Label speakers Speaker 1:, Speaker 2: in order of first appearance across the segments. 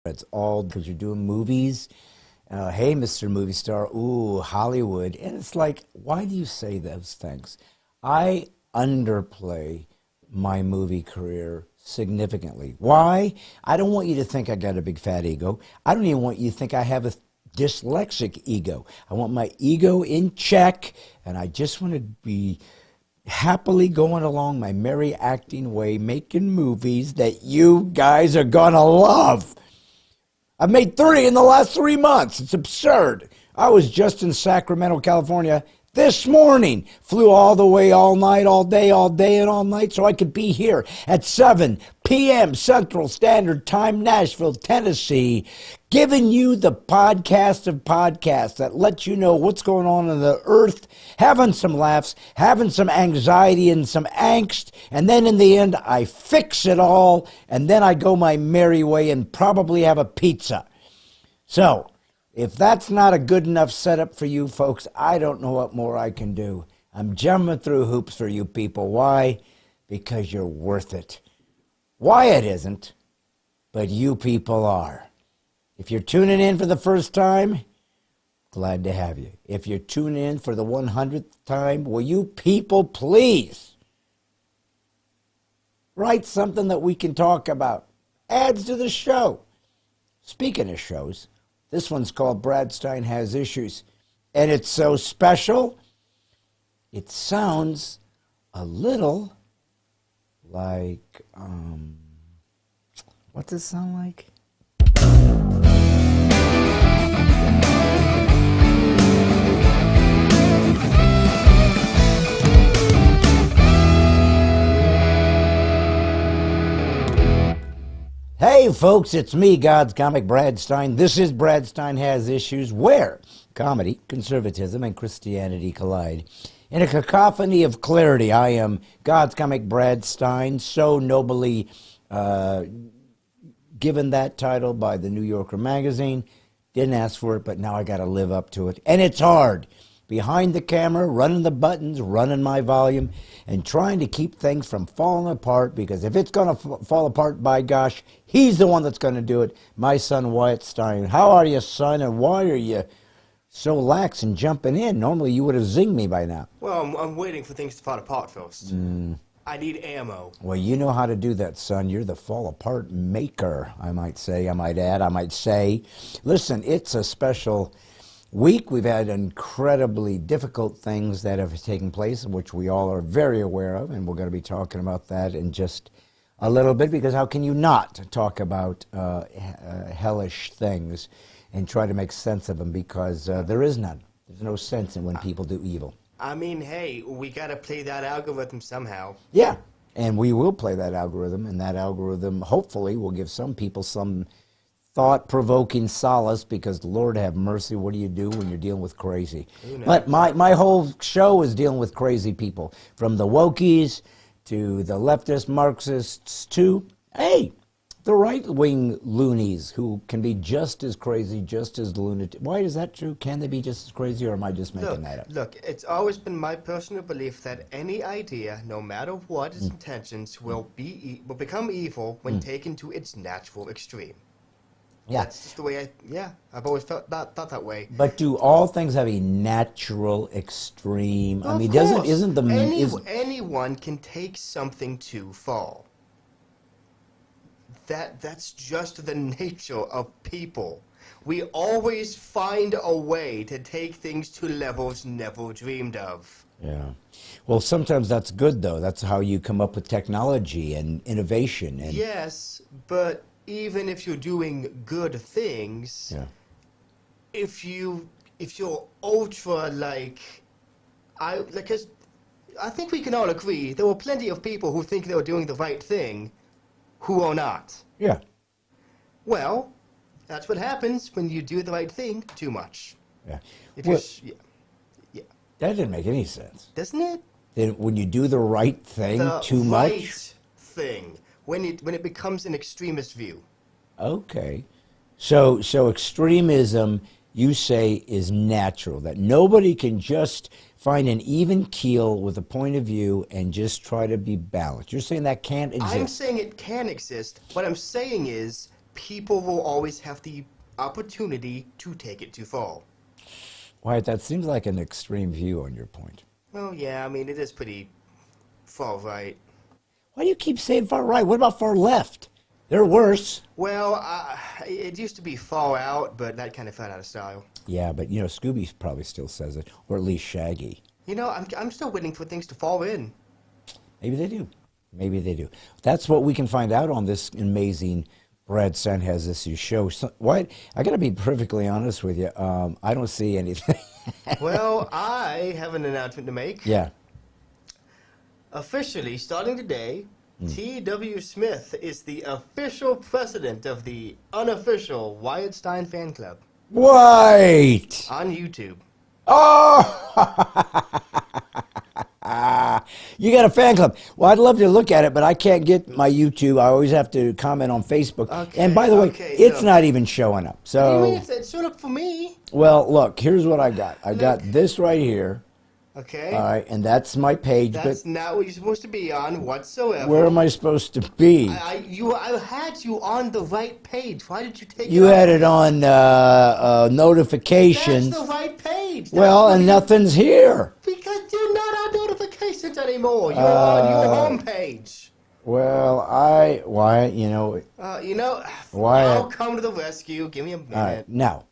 Speaker 1: It's all because you're doing movies. Hey, Mr. Movie Star, ooh, Hollywood. And it's like, why do you say those things? I underplay my movie career significantly. Why? I don't want you to think I got a big fat ego. I don't even want you to think I have a dyslexic ego. I want my ego in check, and I just want to be happily going along my merry acting way, making movies that you guys are going to love. I've made 3 in the last 3 months. It's absurd. I was just in Sacramento, California this morning. Flew all the way all night, all day, and all night so I could be here at 7 p.m. Central Standard Time, Nashville, Tennessee, giving you the podcast of podcasts that lets you know what's going on the earth, having some laughs, having some anxiety and some angst, and then in the end, I fix it all, and then I go my merry way and probably have a pizza. So, if that's not a good enough setup for you folks, I don't know what more I can do. I'm jumping through hoops for you people. Why? Because you're worth it. Wyatt isn't, but you people are. If you're tuning in for the first time, glad to have you. If you're tuning in for the 100th time, will you people please write something that we can talk about? Adds to the show. Speaking of shows, this one's called Stine Has Issues, and it's so special, it sounds a little like, what does it sound like? Hey folks, it's me, God's comic Brad Stine. This is Stine Has Issues, where comedy, conservatism, and Christianity collide. In a cacophony of clarity, I am God's comic Brad Stine, so nobly given that title by the New Yorker magazine. Didn't ask for it, but now I got to live up to it. And it's hard. Behind the camera, running the buttons, running my volume, and trying to keep things from falling apart, because if it's going to fall apart, by gosh, he's the one that's going to do it. My son, Wyatt Stine. How are you, son, and why are you so lax and jumping in? Normally, you would have zinged me by now.
Speaker 2: Well, I'm waiting for things to fall apart first. I need ammo.
Speaker 1: Well, you know how to do that, son. You're the fall-apart maker, I might say, I might add, I might say. Listen, it's a special week. We've had incredibly difficult things that have taken place, which we all are very aware of, and we're going to be talking about that in just a little bit, because how can you not talk about hellish things and try to make sense of them, because there is none. There's no sense in when people do evil.
Speaker 2: I mean, hey, we got to play that algorithm somehow.
Speaker 1: Yeah, and we will play that algorithm, and that algorithm hopefully will give some people some thought-provoking solace, because Lord have mercy, what do you do when you're dealing with crazy? But my whole show is dealing with crazy people, from the wokies to the leftist Marxists to, hey, the right-wing loonies who can be just as crazy, just as lunatic. Why is that true? Can they be just as crazy, or am I just making that up?
Speaker 2: Look, it's always been my personal belief that any idea, no matter what its intentions, will become evil when taken to its natural extreme.
Speaker 1: Yeah.
Speaker 2: That's just the way I've always thought that way.
Speaker 1: But do all things have a natural extreme?
Speaker 2: Well,
Speaker 1: I mean,
Speaker 2: of course.
Speaker 1: isn't the...
Speaker 2: anyone can take something too far. That's just the nature of people. We always find a way to take things to levels never dreamed of.
Speaker 1: Yeah. Well, sometimes that's good, though. That's how you come up with technology and innovation. And
Speaker 2: yes, but even if you're doing good things, if you're ultra I think we can all agree there were plenty of people who think they were doing the right thing who are not.
Speaker 1: Yeah.
Speaker 2: Well, that's what happens when you do the right thing too much.
Speaker 1: Yeah.
Speaker 2: That
Speaker 1: didn't make any sense.
Speaker 2: Doesn't it?
Speaker 1: When you do the right thing too much?
Speaker 2: The right thing. When it becomes an extremist view.
Speaker 1: Okay. So extremism, you say, is natural, that nobody can just find an even keel with a point of view and just try to be balanced. You're saying that can't exist?
Speaker 2: I'm saying it can exist. What I'm saying is people will always have the opportunity to take it too far.
Speaker 1: Wyatt, that seems like an extreme view on your point.
Speaker 2: Well, yeah, I mean, it is pretty far right.
Speaker 1: Why do you keep saying far right? What about far left? They're worse.
Speaker 2: Well, it used to be far out, but that kind of fell out of style.
Speaker 1: Yeah, but you know, Scooby probably still says it, or at least Shaggy.
Speaker 2: You know, I'm still waiting for things to fall in.
Speaker 1: Maybe they do. Maybe they do. That's what we can find out on this amazing Brad Stine Has Issues show. So, Wyatt, I got to be perfectly honest with you. I don't see anything.
Speaker 2: Well, I have an announcement to make.
Speaker 1: Yeah.
Speaker 2: Officially, starting today, T.W. Smith is the official president of the unofficial Wyatt Stine fan club.
Speaker 1: White!
Speaker 2: On YouTube.
Speaker 1: Oh! You got a fan club. Well, I'd love to look at it, but I can't get my YouTube. I always have to comment on Facebook.
Speaker 2: Okay,
Speaker 1: and by the way, it's not even showing up. So,
Speaker 2: what do you mean it's showing up for me?
Speaker 1: Well, look, here's what I got. I got this right here.
Speaker 2: Okay.
Speaker 1: All right, and that's my page.
Speaker 2: That's not what you're supposed to be on whatsoever.
Speaker 1: Where am I supposed to be?
Speaker 2: I had you on the right page. Why did you take it off?
Speaker 1: You had it on notifications.
Speaker 2: That's the right page.
Speaker 1: Well, and nothing's here.
Speaker 2: Because you're not on notifications anymore. You're on your home page.
Speaker 1: Well, Wyatt, you know.
Speaker 2: Wyatt. I'll come to the rescue. Give me a minute.
Speaker 1: All right, now,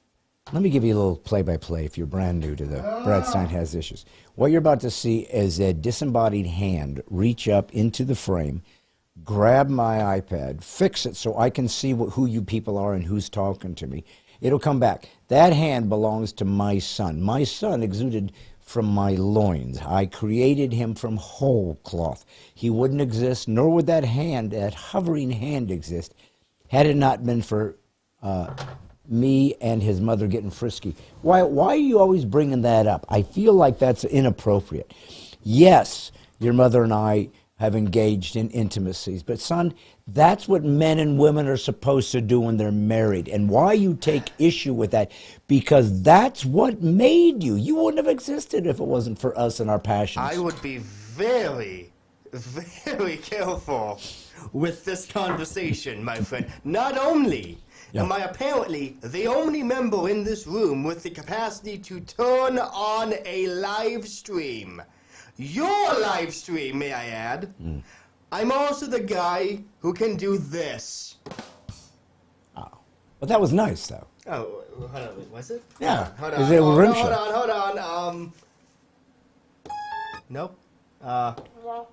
Speaker 1: let me give you a little play-by-play if you're brand new to the Brad Stine Has Issues. What you're about to see is a disembodied hand reach up into the frame, grab my iPad, fix it so I can see who you people are and who's talking to me. It'll come back. That hand belongs to my son. My son exuded from my loins. I created him from whole cloth. He wouldn't exist, nor would that hand, that hovering hand exist, had it not been for me and his mother getting frisky. Why are you always bringing that up? I feel like that's inappropriate. Yes, your mother and I have engaged in intimacies, but son, that's what men and women are supposed to do when they're married. And why you take issue with that? Because that's what made you. You wouldn't have existed if it wasn't for us and our passions.
Speaker 2: I would be very, very careful with this conversation, my friend. Not only am I apparently the only member in this room with the capacity to turn on a live stream. Your live stream, may I add. I'm also the guy who can do this.
Speaker 1: Oh. But that was nice, though.
Speaker 2: Oh, hold on, was it?
Speaker 1: Yeah.
Speaker 2: Hold on. Nope.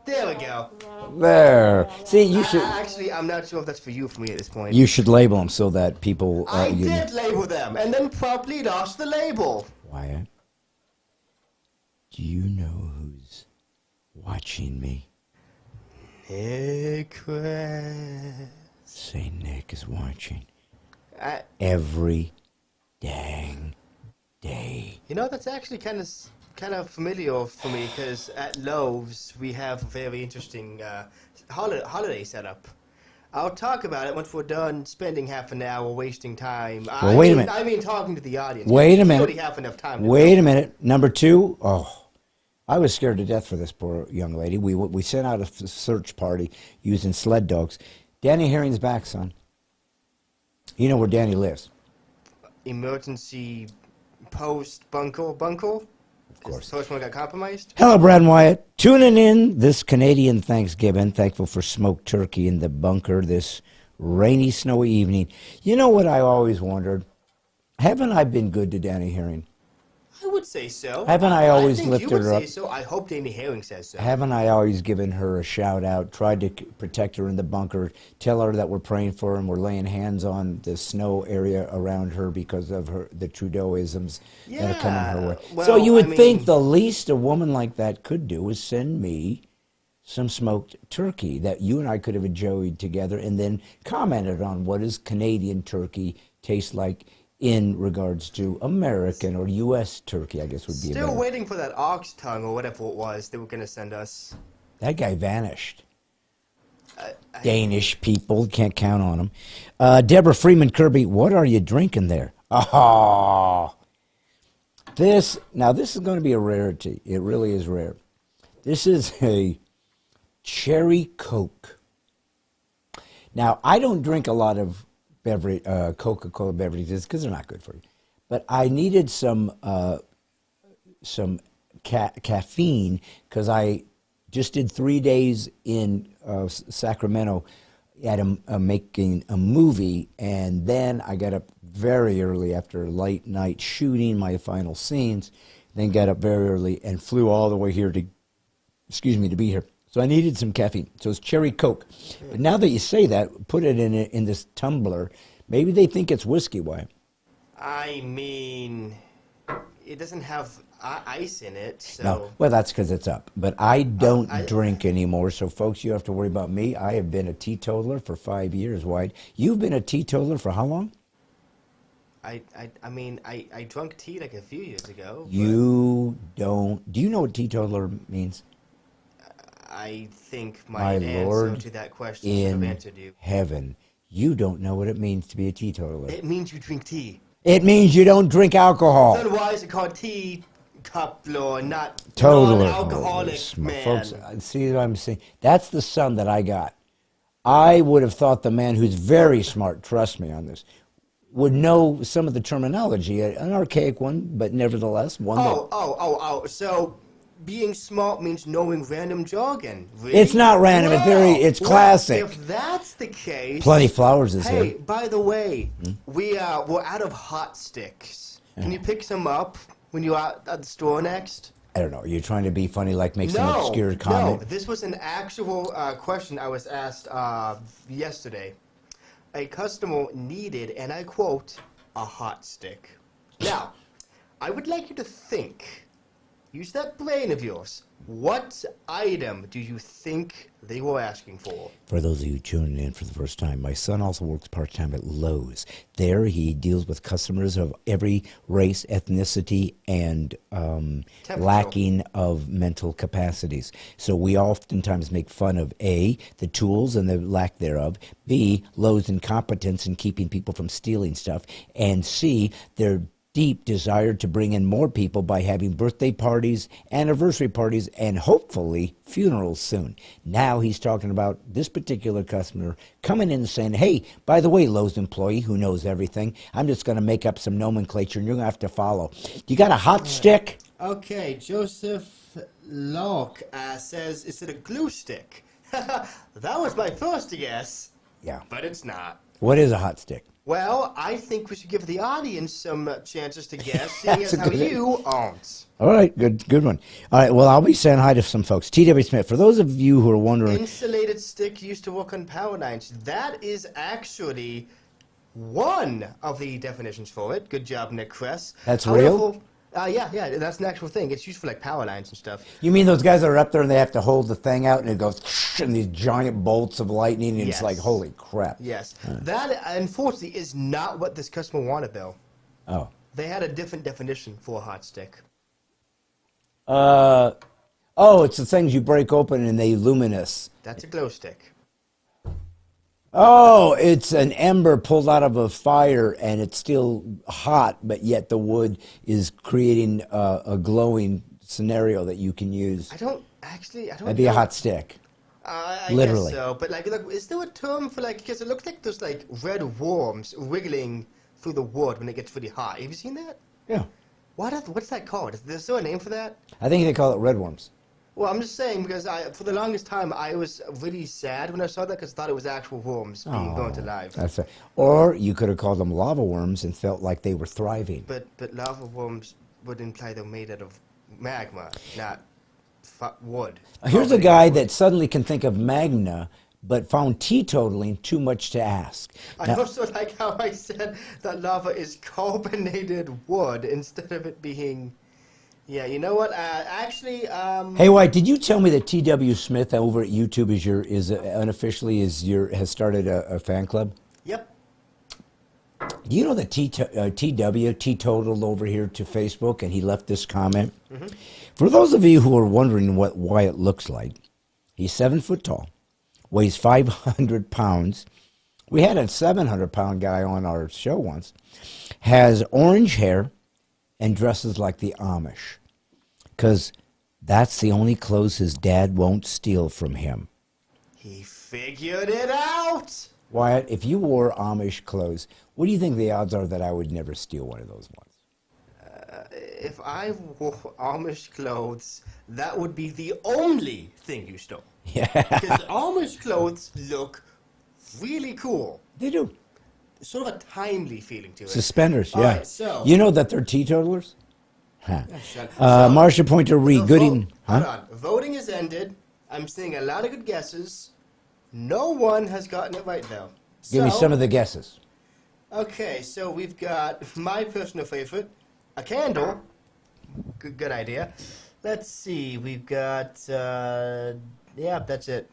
Speaker 2: There we go.
Speaker 1: There. See, you should.
Speaker 2: Actually, I'm not sure if that's for you or for me at this point.
Speaker 1: You should label them so that people.
Speaker 2: I did label them, and then promptly lost the label.
Speaker 1: Wyatt, do you know who's watching me?
Speaker 2: Nick.
Speaker 1: Say Nick is watching. Every dang day.
Speaker 2: You know, that's actually kind of familiar for me, because at Lowe's we have a very interesting holiday setup. I'll talk about it once we're done spending half an hour wasting time.
Speaker 1: Well, wait a minute.
Speaker 2: I mean, talking to the audience.
Speaker 1: Wait a minute.
Speaker 2: We already have enough time.
Speaker 1: Wait a minute. Number two. Oh, I was scared to death for this poor young lady. We sent out a search party using sled dogs. Danny Herring's back, son. You know where Danny lives.
Speaker 2: Emergency post bunker. Of course. First one got compromised.
Speaker 1: Hello, Brad and Wyatt. Tuning in this Canadian Thanksgiving. Thankful for smoked turkey in the bunker this rainy, snowy evening. You know what I always wondered? Haven't I been good to Danny Herring?
Speaker 2: I would say so.
Speaker 1: Haven't I always
Speaker 2: think
Speaker 1: lifted
Speaker 2: you would
Speaker 1: her up?
Speaker 2: say so. I hope Danny Herring says so.
Speaker 1: Haven't I always given her a shout out, tried to protect her in the bunker, tell her that we're praying for her and we're laying hands on the snow area around her because of the Trudeauisms that are coming her way.
Speaker 2: Well,
Speaker 1: so you would think the least a woman like that could do is send me some smoked turkey that you and I could have enjoyed together and then commented on what does Canadian turkey taste like in regards to American or U.S. turkey, I guess would be
Speaker 2: Still waiting for that ox tongue or whatever it was they were going to send us.
Speaker 1: That guy vanished. Danish people, can't count on them. Deborah Freeman Kirby, what are you drinking there? Oh, this is going to be a rarity. It really is rare. This is a cherry Coke. Now, I don't drink a lot of beverage, Coca-Cola beverages because they're not good for you. But I needed some caffeine because I just did 3 days in Sacramento at making a movie, and then I got up very early after a late night shooting my final scenes, then got up very early and flew all the way here to be here. So I needed some caffeine. So it's cherry Coke. But now that you say that, put it in this tumbler. Maybe they think it's whiskey. Why?
Speaker 2: I mean, it doesn't have ice in it, so...
Speaker 1: No, well, that's because it's up. But I don't drink anymore, so folks, you have to worry about me. I have been a teetotaler for 5 years, White. You've been a teetotaler for how long?
Speaker 2: I mean, I drank tea like a few years ago.
Speaker 1: You don't... Do you know what teetotaler means?
Speaker 2: I think my answer
Speaker 1: Lord
Speaker 2: to that question should have answered you.
Speaker 1: Heaven, you don't know what it means to be a teetotaler.
Speaker 2: It means you drink tea.
Speaker 1: It means you don't drink alcohol.
Speaker 2: Then why is it called tea cup or not
Speaker 1: Totally.
Speaker 2: non-alcoholic, man?
Speaker 1: Folks, see what I'm saying? That's the son that I got. I would have thought the man who's very smart, trust me on this, would know some of the terminology, an archaic one, but nevertheless one
Speaker 2: So being smart means knowing random jargon. Really?
Speaker 1: It's not random. It's classic.
Speaker 2: If that's the case,
Speaker 1: Plenty Flowers is here.
Speaker 2: Hey, by the way, we're out of hot sticks. Can you pick some up when you're out at the store next?
Speaker 1: I don't know. You're trying to be funny, like make some obscure comment.
Speaker 2: No, this was an actual question I was asked yesterday. A customer needed, and I quote, a hot stick. Now, I would like you to think. Use that brain of yours. What item do you think they were asking for?
Speaker 1: For those of you tuning in for the first time, my son also works part-time at Lowe's. There he deals with customers of every race, ethnicity, and lacking of mental capacities. So we oftentimes make fun of A, the tools and the lack thereof, B, Lowe's incompetence in keeping people from stealing stuff, and C, their deep desire to bring in more people by having birthday parties, anniversary parties, and hopefully funerals soon. Now he's talking about this particular customer coming in and saying, hey, by the way, Lowe's employee who knows everything, I'm just going to make up some nomenclature and you're going to have to follow. You got a hot stick?
Speaker 2: Okay, Joseph Locke says, is it a glue stick? That was my first guess.
Speaker 1: Yeah.
Speaker 2: But it's not.
Speaker 1: What is a hot stick?
Speaker 2: Well, I think we should give the audience some chances to guess, seeing as how you aren't.
Speaker 1: All right, good one. All right, well, I'll be saying hi to some folks. T.W. Smith, for those of you who are wondering...
Speaker 2: Insulated stick used to work on power lines. That is actually one of the definitions for it. Good job, Nick Kress.
Speaker 1: That's real?
Speaker 2: Yeah, that's an actual thing. It's used for, like, power lines and stuff.
Speaker 1: You mean those guys that are up there and they have to hold the thing out and it goes and these giant bolts of lightning and It's like, holy crap.
Speaker 2: Yes. That, unfortunately, is not what this customer wanted, though.
Speaker 1: Oh.
Speaker 2: They had a different definition for a hot stick.
Speaker 1: It's the things you break open and they luminous.
Speaker 2: That's a glow stick.
Speaker 1: Oh, it's an ember pulled out of a fire and it's still hot, but yet the wood is creating a glowing scenario that you can use.
Speaker 2: I don't
Speaker 1: That'd be a hot stick.
Speaker 2: I
Speaker 1: Literally.
Speaker 2: guess so, but like, is there a term for like, because it looks like there's like red worms wiggling through the wood when it gets really hot. Have you seen that?
Speaker 1: Yeah.
Speaker 2: What's that called? Is there a name for that?
Speaker 1: I think they call it red worms.
Speaker 2: Well, I'm just saying because for the longest time I was really sad when I saw that because I thought it was actual worms being burnt alive.
Speaker 1: That's right. Or you could have called them lava worms and felt like they were thriving.
Speaker 2: But lava worms would imply they're made out of magma, not wood.
Speaker 1: Here's a guy that suddenly can think of magna, but found teetotaling too much to ask.
Speaker 2: I also like how I said that lava is carbonated wood instead of it being... Yeah, you know what? Actually,
Speaker 1: Hey, White, did you tell me that T.W. Smith over at YouTube has started a fan club?
Speaker 2: Yep.
Speaker 1: Do you know that T.W. teetotaled over here to Facebook and he left this comment? Mm-hmm. For those of you who are wondering what Wyatt looks like, he's 7 foot tall, weighs 500 pounds. We had a 700-pound guy on our show once. Has orange hair and dresses like the Amish, because that's the only clothes his dad won't steal from him.
Speaker 2: He figured it out.
Speaker 1: Wyatt, if you wore Amish clothes, what do you think the odds are that I would never steal one of those ones?
Speaker 2: If I wore Amish clothes, that would be the only thing you stole.
Speaker 1: Yeah.
Speaker 2: Because Amish clothes look really cool.
Speaker 1: They do.
Speaker 2: Sort of a timely feeling to it.
Speaker 1: Suspenders, yeah.
Speaker 2: All right, so,
Speaker 1: you know that they're teetotalers? Huh.
Speaker 2: So,
Speaker 1: Marcia Pointer Reed, good evening.
Speaker 2: Hold on. Voting has ended. I'm seeing a lot of good guesses. No one has gotten it right, though.
Speaker 1: Give me some of the guesses.
Speaker 2: Okay, so we've got my personal favorite, a candle. Good idea. Let's see. We've got, yeah, that's it.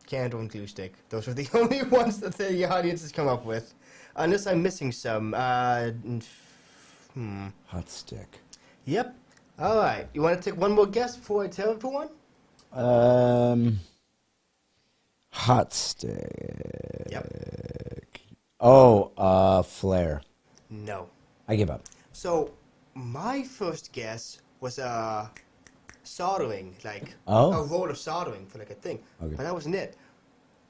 Speaker 2: Candle and glue stick. Those are the only ones that the audience has come up with. Unless I'm missing some.
Speaker 1: Hot stick.
Speaker 2: Yep. All right. You want to take one more guess before I tell everyone?
Speaker 1: Hot stick.
Speaker 2: Yep.
Speaker 1: Oh, flare.
Speaker 2: No.
Speaker 1: I give up.
Speaker 2: So, my first guess was soldering, like
Speaker 1: Oh.
Speaker 2: a roll of soldering for like a thing.
Speaker 1: Okay.
Speaker 2: But that wasn't it.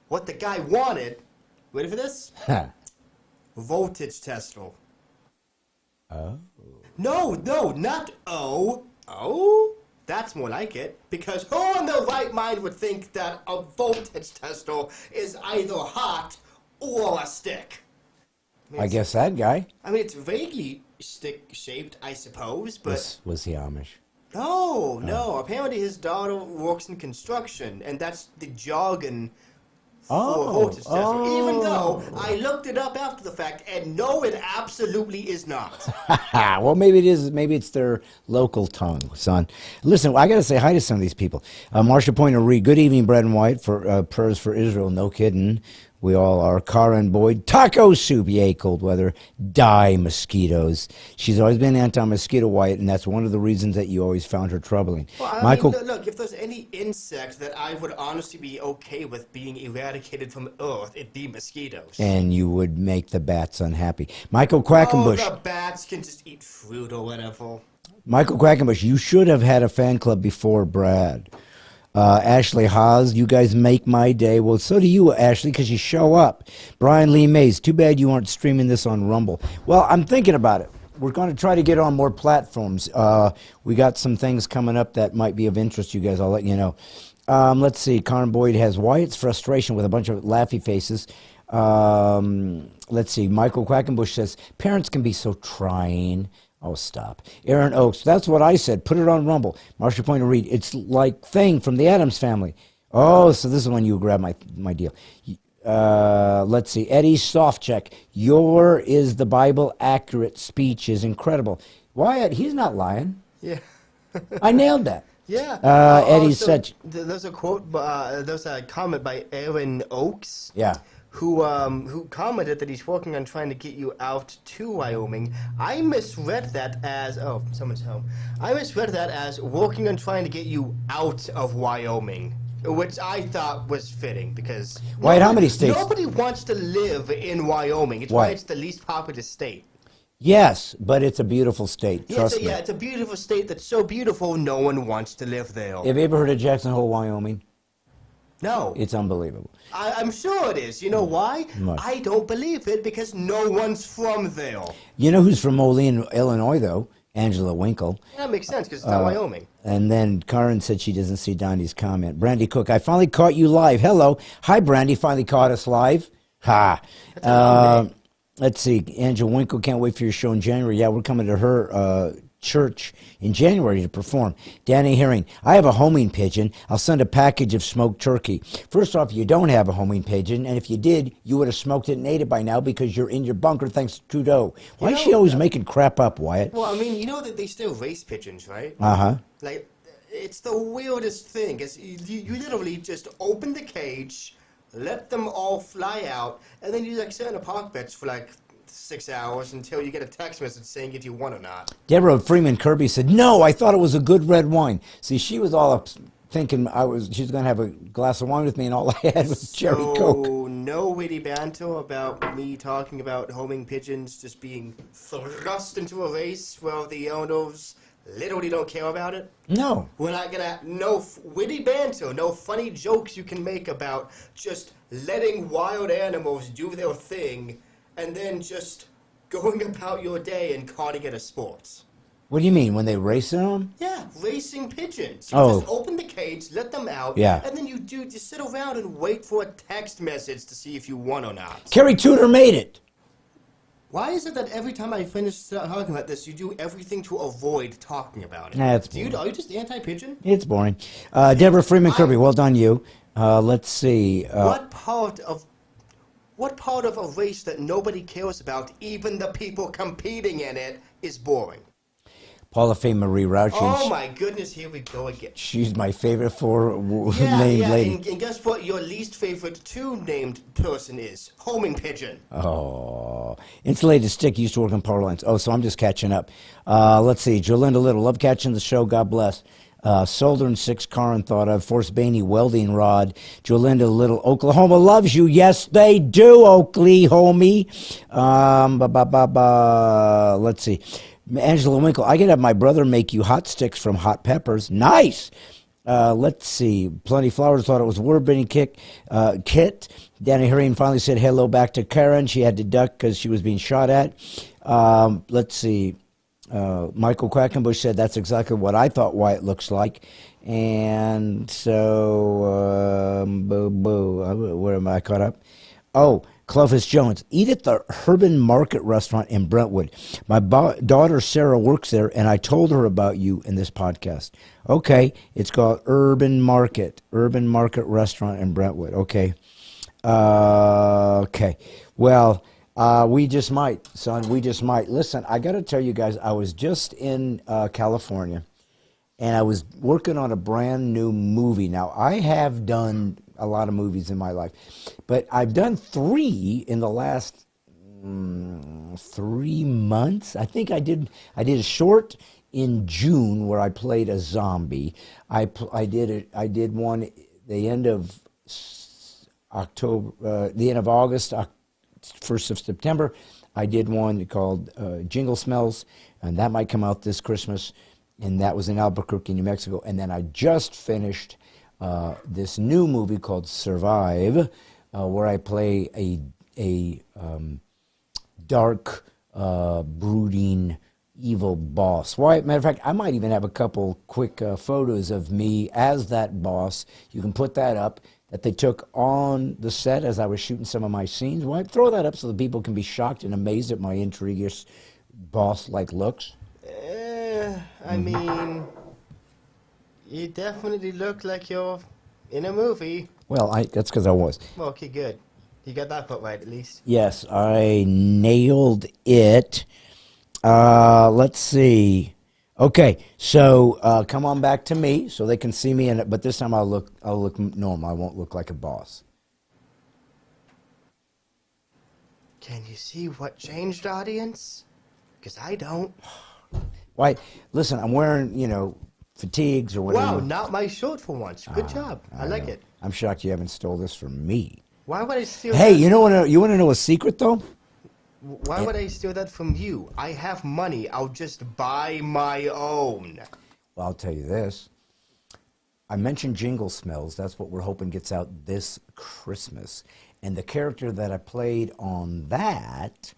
Speaker 2: What the guy wanted, ready for this? Voltage tester.
Speaker 1: Oh.
Speaker 2: No, not O. O? That's more like it. Because who in their right mind would think that a voltage tester is either hot or a stick?
Speaker 1: I guess that guy.
Speaker 2: I mean, it's vaguely stick-shaped, I suppose, but...
Speaker 1: Was he Amish?
Speaker 2: No. Apparently his daughter works in construction, and that's the jargon for voltage tester. Even though I looked it up after the fact, and no, it absolutely is not.
Speaker 1: Well, maybe it is. Maybe it's their local tongue, son. Listen, I got to say hi to some of these people. Marcia Pointer Reed, good evening, Bread and White, for prayers for Israel. No kidding. We all are. Karen Boyd, taco soup, yay, cold weather. Die, mosquitoes. She's always been anti-mosquito, Wyatt, and that's one of the reasons that you always found her troubling.
Speaker 2: Well,
Speaker 1: Michael,
Speaker 2: mean, look, if there's any insect that I would honestly be okay with being eradicated from Earth, it'd be mosquitoes.
Speaker 1: and you would make the bats unhappy. Michael Quackenbush.
Speaker 2: Oh, the bats can just eat fruit or whatever.
Speaker 1: Michael Quackenbush, you should have had a fan club before Brad. Ashley Haas, you guys make my day. Well, so do you, Ashley, because you show up. Brian Lee Mays, too bad you aren't streaming this on Rumble. Well, I'm thinking about it. We're going to try to get on more platforms. We got some things coming up that might be of interest to you guys. I'll let you know. Let's see. Karen Boyd has Wyatt's frustration with a bunch of laughy faces. Let's see. Michael Quackenbush says, parents can be so trying. Oh, stop. Aaron Oakes, that's what I said. Put it on Rumble. Marcia Pointer Reed, it's like Thing from the Addams Family. Oh, so this is when you grab my deal. Let's see. Eddie Softcheck, your is the Bible accurate speech is incredible. Wyatt, he's not lying.
Speaker 2: Yeah.
Speaker 1: I nailed that.
Speaker 2: Yeah.
Speaker 1: Eddie's such...
Speaker 2: There's a quote, there's a comment by Aaron Oakes.
Speaker 1: Yeah.
Speaker 2: Who commented that he's working on trying to get you out to Wyoming. I misread that as, oh, someone's home. I misread that as working on trying to get you out of Wyoming, which I thought was fitting because...
Speaker 1: Wyatt, how many states?
Speaker 2: Nobody wants to live in Wyoming. It's why it's the least populous state.
Speaker 1: Yes, but it's a beautiful state, trust me.
Speaker 2: Yeah, it's a beautiful state that's so beautiful no one wants to live there.
Speaker 1: Have you ever heard of Jackson Hole, Wyoming?
Speaker 2: No.
Speaker 1: It's unbelievable.
Speaker 2: I'm sure it is. You know why?
Speaker 1: What?
Speaker 2: I don't believe it because no one's from there.
Speaker 1: You know who's from Moline, Illinois, though? Angela Winkle.
Speaker 2: That makes sense because it's not Wyoming.
Speaker 1: And then Karen said she doesn't see Donnie's comment. Brandy Cook, I finally caught you live. Hello. Hi, Brandy. Finally caught us live. Ha. Let's see. Angela Winkle, can't wait for your show in January. Yeah, we're coming to her church in January to perform. Danny Herring, I have a homing pigeon. I'll send a package of smoked turkey. First off, you don't have a homing pigeon, and if you did, you would have smoked it and ate it by now because you're in your bunker thanks to Trudeau. Why is she always making crap up, Wyatt?
Speaker 2: Well, I mean, you know that they still raise pigeons, right?
Speaker 1: Uh-huh.
Speaker 2: Like, it's the weirdest thing. You literally just open the cage, let them all fly out, and then you like sit in a park bench for like 6 hours until you get a text message saying if you won or not.
Speaker 1: Deborah Freeman Kirby said, no, I thought it was a good red wine. See, she was all up thinking she was going to have a glass of wine with me, and all I had was cherry Coke.
Speaker 2: So, no witty banter about me talking about homing pigeons just being thrust into a race where the owners literally don't care about it.
Speaker 1: No.
Speaker 2: We're not gonna, no witty banter, no funny jokes you can make about just letting wild animals do their thing and then just going about your day and calling it a sport.
Speaker 1: What do you mean, when they race them?
Speaker 2: Yeah, racing pigeons. You
Speaker 1: Oh.
Speaker 2: just open the cage, let them out,
Speaker 1: Yeah.
Speaker 2: and then you just sit around and wait for a text message to see if you won or not.
Speaker 1: Kerry Tudor made it.
Speaker 2: Why is it that every time I finish talking about this, you do everything to avoid talking about it?
Speaker 1: Nah, it's
Speaker 2: Dude, are you just anti-pigeon?
Speaker 1: It's boring. Deborah Freeman Kirby, well done you. Let's see.
Speaker 2: What part of a race that nobody cares about, even the people competing in it, is boring?
Speaker 1: Paula Faye Marie Rouchin.
Speaker 2: Oh my goodness, here we go again.
Speaker 1: She's my favorite named lady.
Speaker 2: And guess what your least favorite two-named person is? Homing pigeon.
Speaker 1: Oh, insulated stick used to work on power lines. Oh, so I'm just catching up. Let's see. Jolinda Little, love catching the show. God bless. Soldern 6 Karin thought of. Force Bainey welding rod. Jolinda Little, Oklahoma loves you. Yes, they do, Oakley, homie. Let's see. Angela Winkle, I could have my brother make you hot sticks from hot peppers. Nice. Let's see. Plenty Flowers thought it was a word-bending Kit. Danny Hurrian finally said hello back to Karen. She had to duck because she was being shot at. Let's see. Michael Quackenbush said that's exactly what I thought Wyatt looks like. And so, where am I caught up? Oh, Clovis Jones, eat at the Urban Market restaurant in Brentwood. My daughter Sarah works there, and I told her about you in this podcast. Okay, it's called Urban Market restaurant in Brentwood. Okay. Okay. Well, we just might, son. We just might. Listen, I got to tell you guys, I was just in California, and I was working on a brand new movie. Now, I have done a lot of movies in my life, but I've done 3 in the last 3 months. I think I did a short in June where I played a zombie. I did one the end of October, the end of August, 1st of September. I did one called Jingle Smells, and that might come out this Christmas, and that was in Albuquerque, New Mexico. And then I just finished this new movie called Survive, where I play a dark, brooding, evil boss. Why? Matter of fact, I might even have a couple quick photos of me as that boss. You can put that up, that they took on the set as I was shooting some of my scenes. Why? Throw that up so that people can be shocked and amazed at my intriguous boss-like looks.
Speaker 2: I mean, you definitely look like you're in a movie.
Speaker 1: Well, that's because I was.
Speaker 2: Well, okay, good. You got that part right, at least.
Speaker 1: Yes, I nailed it. Let's see. Okay, so come on back to me so they can see me in it. But this time I'll look normal. I won't look like a boss.
Speaker 2: Can you see what changed, audience? Because I don't.
Speaker 1: Why? Listen, I'm wearing, fatigues or whatever.
Speaker 2: Wow, not my shirt for once. Good job. I like it.
Speaker 1: I'm shocked you haven't stole this from me.
Speaker 2: Why would I steal
Speaker 1: Hey,
Speaker 2: that?
Speaker 1: you want to know a secret, though?
Speaker 2: Why would I steal that from you? I have money. I'll just buy my own.
Speaker 1: Well, I'll tell you this. I mentioned Jingle Smells. That's what we're hoping gets out this Christmas. And the character that I played on that,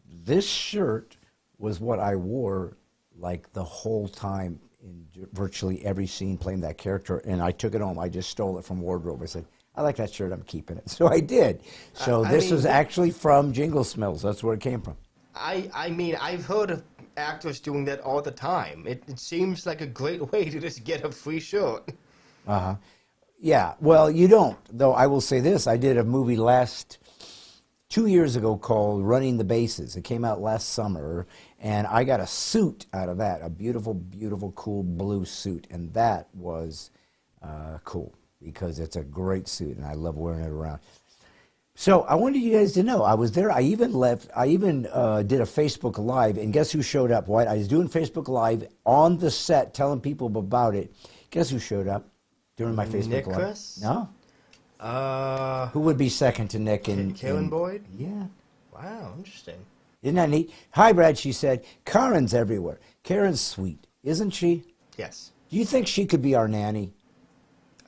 Speaker 1: this shirt was what I wore like the whole time in virtually every scene playing that character. And I took it home. I just stole it from wardrobe. I said, I like that shirt. I'm keeping it. So I did. So this was actually from Jingle Smells. That's where it came from.
Speaker 2: I mean, I've heard of actors doing that all the time. It seems like a great way to just get a free shirt.
Speaker 1: Uh-huh. Yeah. Well, you don't. Though I will say this. I did a movie 2 years ago called Running the Bases. It came out last summer, and I got a suit out of that, a beautiful, beautiful, cool blue suit, and that was cool because it's a great suit, and I love wearing it around. So I wanted you guys to know I was there. I even did a Facebook Live, and guess who showed up? What? I was doing Facebook Live on the set, telling people about it. Guess who showed up during my Facebook
Speaker 2: Nick
Speaker 1: Live?
Speaker 2: Chris?
Speaker 1: No. Who would be second to Nick in
Speaker 2: Karen Boyd?
Speaker 1: Yeah.
Speaker 2: Wow, interesting.
Speaker 1: Isn't that neat? Hi, Brad, she said. Karen's everywhere. Karen's sweet. Isn't she?
Speaker 2: Yes.
Speaker 1: Do you think she could be our nanny?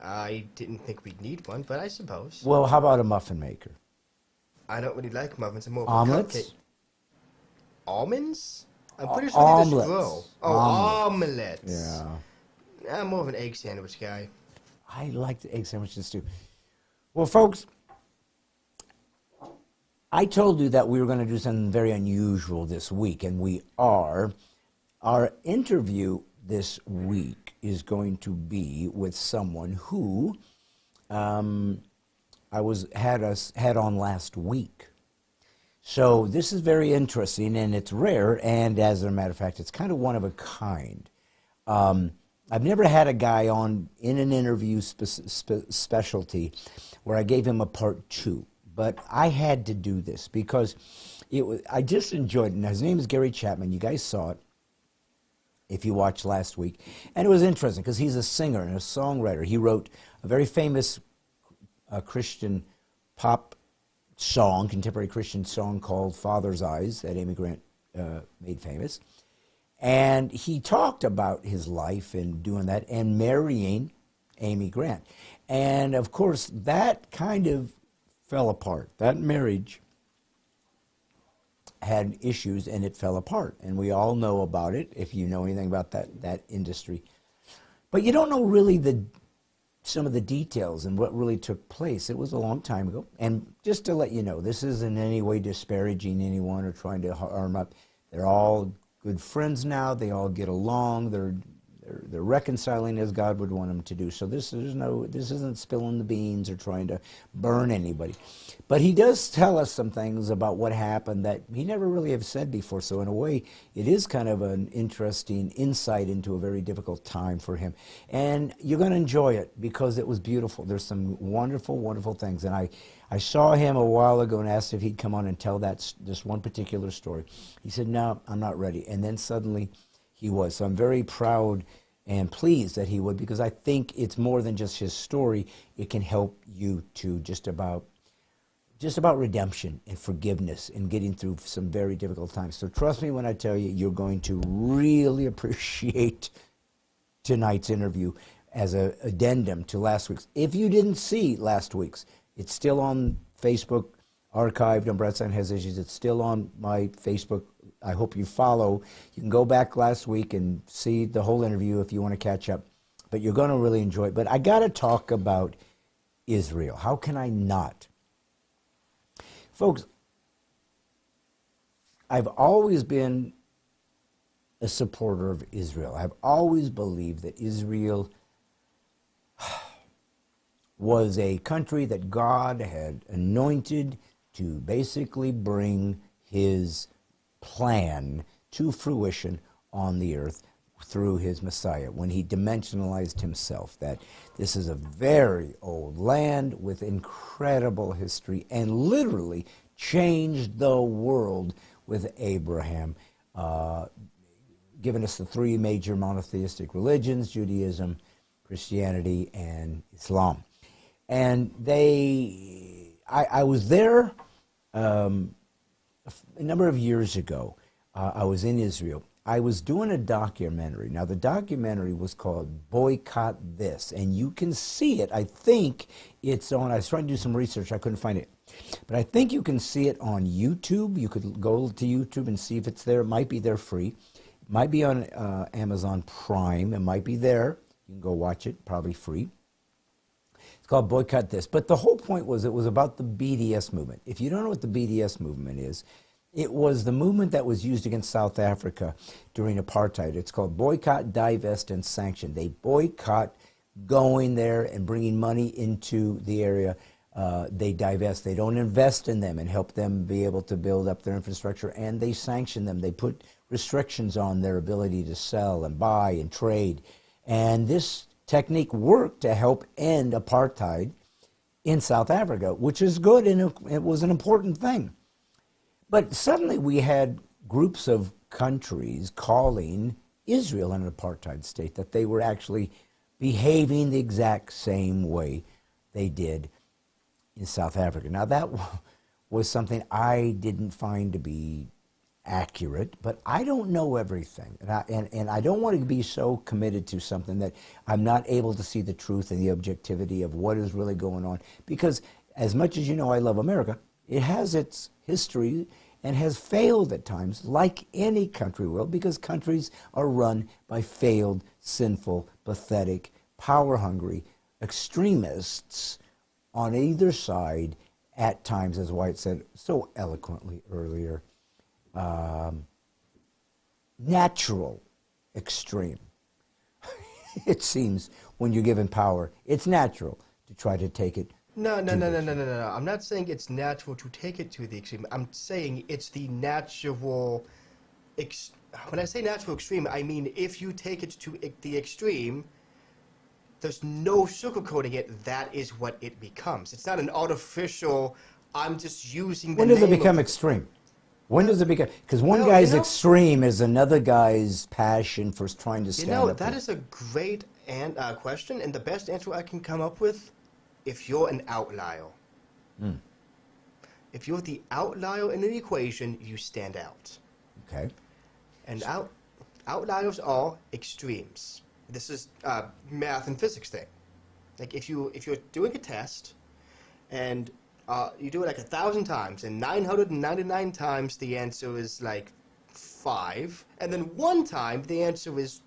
Speaker 2: I didn't think we'd need one, but I suppose.
Speaker 1: Well, how about a muffin maker?
Speaker 2: I don't really like muffins. I'm more of a
Speaker 1: Omelets?
Speaker 2: cupcake. Almonds? I'm pretty sure they just
Speaker 1: Omelets.
Speaker 2: grow. Oh, omelets.
Speaker 1: Yeah.
Speaker 2: I'm more of an egg sandwich guy.
Speaker 1: I like the egg sandwiches too. Well, folks, I told you that we were going to do something very unusual this week, and we are. Our interview this week is going to be with someone who had on last week. So this is very interesting, and it's rare, and as a matter of fact, it's kind of one of a kind. I've never had a guy on in an interview specialty where I gave him a part 2, but I had to do this because I just enjoyed it. And his name is Gary Chapman. You guys saw it if you watched last week. And it was interesting because he's a singer and a songwriter. He wrote a very famous Christian pop song, contemporary Christian song called Father's Eyes that Amy Grant made famous. And he talked about his life and doing that and marrying Amy Grant. And, of course, that kind of fell apart. That marriage had issues, and it fell apart. And we all know about it, if you know anything about that industry. But you don't know really some of the details and what really took place. It was a long time ago. And just to let you know, this isn't in any way disparaging anyone or trying to harm up. They're all good friends now. They all get along. They're reconciling as God would want them to do. So this isn't spilling the beans or trying to burn anybody. But he does tell us some things about what happened that he never really have said before. So in a way, it is kind of an interesting insight into a very difficult time for him. And you're going to enjoy it because it was beautiful. There's some wonderful, wonderful things. And I saw him a while ago and asked if he'd come on and tell this one particular story. He said, no, I'm not ready. And then suddenly he was. So I'm very proud and pleased that he would, because I think it's more than just his story. It can help you to just about redemption and forgiveness and getting through some very difficult times. So trust me when I tell you, you're going to really appreciate tonight's interview as an addendum to last week's. If you didn't see last week's, it's still on Facebook, archived on Stine Has Issues. It's still on my Facebook. I hope you follow. You can go back last week and see the whole interview if you want to catch up. But you're going to really enjoy it. But I got to talk about Israel. How can I not? Folks, I've always been a supporter of Israel. I've always believed that Israel was a country that God had anointed to basically bring his plan to fruition on the earth through his Messiah, when he dimensionalized himself, that this is a very old land with incredible history and literally changed the world with Abraham, giving us the 3 major monotheistic religions: Judaism, Christianity, and Islam. And I was there a number of years ago. I was in Israel. I was doing a documentary. Now, the documentary was called Boycott This, and you can see it. I think it's on, I was trying to do some research. I couldn't find it. But I think you can see it on YouTube. You could go to YouTube and see if it's there. It might be there free. It might be on Amazon Prime. It might be there. You can go watch it, probably free. It's called Boycott This. But the whole point was it was about the BDS movement. If you don't know what the BDS movement is, it was the movement that was used against South Africa during apartheid. It's called Boycott, Divest, and Sanction. They boycott going there and bringing money into the area. They divest. They don't invest in them and help them be able to build up their infrastructure, and they sanction them. They put restrictions on their ability to sell and buy and trade. And this technique worked to help end apartheid in South Africa, which is good, and it was an important thing. But suddenly we had groups of countries calling Israel an apartheid state, that they were actually behaving the exact same way they did in South Africa. Now, that was something I didn't find to be accurate, but I don't know everything. And I don't want to be so committed to something that I'm not able to see the truth and the objectivity of what is really going on. Because as much as you know I love America, it has its history and has failed at times, like any country will, because countries are run by failed, sinful, pathetic, power-hungry extremists on either side at times, as White said so eloquently earlier, natural extreme. It seems when you're given power, it's natural to try to take it.
Speaker 2: No. I'm not saying it's natural to take it to the extreme. I'm saying it's the natural. When I say natural extreme, I mean if you take it to the extreme, there's no sugarcoating it. That is what it becomes. It's not an artificial. I'm just using.
Speaker 1: When does it become extreme? When does it become? Because one guy's extreme is another guy's passion for trying to stand up.
Speaker 2: That is a great question, and the best answer I can come up with. If you're an outlier, if you're the outlier in an equation, you stand out.
Speaker 1: Okay.
Speaker 2: And outliers are extremes. This is math and physics thing. Like if you're doing a test, and you do it like 1,000 times, and 999 times the answer is like 5, and then one time the answer is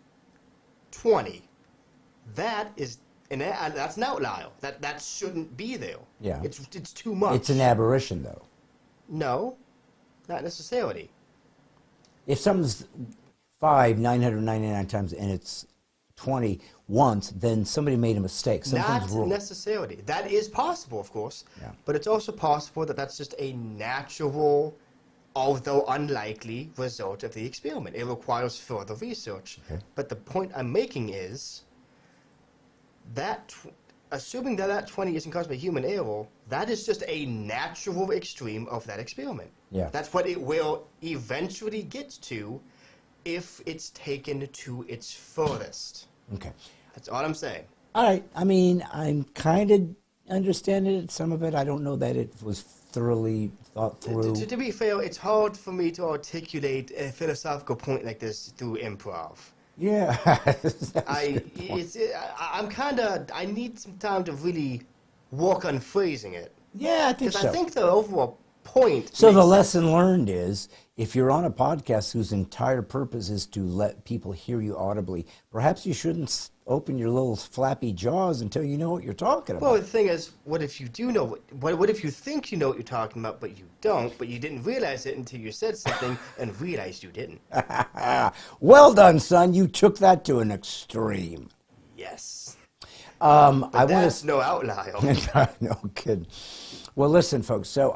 Speaker 2: 20. That's an outlier. That shouldn't be there.
Speaker 1: Yeah.
Speaker 2: It's too much.
Speaker 1: It's an aberration, though.
Speaker 2: No, not necessarily.
Speaker 1: If something's 999 times and it's 20 once, then somebody made a mistake. Something's wrong.
Speaker 2: Not necessarily. That is possible, of course.
Speaker 1: Yeah.
Speaker 2: But it's also possible that that's just a natural, although unlikely, result of the experiment. It requires further research.
Speaker 1: Okay.
Speaker 2: But the point I'm making is that, assuming that 20 isn't caused by human error, that is just a natural extreme of that experiment.
Speaker 1: Yeah.
Speaker 2: That's what it will eventually get to if it's taken to its furthest.
Speaker 1: Okay.
Speaker 2: That's all I'm saying.
Speaker 1: All right. I mean, I'm kind of understanding it. Some of it, I don't know that it was thoroughly thought through.
Speaker 2: To be fair, it's hard for me to articulate a philosophical point like this through improv.
Speaker 1: Yeah.
Speaker 2: I need some time to really work on phrasing it.
Speaker 1: Yeah, I think so.
Speaker 2: Because I think the overall point.
Speaker 1: So the lesson learned is, if you're on a podcast whose entire purpose is to let people hear you audibly, perhaps you shouldn't open your little flappy jaws until you know what you're talking about.
Speaker 2: Well, the thing is, what if you do know? What if you think you know what you're talking about, but you don't, but you didn't realize it until you said something and realized you didn't?
Speaker 1: Well done, son. You took that to an extreme.
Speaker 2: Yes.
Speaker 1: But
Speaker 2: that's no outlier.
Speaker 1: No kidding. Well, listen, folks. So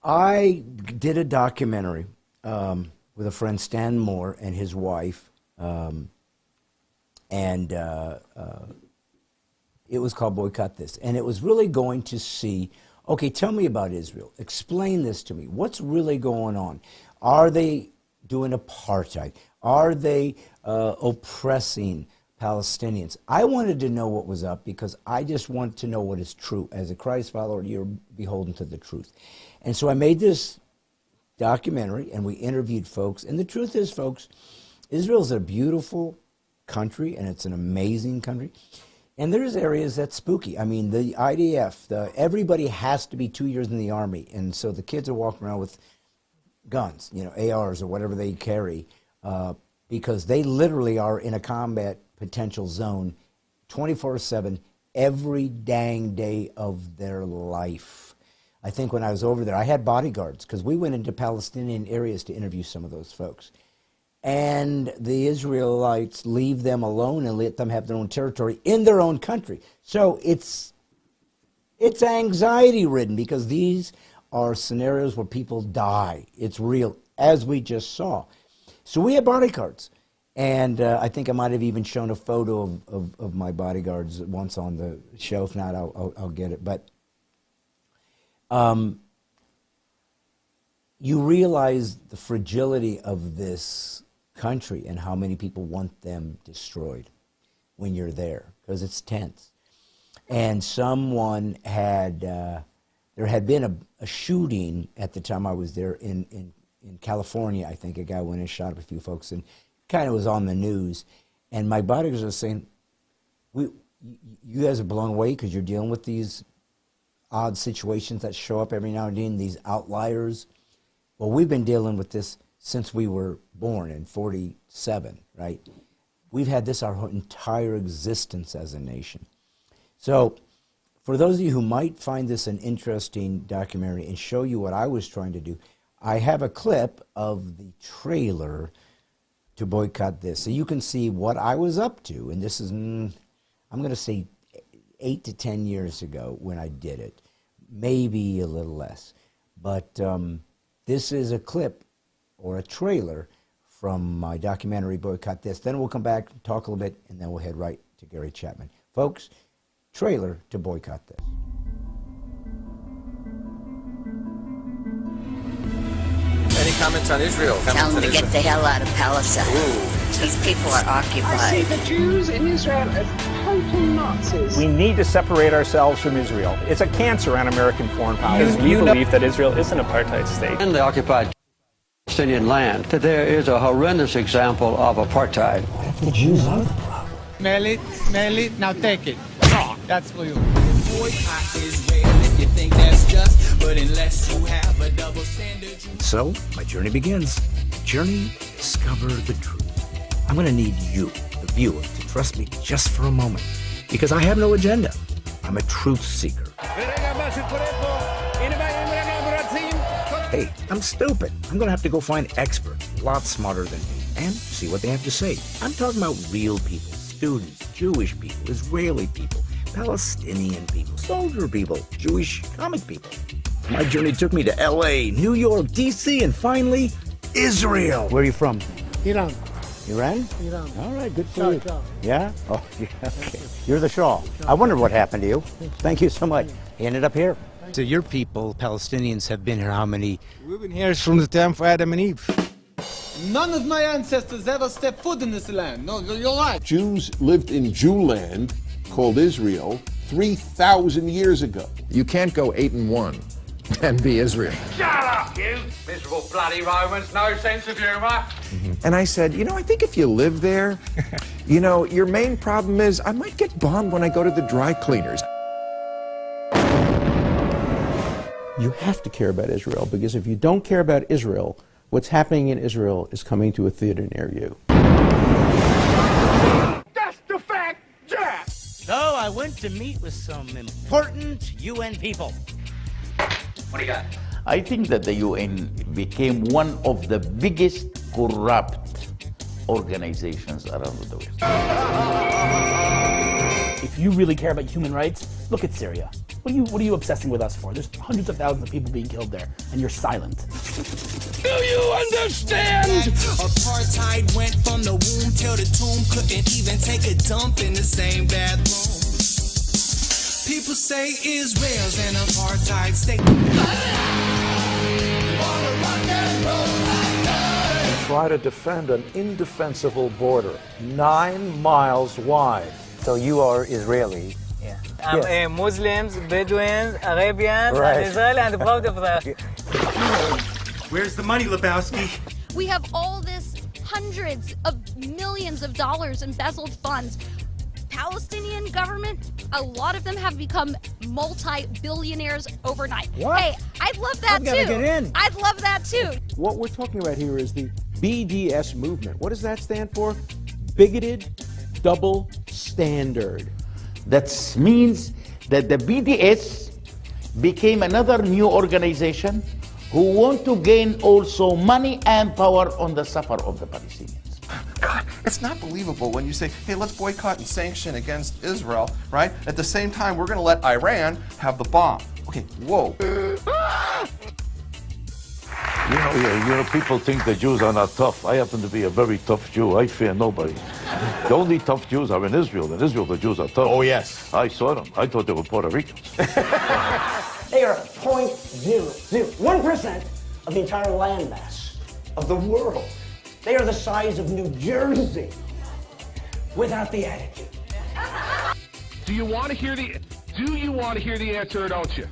Speaker 1: I did a documentary with a friend, Stan Moore, and his wife, and it was called Boycott This. And it was really going to see, okay, tell me about Israel. Explain this to me. What's really going on? Are they doing apartheid? Are they oppressing Palestinians? I wanted to know what was up because I just want to know what is true. As a Christ follower, you're beholden to the truth. And so I made this documentary, and we interviewed folks. And the truth is, folks, Israel is a beautiful country, and it's an amazing country. And there's areas that's spooky. I mean, the IDF, everybody has to be 2 years in the Army. And so the kids are walking around with guns, ARs or whatever they carry, because they literally are in a combat potential zone 24/7 every dang day of their life. I think when I was over there, I had bodyguards because we went into Palestinian areas to interview some of those folks. And the Israelites leave them alone and let them have their own territory in their own country. So it's anxiety-ridden because these are scenarios where people die. It's real, as we just saw. So we had bodyguards. And I think I might have even shown a photo of my bodyguards once on the show. If not, I'll get it. But you realize the fragility of this country and how many people want them destroyed when you're there, because it's tense. And someone had, there had been a shooting at the time I was there in in California, I think a guy went and shot up a few folks, and kind of was on the news. And my bodyguards were saying, you guys are blown away because you're dealing with these odd situations that show up every now and then, these outliers. Well, we've been dealing with this since we were born in 47, right? We've had this our entire existence as a nation. So for those of you who might find this an interesting documentary and show you what I was trying to do, I have a clip of the trailer to Boycott This. So you can see what I was up to. And this is, I'm going to say 8 to 10 years ago when I did it. Maybe a little less. But this is a clip or a trailer from my documentary Boycott This. Then we'll come back, talk a little bit, and then we'll head right to Gary Chapman. Folks, trailer to Boycott This.
Speaker 3: Any comments on Israel?
Speaker 4: Tell them to get the hell out of Palestine. Ooh. These people are occupied.
Speaker 5: I see the Jews in Israel as total Nazis.
Speaker 6: We need to separate ourselves from Israel. It's a cancer on American foreign policy. We believe that Israel is an apartheid state.
Speaker 7: In the occupied Palestinian land, that there is a horrendous example of apartheid.
Speaker 1: The Jews are the problem.
Speaker 8: Smell it, now take it. That's for you.
Speaker 1: So, my journey begins. Journey to discover the truth. I'm going to need you, the viewer, to trust me just for a moment, because I have no agenda. I'm a truth seeker. Hey, I'm stupid. I'm going to have to go find experts, a lot smarter than me, and see what they have to say. I'm talking about real people, students, Jewish people, Israeli people, Palestinian people, soldier people, Jewish comic people. My journey took me to L.A., New York, D.C., and finally, Israel. Where are you from?
Speaker 5: Iran.
Speaker 1: Iran?
Speaker 5: Iran.
Speaker 1: All right, good for you.
Speaker 5: Shah.
Speaker 1: Yeah? Oh, yeah, okay. You're the Shah. I wondered what happened to you. Thank you so much. He ended up here. So your people, Palestinians, have been here how many?
Speaker 8: We've been here from the time of Adam and Eve. None of my ancestors ever stepped foot in this land. No, you're right.
Speaker 9: Jews lived in Jewland, called Israel, 3,000 years ago.
Speaker 10: You can't go 8-1 and be Israel.
Speaker 3: Shut up, you miserable bloody Romans. No sense of humor.
Speaker 10: And I said, you know, I think if you live there, you know, your main problem is I might get bombed when I go to the dry cleaners.
Speaker 11: You have to care about Israel, because if you don't care about Israel, what's happening in Israel is coming to a theater near you.
Speaker 8: That's the fact, Jack.
Speaker 12: So I went to meet with some important UN people.
Speaker 3: What do you got?
Speaker 13: I think that the UN became one of the biggest corrupt organizations around the world.
Speaker 14: If you really care about human rights, look at Syria. What are you obsessing with us for? There's hundreds of thousands of people being killed there, and you're silent.
Speaker 8: Do you understand?
Speaker 15: Apartheid went from the womb till the tomb, couldn't even take a dump in the same bathroom. People say Israel's an apartheid state.
Speaker 16: Try to defend an indefensible border, 9 miles wide.
Speaker 17: So you are Israeli.
Speaker 18: Yeah. I'm Muslims, Bedouins, Arabians, I'm Israeli and proud of that.
Speaker 19: Where's the money, Lebowski?
Speaker 20: We have all this hundreds of millions of dollars embezzled funds. Palestinian government, a lot of them have become multi-billionaires overnight.
Speaker 11: What?
Speaker 20: Hey, I'd love that
Speaker 11: I've gotta get in.
Speaker 20: I'd love that too.
Speaker 11: What we're talking about here is the BDS movement. What does that stand for? Bigoted double standard.
Speaker 13: That means that the BDS became another new organization who want to gain also money and power on the suffer of the Palestinians.
Speaker 10: God, it's not believable when you say, hey, let's boycott and sanction against Israel, right? At the same time, we're going to let Iran have the bomb. Okay, whoa.
Speaker 21: You know, people think the Jews are not tough. I happen to be a very tough Jew. I fear nobody. The only tough Jews are in Israel. In Israel, the Jews are tough.
Speaker 10: Oh, yes.
Speaker 21: I saw them. I thought they were Puerto Ricans.
Speaker 12: They are 0.001% of the entire landmass of the world. They are the size of New Jersey without the attitude.
Speaker 22: Do you want to hear the answer or don't you?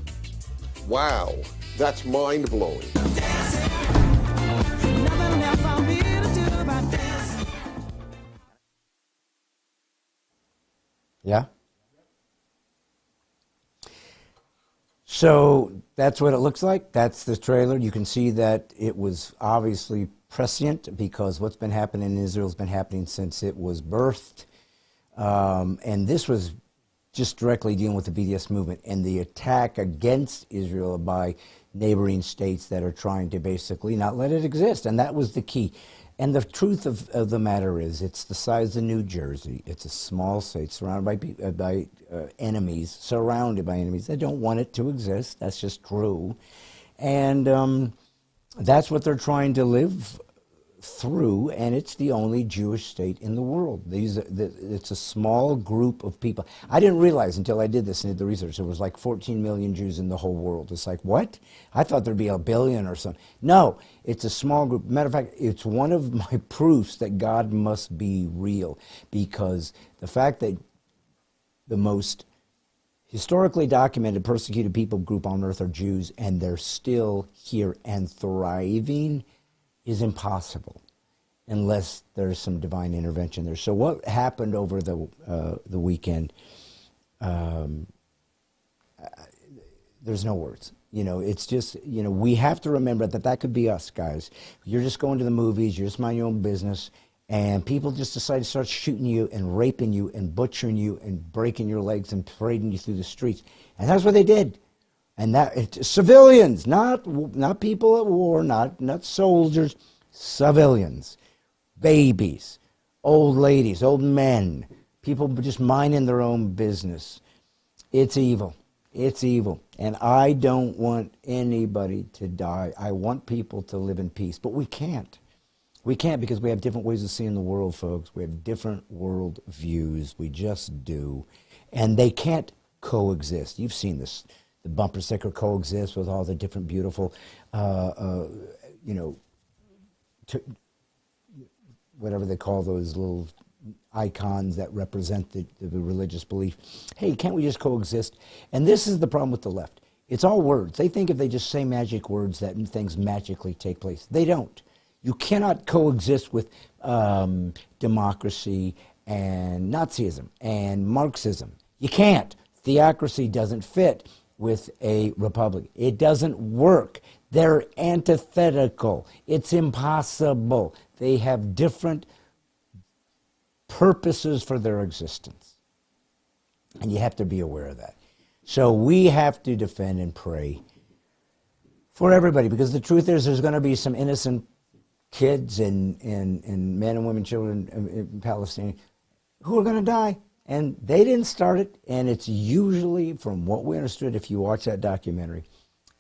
Speaker 9: Wow, that's mind-blowing.
Speaker 1: Yeah? So that's what it looks like. That's the trailer. You can see that it was obviously prescient because what's been happening in Israel has been happening since it was birthed. And this was just directly dealing with the BDS movement and the attack against Israel by neighboring states that are trying to basically not let it exist. And that was the key. And the truth of the matter is, it's the size of New Jersey. It's a small state surrounded by enemies, surrounded by enemies that don't want it to exist. That's just true. And that's what they're trying to live through, and it's the only Jewish state in the world. It's a small group of people. I didn't realize until I did this and did the research, there was like 14 million Jews in the whole world. It's like, what? I thought there'd be 1 billion or something. No, it's a small group. Matter of fact, it's one of my proofs that God must be real, because the fact that the most historically documented persecuted people group on earth are Jews, and they're still here and thriving, is impossible unless there's some divine intervention there. So what happened over the weekend, there's no words. You know, it's just, you know, we have to remember that could be us, guys. You're just going to the movies, you're just minding your own business, and people just decide to start shooting you and raping you and butchering you and breaking your legs and parading you through the streets. And that's what they did. And that civilians, not people at war, not soldiers, civilians, babies, old ladies, old men, people just minding their own business. It's evil. It's evil. And I don't want anybody to die. I want people to live in peace. But we can't. We can't, because we have different ways of seeing the world, folks. We have different world views. We just do. And they can't coexist. You've seen this. The bumper sticker coexists with all the different beautiful, you know, whatever they call those little icons that represent the religious belief. Hey, can't we just coexist? And this is the problem with the left. It's all words. They think if they just say magic words that things magically take place. They don't. You cannot coexist with democracy and Nazism and Marxism. You can't. Theocracy doesn't fit with a republic. It doesn't work. They're antithetical. It's impossible. They have different purposes for their existence. And you have to be aware of that. So we have to defend and pray for everybody, because the truth is there's going to be some innocent kids and men and women, children in Palestine who are going to die. And they didn't start it, and it's usually, from what we understood, if you watch that documentary,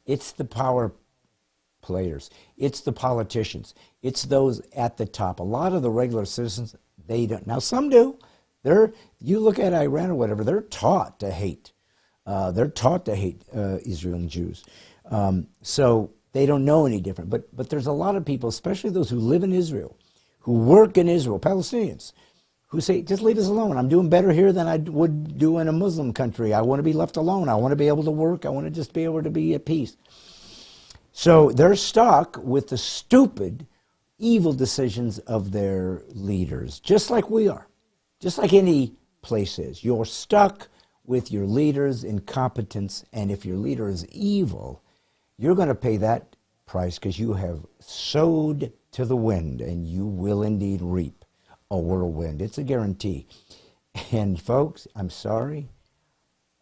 Speaker 1: it's the power players, it's the politicians, it's those at the top. A lot of the regular citizens, they don't. Now, some do. You look at Iran or whatever, they're taught to hate. They're taught to hate Israel and Jews. So they don't know any different. But there's a lot of people, especially those who live in Israel, who work in Israel, Palestinians, who say, just leave us alone. I'm doing better here than I would do in a Muslim country. I want to be left alone. I want to be able to work. I want to just be able to be at peace. So they're stuck with the stupid, evil decisions of their leaders, just like we are, just like any place is. You're stuck with your leader's incompetence, and if your leader is evil, you're going to pay that price, because you have sowed to the wind, and you will indeed reap a whirlwind. It's a guarantee. And folks, I'm sorry,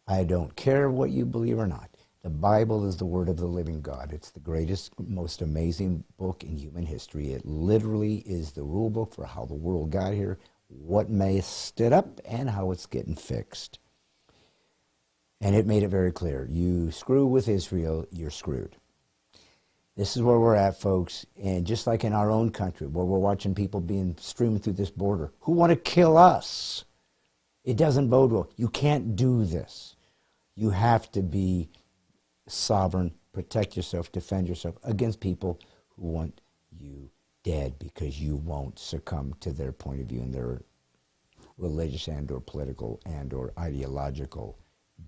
Speaker 1: I don't care what you believe or not. The Bible is the word of the living God. It's the greatest, most amazing book in human history. It literally is the rule book for how the world got here, what messed it up, and how it's getting fixed. And it made it very clear. You screw with Israel, you're screwed. This is where we're at, folks. And just like in our own country, where we're watching people being streamed through this border who want to kill us, it doesn't bode well. You can't do this. You have to be sovereign, protect yourself, defend yourself against people who want you dead, because you won't succumb to their point of view and their religious and or political and or ideological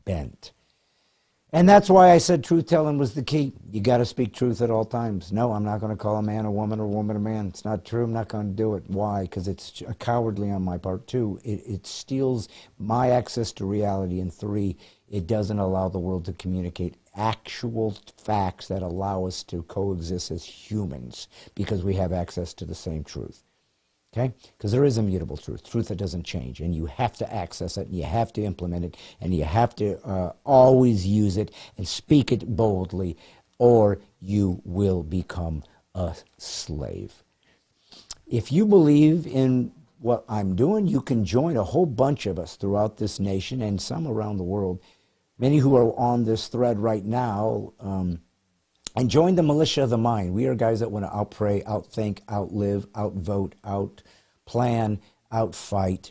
Speaker 1: bent. And that's why I said truth-telling was the key. You got to speak truth at all times. No, I'm not going to call a man a woman or a woman a man. It's not true. I'm not going to do it. Why? Because it's cowardly on my part, too. It steals my access to reality. And 3, it doesn't allow the world to communicate actual facts that allow us to coexist as humans because we have access to the same truth. Okay? Because there is immutable truth that doesn't change, and you have to access it, and you have to implement it, and you have to always use it and speak it boldly, or you will become a slave. If you believe in what I'm doing, you can join a whole bunch of us throughout this nation and some around the world, many who are on this thread right now, and join the militia of the mind. We are guys that want to outpray, outthink, outlive, outvote, outplan, outfight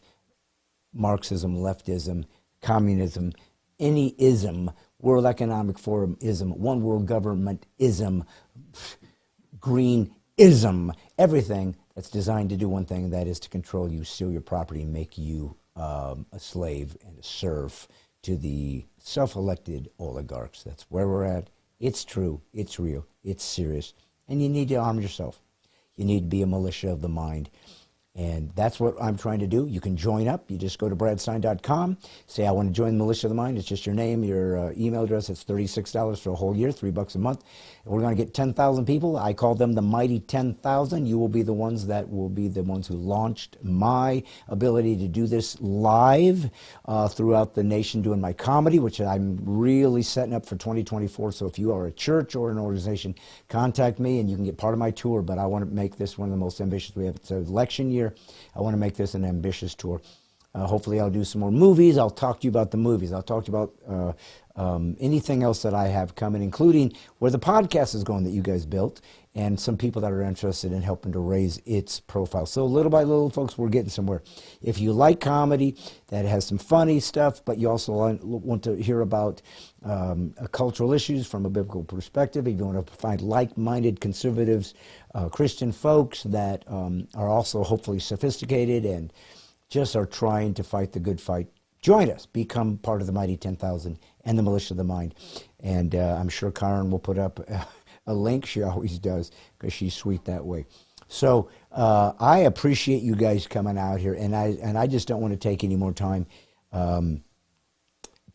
Speaker 1: Marxism, leftism, communism, any ism, World Economic Forum ism, one world government ism, green-ism, everything that's designed to do one thing, and that is to control you, steal your property, and make you a slave and a serf to the self-elected oligarchs. That's where we're at. It's true, it's real, it's serious, and you need to arm yourself. You need to be a militia of the mind, and that's what I'm trying to do. You can join up. You just go to bradstine.com, say, I want to join the militia of the mind. It's just your name, your email address. It's $36 for a whole year, $3 a month. And we're going to get 10,000 people. I call them the mighty 10,000. You will be the ones that will be the ones who launched my ability to do this live throughout the nation, doing my comedy, which I'm really setting up for 2024. So if you are a church or an organization, contact me and you can get part of my tour. But I want to make this one of the most ambitious we have. It's an election year. I want to make this an ambitious tour. Hopefully I'll do some more movies. I'll talk to you about the movies. I'll talk to you about anything else that I have coming, including where the podcast is going that you guys built, and some people that are interested in helping to raise its profile. So little by little, folks, we're getting somewhere. If you like comedy that has some funny stuff, but you also want to hear about cultural issues from a biblical perspective, if you want to find like-minded conservatives, Christian folks that are also hopefully sophisticated and just are trying to fight the good fight, join us. Become part of the Mighty 10,000 and the Militia of the Mind. And I'm sure Karen will put up a link. She always does because she's sweet that way. So I appreciate you guys coming out here, and I just don't want to take any more time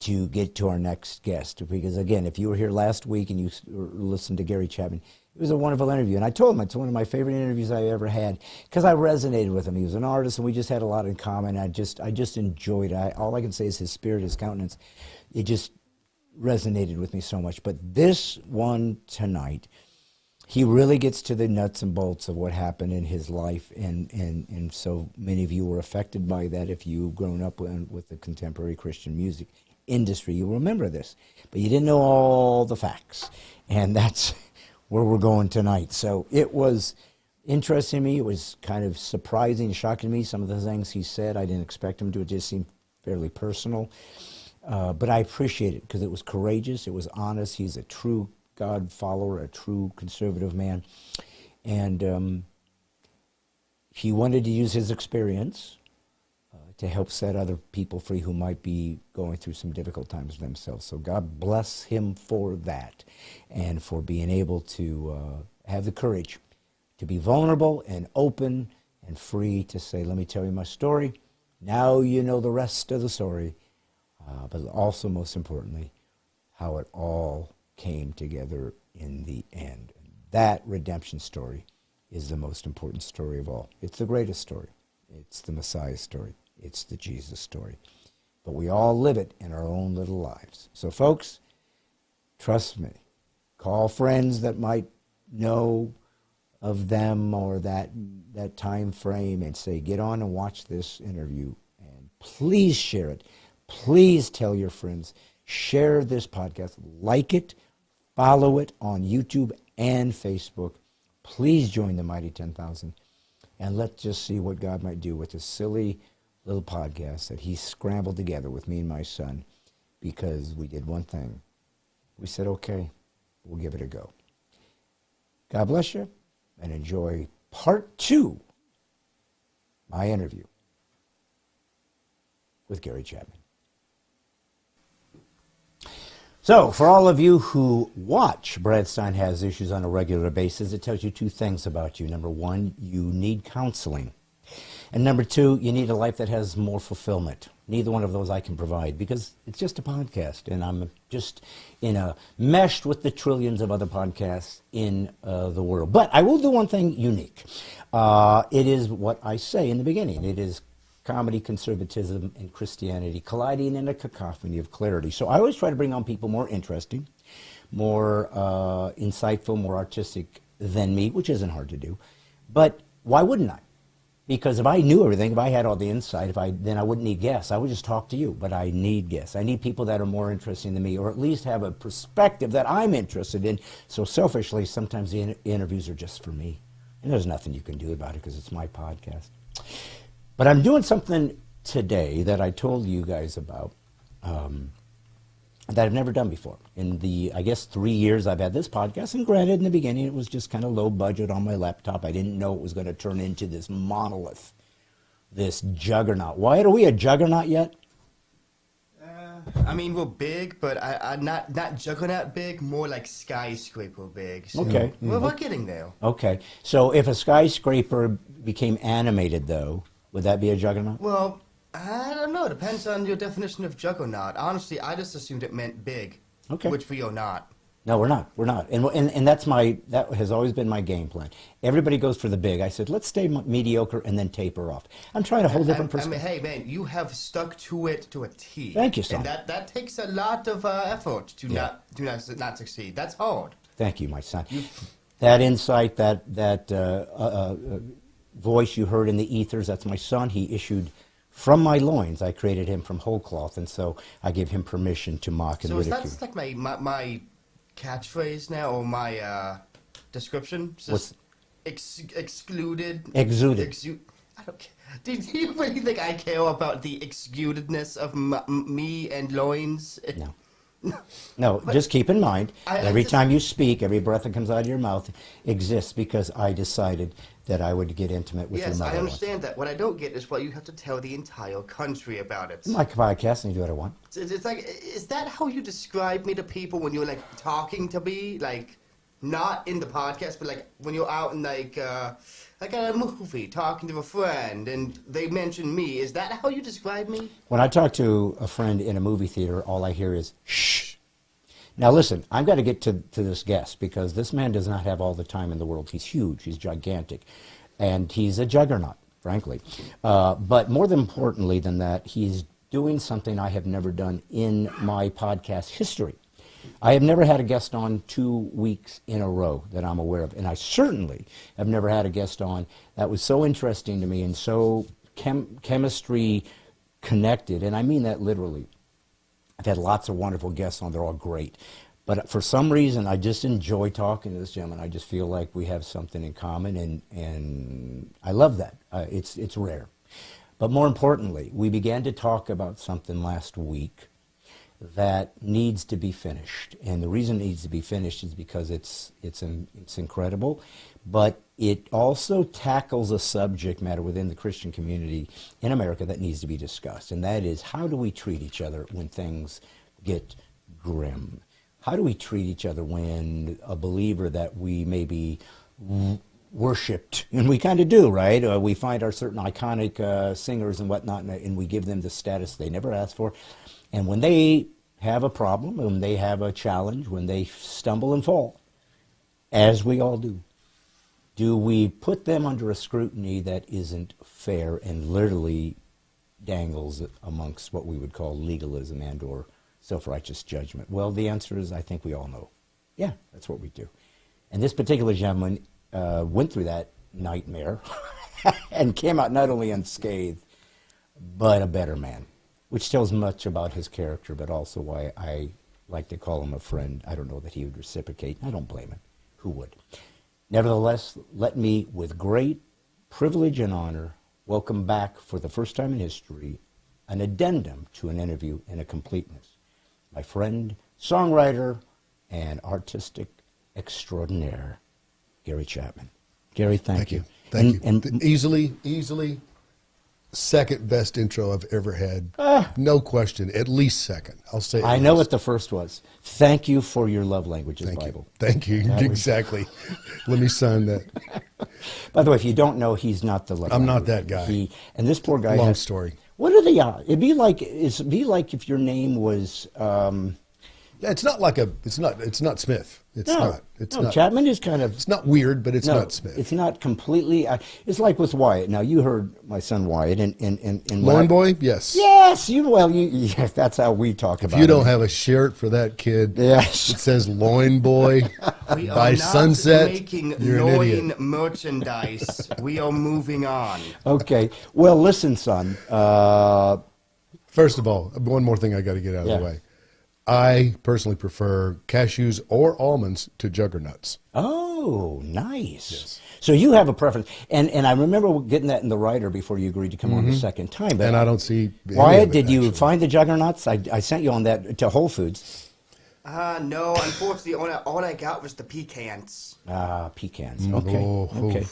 Speaker 1: to get to our next guest. Because, again, if you were here last week and you listened to Gary Chapman, it was a wonderful interview. And I told him it's one of my favorite interviews I ever had because I resonated with him. He was an artist, and we just had a lot in common. I just enjoyed it. All I can say is his spirit, his countenance, it just resonated with me so much. But this one tonight, he really gets to the nuts and bolts of what happened in his life, and so many of you were affected by that. If you've grown up with the contemporary Christian music industry, you'll remember this, but you didn't know all the facts, and that's where we're going tonight. So it was interesting to me. It was kind of surprising, shocking to me. Some of the things he said, I didn't expect him to. It just seemed fairly personal. But I appreciate it because it was courageous. It was honest. He's a true God follower, a true conservative man. And he wanted to use his experience to help set other people free who might be going through some difficult times themselves. So God bless him for that and for being able to have the courage to be vulnerable and open and free to say, let me tell you my story. Now you know the rest of the story. But also, most importantly, how it all came together in the end. And that redemption story is the most important story of all. It's the greatest story. It's the Messiah story. It's the Jesus story. But we all live it in our own little lives. So, folks, trust me. Call friends that might know of them or that time frame and say, get on and watch this interview. And please share it. Please tell your friends. Share this podcast. Like it. Follow it on YouTube and Facebook. Please join the Mighty 10,000. And let's just see what God might do with this silly little podcast that he scrambled together with me and my son, because we did one thing. We said, okay, we'll give it a go. God bless you, and enjoy part 2, my interview with Gary Chapman. So, for all of you who watch Brad Stine Has Issues on a regular basis, it tells you two things about you. Number one, you need counseling. And number two, you need a life that has more fulfillment. Neither one of those I can provide because it's just a podcast, and I'm just meshed with the trillions of other podcasts in the world. But I will do one thing unique. It is what I say in the beginning. It is comedy, conservatism, and Christianity colliding in a cacophony of clarity. So I always try to bring on people more interesting, more insightful, more artistic than me, which isn't hard to do. But why wouldn't I? Because if I knew everything, if I had all the insight, then I wouldn't need guests. I would just talk to you, but I need guests. I need people that are more interesting than me, or at least have a perspective that I'm interested in. So selfishly, sometimes the interviews are just for me. And there's nothing you can do about it because it's my podcast. But I'm doing something today that I told you guys about that I've never done before. In the, I guess, 3 years I've had this podcast, and granted, in the beginning it was just kind of low budget on my laptop. I didn't know it was going to turn into this monolith, this juggernaut. Wyatt, are we a juggernaut yet?
Speaker 2: I mean, we're big, but not juggernaut big, more like skyscraper big. So
Speaker 1: Okay.
Speaker 2: We're getting there.
Speaker 1: Okay. So if a skyscraper became animated, though, would that be a juggernaut?
Speaker 2: Well, I don't know. Depends on your definition of juggernaut. Honestly, I just assumed it meant big.
Speaker 1: Okay.
Speaker 2: Which we are not.
Speaker 1: No, we're not. We're not. And that has always been my game plan. Everybody goes for the big. I said, let's stay mediocre and then taper off. I'm trying a whole different perspective.
Speaker 2: I mean, hey, man, you have stuck to it to a T.
Speaker 1: Thank you, son.
Speaker 2: And that takes a lot of effort to not succeed. That's hard.
Speaker 1: Thank you, my son. That insight, that voice you heard in the ethers, that's my son. He issued from my loins. I created him from whole cloth, and so I give him permission to mock and ridicule.
Speaker 2: So is that like my catchphrase now, or my description? Just excluded?
Speaker 1: Exuded.
Speaker 2: I don't care. Do you really think I care about the exudedness of me and loins?
Speaker 1: No. No, just keep in mind, every time you speak, every breath that comes out of your mouth exists because I decided that I would get intimate with your mother.
Speaker 2: Yes, I understand that. What I don't get is why you have to tell the entire country about it.
Speaker 1: It's my podcast, and you do what I want.
Speaker 2: It's like, is that how you describe me to people when you're, like, talking to me? Like, not in the podcast, but, like, when you're out in, like at a movie, talking to a friend, and they mention me. Is that how you describe me?
Speaker 1: When I talk to a friend in a movie theater, all I hear is, shh. Now, listen, I've got to get to this guest, because this man does not have all the time in the world. He's huge. He's gigantic. And he's a juggernaut, frankly. But more than importantly than that, he's doing something I have never done in my podcast history. I have never had a guest on 2 weeks in a row that I'm aware of. And I certainly have never had a guest on that was so interesting to me and so chemistry connected. And I mean that literally. I've had lots of wonderful guests on. They're all great. But for some reason, I just enjoy talking to this gentleman. I just feel like we have something in common, and I love that. It's rare. But more importantly, we began to talk about something last week that needs to be finished. And the reason it needs to be finished is because it's incredible, but it also tackles a subject matter within the Christian community in America that needs to be discussed. And that is, how do we treat each other when things get grim? How do we treat each other when a believer that we maybe worshipped, and we kind of do, right? We find our certain iconic singers and whatnot, and we give them the status they never asked for. And when they have a problem, when they have a challenge, when they stumble and fall, as we all do we put them under a scrutiny that isn't fair and literally dangles amongst what we would call legalism and or self-righteous judgment? Well, the answer is, I think we all know. Yeah, that's what we do. And this particular gentleman went through that nightmare and came out not only unscathed, but a better man, which tells much about his character, but also why I like to call him a friend. I don't know that he would reciprocate. I don't blame him. Who would? Nevertheless, let me, with great privilege and honor, welcome back for the first time in history an addendum to an interview in a completeness. My friend, songwriter, and artistic extraordinaire, Gary Chapman. Gary, thank you.
Speaker 4: Thank you. And easily second best intro I've ever had. No question. At least second. I'll say it.
Speaker 1: I know what the first was. Thank you for your love languages Bible.
Speaker 4: Thank you. Exactly. Let me sign that.
Speaker 1: By the way, if you don't know, he's not the love
Speaker 4: I'm
Speaker 1: language.
Speaker 4: not that guy.
Speaker 1: And this poor guy
Speaker 4: Long story.
Speaker 1: What are the odds? It'd be like if your name was
Speaker 4: it's not like it's not Smith. It's not.
Speaker 1: Chapman is kind of.
Speaker 4: It's not weird, but it's not Smith.
Speaker 1: It's not completely. It's like with Wyatt. Now you heard my son Wyatt in
Speaker 4: Loin Boy. Yes.
Speaker 1: Yes. That's how we talk about it.
Speaker 4: If you don't have a shirt for that kid,
Speaker 1: yes,
Speaker 4: it says Loin Boy by sunset.
Speaker 2: Making
Speaker 4: you're an idiot.
Speaker 2: Merchandise. We are moving on.
Speaker 1: Okay. Well, listen, son.
Speaker 4: First of all, one more thing I got to get out of the way. I personally prefer cashews or almonds to juggernuts.
Speaker 1: Oh, nice. Yes. So you have a preference. And I remember getting that in the writer before you agreed to come on the second time. But
Speaker 4: and I don't see
Speaker 1: Wyatt, did you find the juggernuts? I sent you on that to Whole Foods.
Speaker 2: No, unfortunately, all I got was the pecans.
Speaker 1: Pecans. Okay.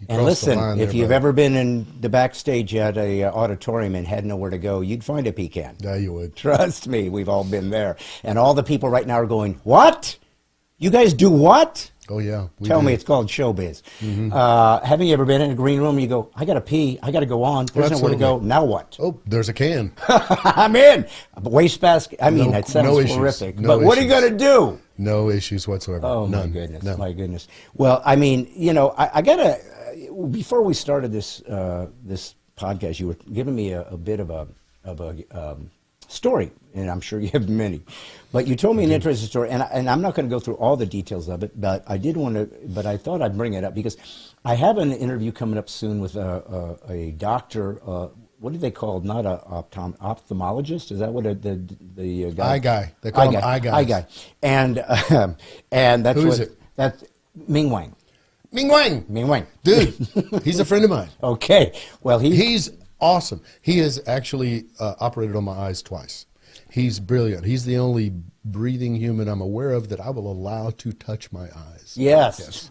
Speaker 1: And listen, if you've ever been in the backstage at a auditorium and had nowhere to go, you'd find a pecan.
Speaker 4: Yeah, you would.
Speaker 1: Trust me, we've all been there. And all the people right now are going, what? You guys do what?
Speaker 4: Oh, yeah.
Speaker 1: Tell me it's called showbiz. Haven't you ever been in a green room and you go, I got to pee, I got to go on, there's nowhere to go, now what?
Speaker 4: Oh, there's a can.
Speaker 1: I'm in. A wastebasket, that sounds horrific. But what are you going to do?
Speaker 4: No issues whatsoever.
Speaker 1: Oh,
Speaker 4: None.
Speaker 1: my goodness,
Speaker 4: No.
Speaker 1: my goodness. Well, I mean, I got to, before we started this podcast, you were giving me a bit of a story, and I'm sure you have many, but you told me an interesting story, and I'm not going to go through all the details of it, but I thought I'd bring it up because I have an interview coming up soon with a doctor. What do they call? Not a ophthalmologist? Is that what the guy?
Speaker 4: Eye guy. They call him eye guy.
Speaker 1: Eye guy. And that's
Speaker 4: Who is it?
Speaker 1: That's Ming Wang.
Speaker 4: Ming Wang.
Speaker 1: Ming Wang.
Speaker 4: Dude, he's a friend of mine.
Speaker 1: Okay. Well,
Speaker 4: he's awesome. He has actually operated on my eyes twice. He's brilliant. He's the only breathing human I'm aware of that I will allow to touch my eyes.
Speaker 1: Yes.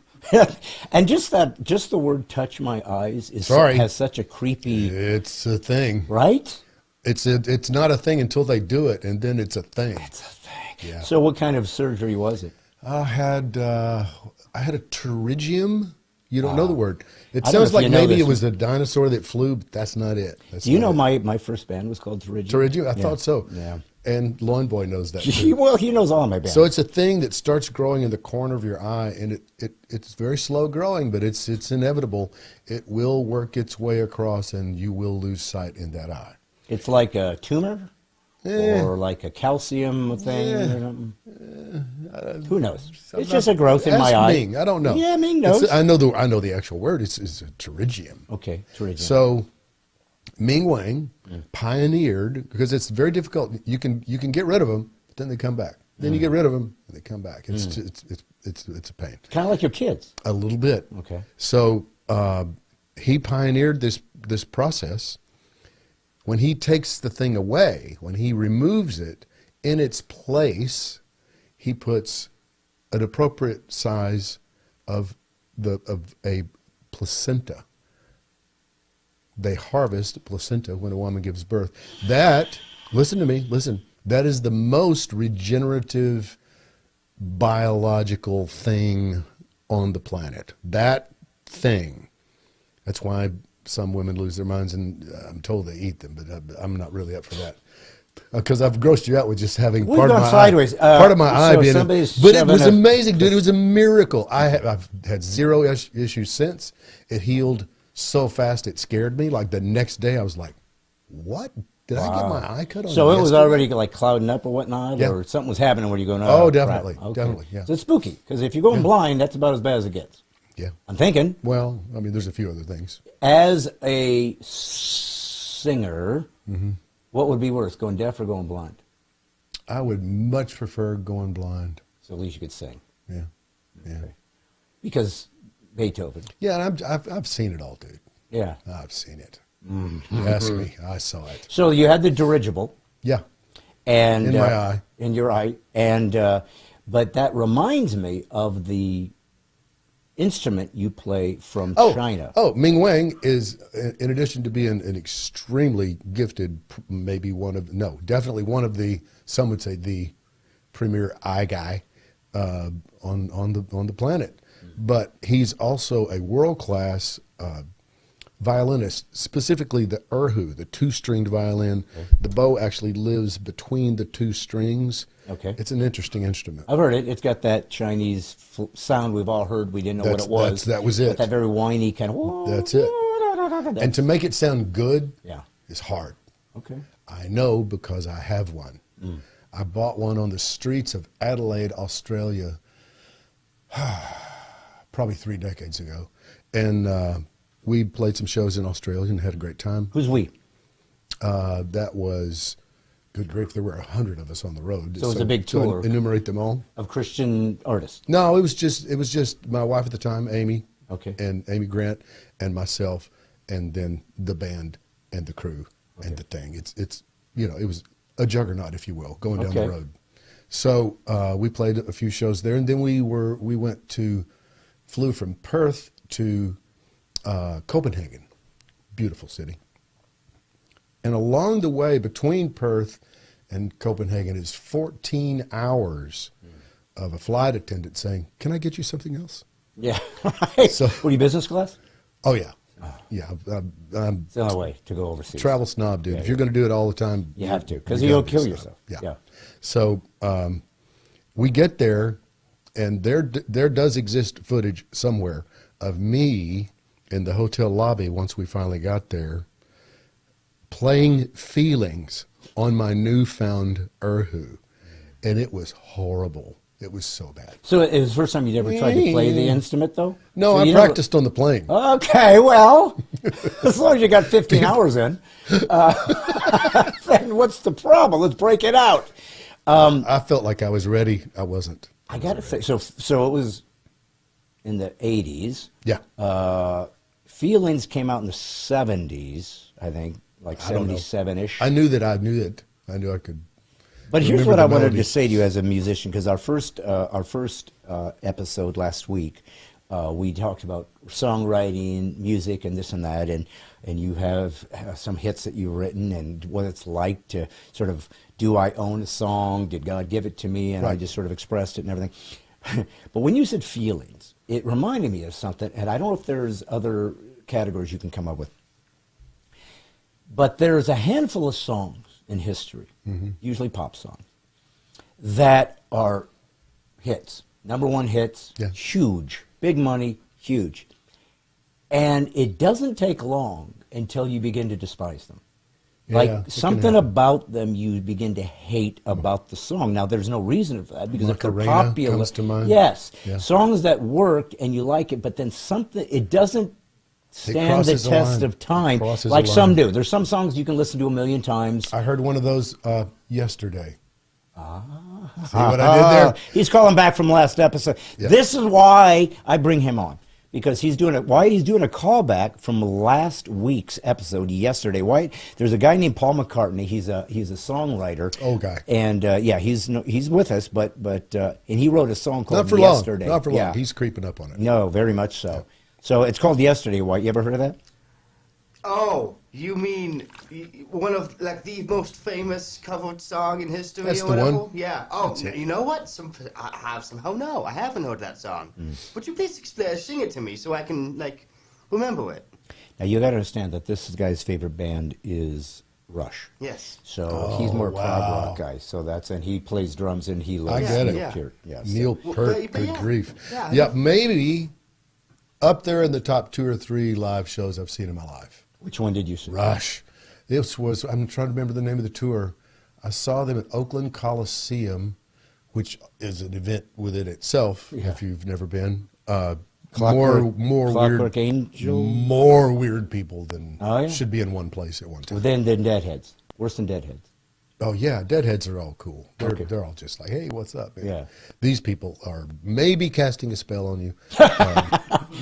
Speaker 1: And just the word "touch my eyes" has such a creepy.
Speaker 4: It's a thing,
Speaker 1: right?
Speaker 4: It's not a thing until they do it, and then it's a thing.
Speaker 1: It's a thing.
Speaker 4: Yeah.
Speaker 1: So, what kind of surgery was it?
Speaker 4: I had a pterygium. You don't know the word. It
Speaker 1: I don't know
Speaker 4: sounds
Speaker 1: if
Speaker 4: like
Speaker 1: you know
Speaker 4: maybe
Speaker 1: this
Speaker 4: it was a dinosaur that flew, but that's not it.
Speaker 1: Do you know my first band was called Pterygium?
Speaker 4: Pterygium? I thought so.
Speaker 1: Yeah.
Speaker 4: And Loin Boy knows that too.
Speaker 1: Well, he knows all my bands.
Speaker 4: So it's a thing that starts growing in the corner of your eye, and it's very slow growing, but it's inevitable. It will work its way across, and you will lose sight in that eye.
Speaker 1: It's like a tumor? Or like a calcium thing or something? Who knows? It's just a growth in my eye.
Speaker 4: Ming. I don't know.
Speaker 1: Yeah, Ming knows.
Speaker 4: I know the actual word. It's a pterygium.
Speaker 1: Okay, pterygium.
Speaker 4: So Ming Wang pioneered, because it's very difficult. You can get rid of them, but then they come back. Then you get rid of them, and they come back. It's a pain.
Speaker 1: Kind of like your kids.
Speaker 4: A little bit.
Speaker 1: Okay.
Speaker 4: So he pioneered this process. When he takes the thing away, when he removes it, in its place, he puts an appropriate size of a placenta. They harvest placenta when a woman gives birth. That, listen to me, that is the most regenerative biological thing on the planet. That thing. That's why some women lose their minds, and I'm told they eat them, but I'm not really up for that. Because I've grossed you out with just having part of my
Speaker 1: sideways.
Speaker 4: Part of my eye being. But it was
Speaker 1: a
Speaker 4: amazing, dude. It was a miracle. I've had zero issues since. It healed so fast it scared me. Like the next day, I was like, "What? Did I get my eye cut on?"
Speaker 1: So it was already like clouding up or whatnot, or something was happening where you're going,
Speaker 4: "Oh, definitely,
Speaker 1: crap. Okay.
Speaker 4: definitely, yeah."
Speaker 1: So it's spooky because if you're going blind, that's about as bad as it gets.
Speaker 4: Yeah,
Speaker 1: I'm thinking.
Speaker 4: Well, I mean, there's a few other things.
Speaker 1: As a singer, what would be worse, going deaf or going blind?
Speaker 4: I would much prefer going blind.
Speaker 1: So at least you could sing.
Speaker 4: Yeah, yeah.
Speaker 1: Okay. Because Beethoven.
Speaker 4: Yeah, and I've seen it all, dude.
Speaker 1: Yeah,
Speaker 4: I've seen it. You asked me, I saw it.
Speaker 1: So you had the dirigible.
Speaker 4: Yeah.
Speaker 1: And
Speaker 4: in my eye.
Speaker 1: In your eye, and but that reminds me of the instrument you play from China.
Speaker 4: Oh, Ming Wang is, in addition to being an extremely gifted, definitely one of the, some would say the premier eye guy on the planet. But he's also a world-class violinist, specifically the erhu, the two-stringed violin. Okay. The bow actually lives between the two strings.
Speaker 1: Okay.
Speaker 4: It's an interesting instrument.
Speaker 1: I've heard it. It's got that Chinese sound we've all heard. We didn't know what it was.
Speaker 4: That was it.
Speaker 1: But that very whiny kind of...
Speaker 4: That's it. And to make it sound good is hard.
Speaker 1: Okay.
Speaker 4: I know because I have one.
Speaker 1: Mm.
Speaker 4: I bought one on the streets of Adelaide, Australia, probably 3 decades ago. And we played some shows in Australia and had a great time.
Speaker 1: Who's we?
Speaker 4: That was, good grief, there were 100 of us on the road.
Speaker 1: So it was a big tour.
Speaker 4: Enumerate them all.
Speaker 1: Of Christian artists?
Speaker 4: No, it was just my wife at the time, Amy.
Speaker 1: Okay.
Speaker 4: And Amy Grant and myself, and then the band and the crew and the thing. It's it was a juggernaut, if you will, going down the road. So we played a few shows there, and then flew from Perth to Copenhagen, beautiful city. And along the way between Perth and Copenhagen is 14 hours of a flight attendant saying, "Can I get you something else?"
Speaker 1: Yeah, right. So, were you business class?
Speaker 4: Oh yeah, yeah. I'm
Speaker 1: it's the only way to go overseas.
Speaker 4: Travel snob, dude. If you're going to do it all the time,
Speaker 1: you have to, because you'll kill yourself.
Speaker 4: Yeah. So we get there, and there does exist footage somewhere of me in the hotel lobby once we finally got there, playing Feelings on my newfound erhu, and it was horrible. It was so bad.
Speaker 1: So it was the first time you'd ever tried to play the instrument, though?
Speaker 4: No,
Speaker 1: so
Speaker 4: I practiced on the plane.
Speaker 1: Okay, well, as long as you got 15 hours in, then what's the problem? Let's break it out.
Speaker 4: I felt like I was ready. I wasn't.
Speaker 1: I got to say, so it was in the 80s.
Speaker 4: Yeah.
Speaker 1: Feelings came out in the 70s, I think, like 77-ish.
Speaker 4: I knew that I knew it. I knew I could.
Speaker 1: But here's what I wanted to say to you as a musician, because our first episode last week, we talked about songwriting, music, and this and that, and you have some hits that you've written and what it's like to sort of, do I own a song? Did God give it to me? And I just sort of expressed it and everything. But when you said Feelings, it reminded me of something, and I don't know if there's other categories you can come up with. But there's a handful of songs in history, usually pop songs, that are hits, #1 hits, huge, big money, huge. And it doesn't take long until you begin to despise them. Like something about them you begin to hate about the song. Now, there's no reason for that, because if they're popular,
Speaker 4: comes to mind.
Speaker 1: Yes, songs that work and you like it, but then something, it doesn't stand the test of time like some do. There's some songs you can listen to 1,000,000 times.
Speaker 4: I heard one of those yesterday. See what I did there?
Speaker 1: He's calling back from last episode. Yeah. This is why I bring him on, because he's doing it. Why he's doing a callback from last week's episode yesterday. Why? There's a guy named Paul McCartney. He's a songwriter.
Speaker 4: Old guy.
Speaker 1: And he's with us, but and he wrote a song called
Speaker 4: Not for
Speaker 1: Yesterday.
Speaker 4: Long. Not for long. He's creeping up on it.
Speaker 1: No, very much so. Yeah. So it's called Yesterday. Why? You ever heard of that?
Speaker 2: Oh, you mean one of like the most famous covered song in history?
Speaker 4: That's
Speaker 2: or whatever?
Speaker 4: the one.
Speaker 2: Yeah. Oh, you know what? I have somehow no. I haven't heard that song. Would you please sing it to me so I can like remember it?
Speaker 1: Now you got to understand that this guy's favorite band is Rush.
Speaker 2: Yes.
Speaker 1: So he's more prog rock guy. So and he plays drums and he loves
Speaker 4: Neil
Speaker 1: Peart. Yes.
Speaker 4: Neil Peart. Good grief. Yeah, maybe up there in the top 2 or 3 live shows I've seen in my life.
Speaker 1: Which one did you see?
Speaker 4: Rush. This was, I'm trying to remember the name of the tour. I saw them at Oakland Coliseum, which is an event within itself, if you've never been. More
Speaker 1: Clockwork
Speaker 4: weird,
Speaker 1: Angel?
Speaker 4: more weird people than should be in one place at one time.
Speaker 1: Well, then Deadheads. Worse than Deadheads.
Speaker 4: Oh, yeah, Deadheads are all cool. They're all just like, hey, what's up, man?
Speaker 1: Yeah.
Speaker 4: These people are maybe casting a spell on you.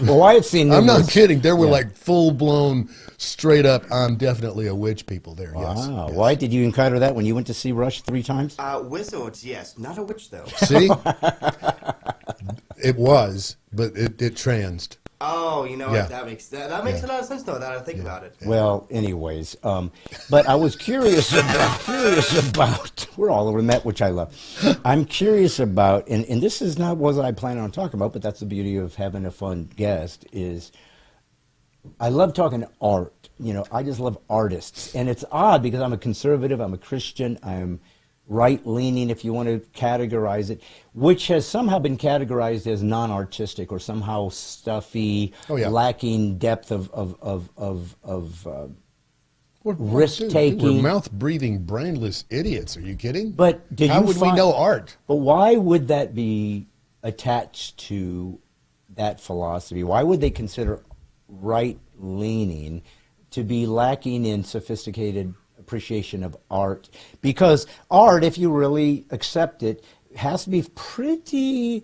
Speaker 1: Well, I had seen
Speaker 4: I'm not kidding. There were like full-blown, straight-up, I'm definitely a witch people there, yes.
Speaker 1: Wow. Why did you encounter that when you went to see Rush 3 times?
Speaker 2: Wizards, yes. Not a witch, though.
Speaker 4: See? It was, but it transed.
Speaker 2: Oh, you know
Speaker 4: Yeah.
Speaker 2: what? That makes a lot of sense though. Now that I think about it.
Speaker 1: Well, anyways, but I was curious about. We're all over that, which I love. I'm curious about, and this is not what I plan on talking about, but that's the beauty of having a fun guest. Is I love talking art. You know, I just love artists, and it's odd because I'm a conservative, I'm a Christian, I'm right-leaning, if you want to categorize it, which has somehow been categorized as non-artistic or somehow stuffy, lacking depth of risk-taking.
Speaker 4: We're mouth-breathing, brainless idiots. Are you kidding?
Speaker 1: But
Speaker 4: how would we know art?
Speaker 1: But why would that be attached to that philosophy? Why would they consider right-leaning to be lacking in sophisticated appreciation of art? Because art, if you really accept it, has to be pretty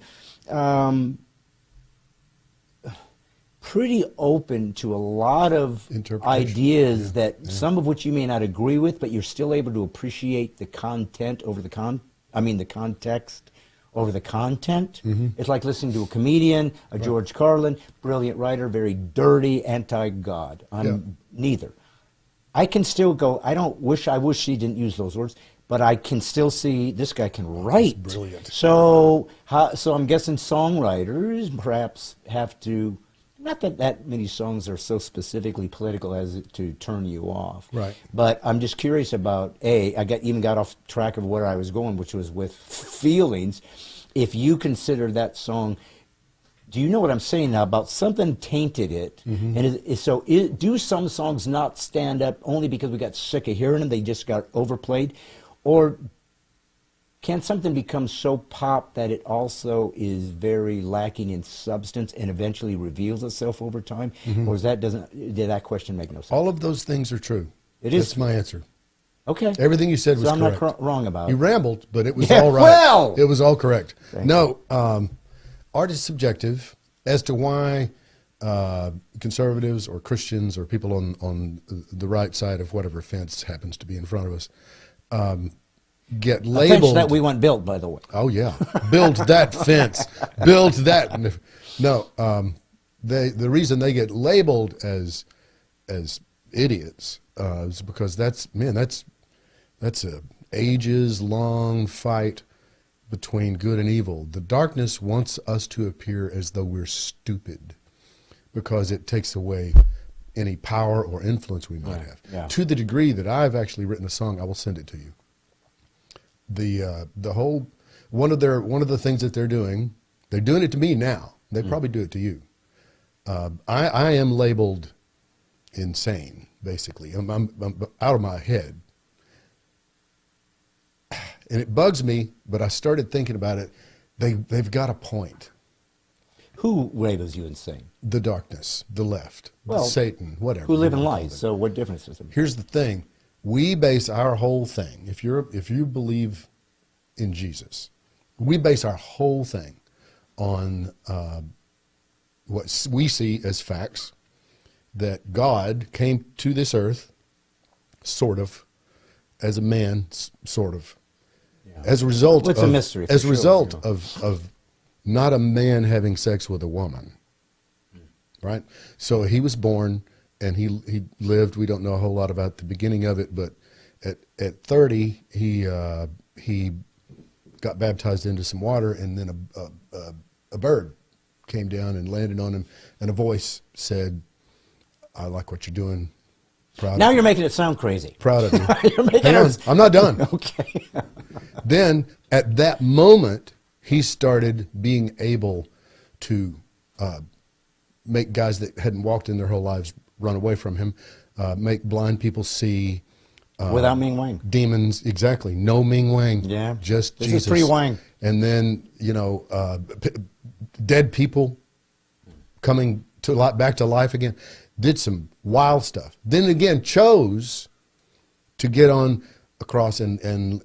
Speaker 1: open to a lot of ideas that some of which you may not agree with, but you're still able to appreciate the content over the context over the content. It's like listening to a comedian, a George Carlin, brilliant writer, very dirty, anti-God. I'm neither. I can still go, I wish he didn't use those words, but I can still see this guy can write.
Speaker 4: That's brilliant.
Speaker 1: So I'm guessing songwriters perhaps have to, not that many songs are so specifically political as to turn you off.
Speaker 4: Right.
Speaker 1: But I'm just curious about, I got off track of where I was going, which was with feelings. If you consider that song, do you know what I'm saying now about something tainted it? And do some songs not stand up only because we got sick of hearing them, they just got overplayed? Or can something become so pop that it also is very lacking in substance and eventually reveals itself over time? Or did that question make no sense?
Speaker 4: All of those things are true. That's my answer.
Speaker 1: Okay.
Speaker 4: Everything you said was
Speaker 1: I'm
Speaker 4: correct.
Speaker 1: not wrong about it.
Speaker 4: You rambled, but it was all right.
Speaker 1: Well!
Speaker 4: It was all correct.
Speaker 1: Thank
Speaker 4: No, art is subjective. As to why conservatives or Christians or people on the right side of whatever fence happens to be in front of us get labeled.
Speaker 1: A fence that we want built, by the way.
Speaker 4: Oh, yeah. Build that fence. Build that. No, the reason they get labeled as idiots is because that's a ages-long fight between good and evil. The darkness wants us to appear as though we're stupid because it takes away any power or influence we might have.
Speaker 1: Yeah.
Speaker 4: To the degree that I've actually written a song, I will send it to you. The whole one of the things that they're doing it to me now. They probably do it to you. I am labeled insane, basically. I'm out of my head. And it bugs me, but I started thinking about it. They've got a point.
Speaker 1: Who labels you insane?
Speaker 4: The darkness, the left,
Speaker 1: Well,
Speaker 4: Satan, whatever.
Speaker 1: Who live in lies, so what difference does it make?
Speaker 4: Here's the thing. We base our whole thing, if you believe in Jesus, we base our whole thing on what we see as facts, that God came to this earth, sort of, as a man, sort of. As a result,
Speaker 1: It's a mystery.
Speaker 4: As a result of not a man having sex with a woman, right? So he was born and he lived. We don't know a whole lot about the beginning of it, but at 30 he got baptized into some water, and then a bird came down and landed on him, and a voice said, "I like what you're doing. Proud
Speaker 1: Now
Speaker 4: of
Speaker 1: you're making it sound crazy.
Speaker 4: Proud of you."
Speaker 1: You're making
Speaker 4: Hang on,
Speaker 1: it-
Speaker 4: I'm not done.
Speaker 1: Okay.
Speaker 4: Then at that moment, he started being able to make guys that hadn't walked in their whole lives run away from him, make blind people see.
Speaker 1: Without Ming Wang.
Speaker 4: Demons, exactly. No Ming Wang.
Speaker 1: Yeah.
Speaker 4: Just
Speaker 1: This
Speaker 4: Jesus.
Speaker 1: is pre-Wang.
Speaker 4: And then, dead people coming back to life again. Did some wild stuff. Then again, chose to get on across and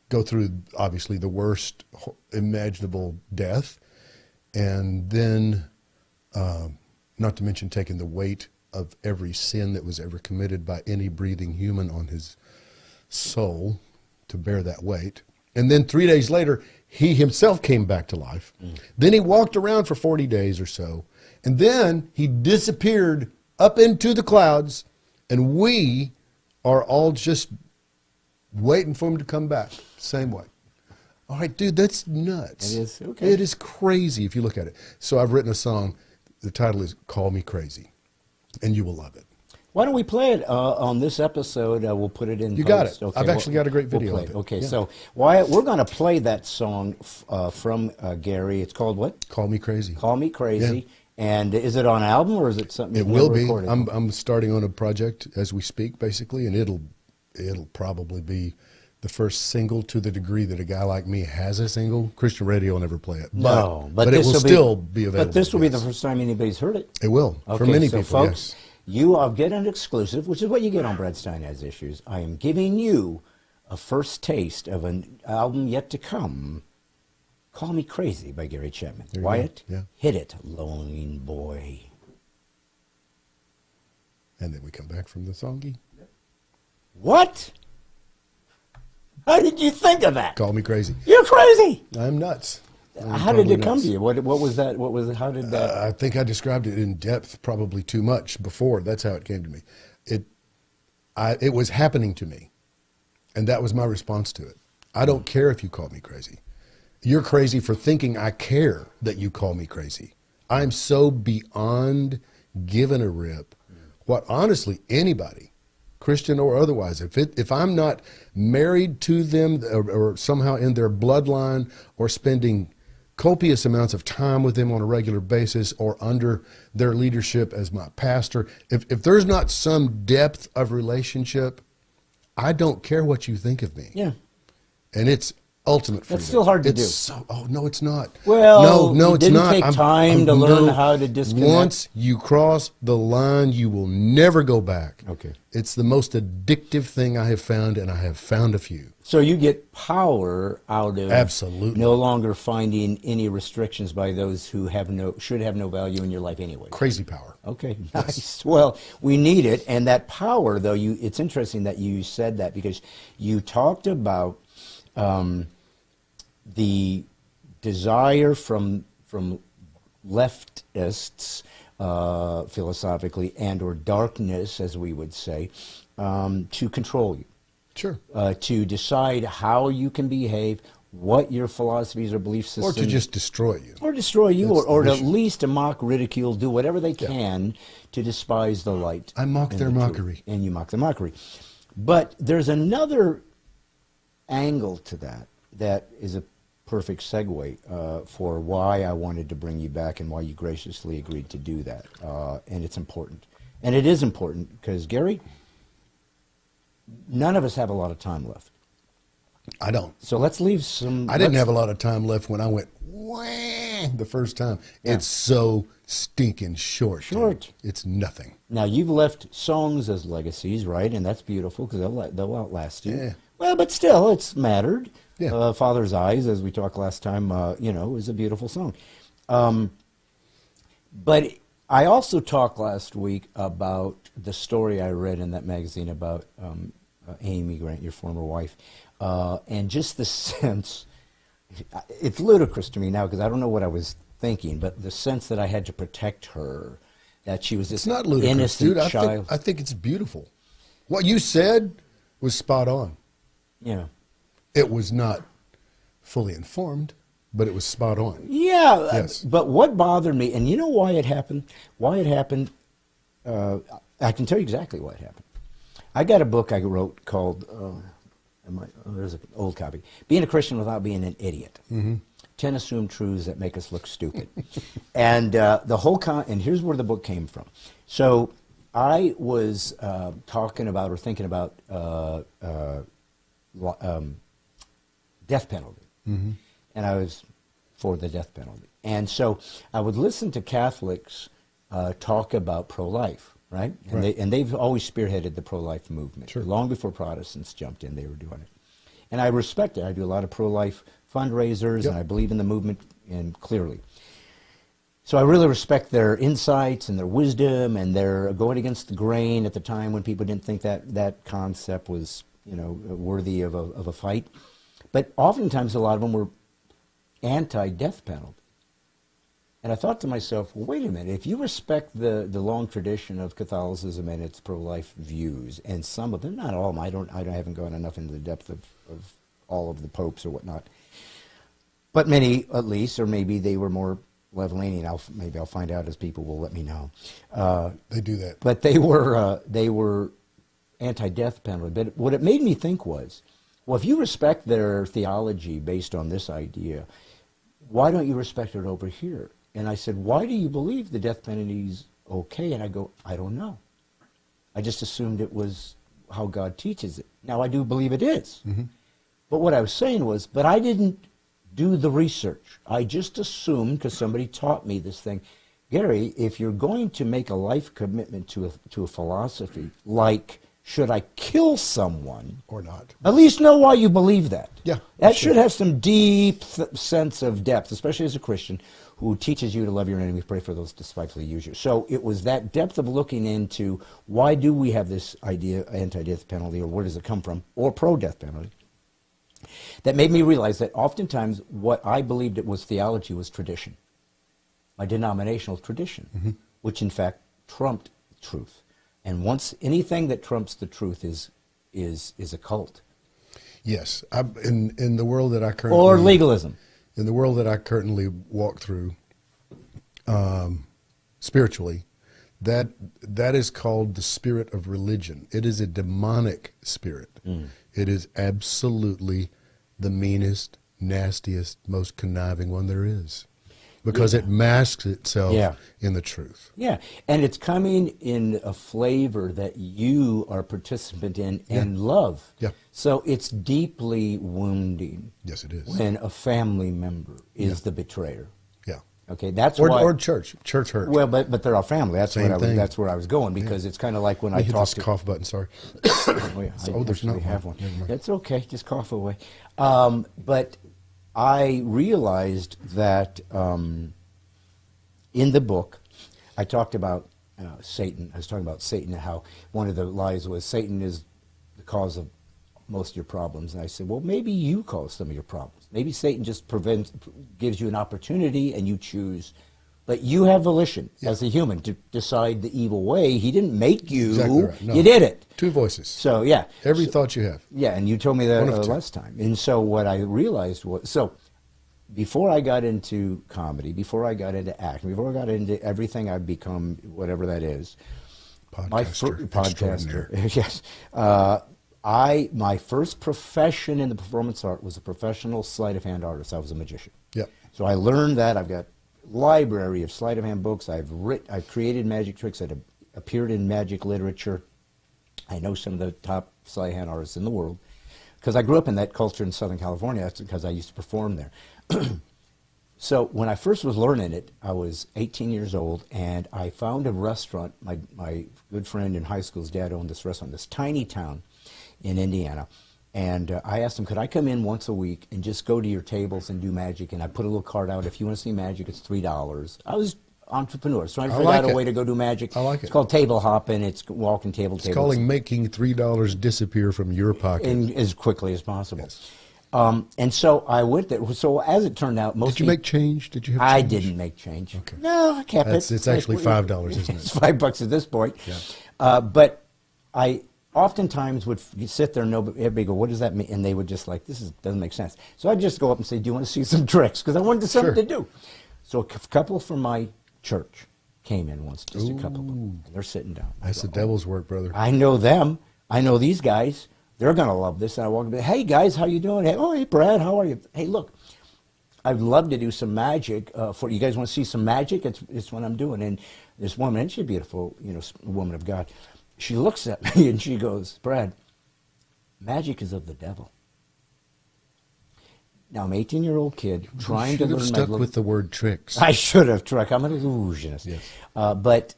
Speaker 4: go through, obviously, the worst imaginable death. And then, not to mention taking the weight of every sin that was ever committed by any breathing human on his soul to bear that weight. And then 3 days later, he himself came back to life. Then he walked around for 40 days or so. And then he disappeared up into the clouds. And we are all just waiting for him to come back. Same way. All right, dude, that's nuts.
Speaker 1: It is, okay.
Speaker 4: It is crazy if you look at it. So I've written a song. The title is Call Me Crazy. And you will love it.
Speaker 1: Why don't we play it on this episode? We'll put it in.
Speaker 4: You got it. I've actually got a great video
Speaker 1: play
Speaker 4: of it.
Speaker 1: Okay,
Speaker 4: Yeah.
Speaker 1: so Wyatt, we're going to play that song from Gary. It's called what?
Speaker 4: Call Me Crazy.
Speaker 1: Call Me Crazy.
Speaker 4: Yeah.
Speaker 1: And is it on album or is it something?
Speaker 4: It will be. I'm starting on a project as we speak, basically, and it'll probably be the first single to the degree that a guy like me has a single. Christian radio will never play it. But it will still be available.
Speaker 1: But this will be the first time anybody's heard it.
Speaker 4: It will.
Speaker 1: Okay,
Speaker 4: for many
Speaker 1: so
Speaker 4: people,
Speaker 1: folks,
Speaker 4: yes.
Speaker 1: You are getting an exclusive, which is what you get on Brad Stine Has Issues. I am giving you a first taste of an album yet to come. Call Me Crazy by Gary Chapman. Wyatt, hit it, Lone Boy.
Speaker 4: And then we come back from the songy.
Speaker 1: What? How did you think of that?
Speaker 4: Call Me Crazy.
Speaker 1: You're crazy.
Speaker 4: I'm nuts.
Speaker 1: How did it come to you? What was that? What was it? How did that?
Speaker 4: I think I described it in depth probably too much before. That's how it came to me. It was happening to me, and that was my response to it. I don't care if you call me crazy. You're crazy for thinking I care that you call me crazy. I'm so beyond giving a rip what honestly anybody, Christian or otherwise, if I'm not married to them or somehow in their bloodline or spending copious amounts of time with them on a regular basis or under their leadership as my pastor, if there's not some depth of relationship, I don't care what you think of me.
Speaker 1: Yeah.
Speaker 4: And it's ultimate freedom.
Speaker 1: That's still hard to do.
Speaker 4: No, it's not.
Speaker 1: Well,
Speaker 4: no,
Speaker 1: you
Speaker 4: it's
Speaker 1: didn't
Speaker 4: not.
Speaker 1: take time to learn how to disconnect.
Speaker 4: Once you cross the line, you will never go back.
Speaker 1: Okay.
Speaker 4: It's the most addictive thing I have found, and I have found a few.
Speaker 1: So you get power out of
Speaker 4: Absolutely.
Speaker 1: no longer finding any restrictions by those who should have no value in your life anyway.
Speaker 4: Crazy power.
Speaker 1: Okay, nice. Well, we need it, and that power, though, it's interesting that you said that because you talked about the desire from leftists, philosophically, and or darkness, as we would say, to control you.
Speaker 4: Sure.
Speaker 1: To decide how you can behave, what your philosophies or belief systems...
Speaker 4: Or to just destroy you.
Speaker 1: Or destroy you,
Speaker 4: That's
Speaker 1: or
Speaker 4: the
Speaker 1: at least to mock, ridicule, do whatever they can to despise the light.
Speaker 4: I mock their mockery.
Speaker 1: And you mock their mockery. But there's another angle to that is a perfect segue for why I wanted to bring you back and why you graciously agreed to do that. And it's important. And it is important because, Gary, none of us have a lot of time left.
Speaker 4: I don't.
Speaker 1: So let's leave some...
Speaker 4: I didn't have a lot of time left when I went, wah, the first time.
Speaker 1: Yeah.
Speaker 4: It's so stinking short.
Speaker 1: Short.
Speaker 4: Dude. It's nothing.
Speaker 1: Now, you've left songs as legacies, right? And that's beautiful because they'll outlast you.
Speaker 4: Yeah.
Speaker 1: Well, but still, it's mattered.
Speaker 4: Yeah.
Speaker 1: Father's Eyes, as we talked last time, is a beautiful song. But I also talked last week about the story I read in that magazine about Amy Grant, your former wife, and just the sense, it's ludicrous to me now because I don't know what I was thinking, but the sense that I had to protect her, that she was this
Speaker 4: It's not ludicrous,
Speaker 1: innocent
Speaker 4: dude.
Speaker 1: child.
Speaker 4: I think it's beautiful. What you said was spot on.
Speaker 1: Yeah.
Speaker 4: It was not fully informed, but it was spot on.
Speaker 1: Yeah,
Speaker 4: Yes.
Speaker 1: But what bothered me, and you know why it happened? Why it happened, I can tell you exactly why it happened. I got a book I wrote called, there's an old copy, Being a Christian Without Being an Idiot.
Speaker 4: Mm-hmm.
Speaker 1: 10 Assumed Truths That Make Us Look Stupid. And the whole and here's where the book came from. So I was talking about or thinking about death penalty.
Speaker 4: Mm-hmm.
Speaker 1: And I was for the death penalty. And so I would listen to Catholics talk about pro-life, right? And they've always spearheaded the pro-life movement.
Speaker 4: Sure.
Speaker 1: Long before Protestants jumped in, they were doing it. And I respect it. I do a lot of pro-life fundraisers,
Speaker 4: Yep.
Speaker 1: and I believe in the movement and clearly. So I really respect their insights and their wisdom, and their going against the grain at the time when people didn't think that concept was, worthy of a fight. But oftentimes a lot of them were anti-death penalty. And I thought to myself, well, wait a minute, if you respect the long tradition of Catholicism and its pro-life views, and some of them, not all of them, I haven't gone enough into the depth of all of the popes or whatnot, but many at least, or maybe they were more level-leaning. Maybe I'll find out as people will let me know.
Speaker 4: They do that.
Speaker 1: But they were anti-death penalty. But what it made me think was, well, if you respect their theology based on this idea, why don't you respect it over here? And I said, why do you believe the death penalty is okay? And I go, I don't know. I just assumed it was how God teaches it. Now, I do believe it is.
Speaker 4: Mm-hmm.
Speaker 1: But what I was saying was, but I didn't do the research. I just assumed, because somebody taught me this thing, Gary, if you're going to make a life commitment to a philosophy, like, should I kill someone?
Speaker 4: Or not.
Speaker 1: At least know why you believe that.
Speaker 4: Yeah.
Speaker 1: That should have some deep sense of depth, especially as a Christian who teaches you to love your enemies, pray for those despitefully use you. So it was that depth of looking into why do we have this idea, anti-death penalty, or where does it come from, or pro-death penalty, that made me realize that oftentimes what I believed it was theology was tradition, my denominational tradition, which in fact trumped truth. And once anything that trumps the truth is a cult.
Speaker 4: Yes, in the world that I currently
Speaker 1: or legalism.
Speaker 4: In the world that I currently walk through, spiritually, that is called the spirit of religion. It is a demonic spirit. It is absolutely the meanest, nastiest, most conniving one there is, because it masks itself in the truth.
Speaker 1: Yeah, and it's coming in a flavor that you are a participant in and love.
Speaker 4: Yeah.
Speaker 1: So it's deeply wounding.
Speaker 4: Yes, it is.
Speaker 1: When a family member is the betrayer.
Speaker 4: Yeah.
Speaker 1: Okay, that's
Speaker 4: or,
Speaker 1: why.
Speaker 4: Or church hurt.
Speaker 1: Well, but they're our family. That's
Speaker 4: Same thing.
Speaker 1: That's where I was going, because it's kind of like when I
Speaker 4: hit
Speaker 1: talk
Speaker 4: this cough button. Sorry.
Speaker 1: There's not one. That's okay. Just cough away. But I realized that in the book, I talked about Satan. I was talking about Satan and how one of the lies was Satan is the cause of most of your problems. And I said, well, maybe you cause some of your problems. Maybe Satan just gives you an opportunity and you choose. But you have volition as a human to decide the evil way. He didn't make you.
Speaker 4: Exactly right. No.
Speaker 1: You did it.
Speaker 4: Two voices.
Speaker 1: So, yeah.
Speaker 4: Every thought you have.
Speaker 1: Yeah, and you told me that last time. And so what I realized was, so before I got into comedy, before I got into acting, before I got into everything I've become, whatever that is, podcaster, yes. My first profession in the performance art was a professional sleight of hand artist. I was a magician.
Speaker 4: Yep.
Speaker 1: So I learned that. I've got a library of sleight of hand books. I've created magic tricks that have appeared in magic literature. I know some of the top sleight of hand artists in the world because I grew up in that culture in Southern California. That's because I used to perform there. So when I first was learning it, I was 18 years old, and I found a restaurant. My good friend in high school's dad owned this restaurant, this tiny town in Indiana. And I asked him, could I come in once a week and just go to your tables and do magic? And I put a little card out, if you want to see magic, it's $3. I was entrepreneur, trying to figure out a way to go do magic.
Speaker 4: I like it.
Speaker 1: It's called table hopping. It's walking table.
Speaker 4: It's calling making $3 disappear from your pocket.
Speaker 1: As quickly as possible. Yes. And so I went there. So as it turned out, most
Speaker 4: Did you make change? Did you have change?
Speaker 1: I didn't make change.
Speaker 4: Okay.
Speaker 1: No, I kept it.
Speaker 4: It's actually $5, isn't it?
Speaker 1: It's $5 at this point.
Speaker 4: Yeah.
Speaker 1: But I oftentimes would sit there and everybody go, what does that mean? And they would just like, doesn't make sense. So I'd just go up and say, do you want to see some tricks? Because I wanted something to do. So a couple from my church came in once, just a couple of them. And they're sitting down.
Speaker 4: That's the devil's work, brother.
Speaker 1: I know them. I know these guys. They're going to love this. And I walk up, hey, guys, how you doing? Hey, Brad, how are you? Hey, look, I'd love to do some magic. For you guys want to see some magic? It's what I'm doing. And this woman, and she's a beautiful, woman of God. She looks at me and she goes, Brad, magic is of the devil. Now, I'm an 18-year-old kid trying to learn.
Speaker 4: You should have stuck with the word tricks.
Speaker 1: I should have. I'm an illusionist.
Speaker 4: Yes.
Speaker 1: But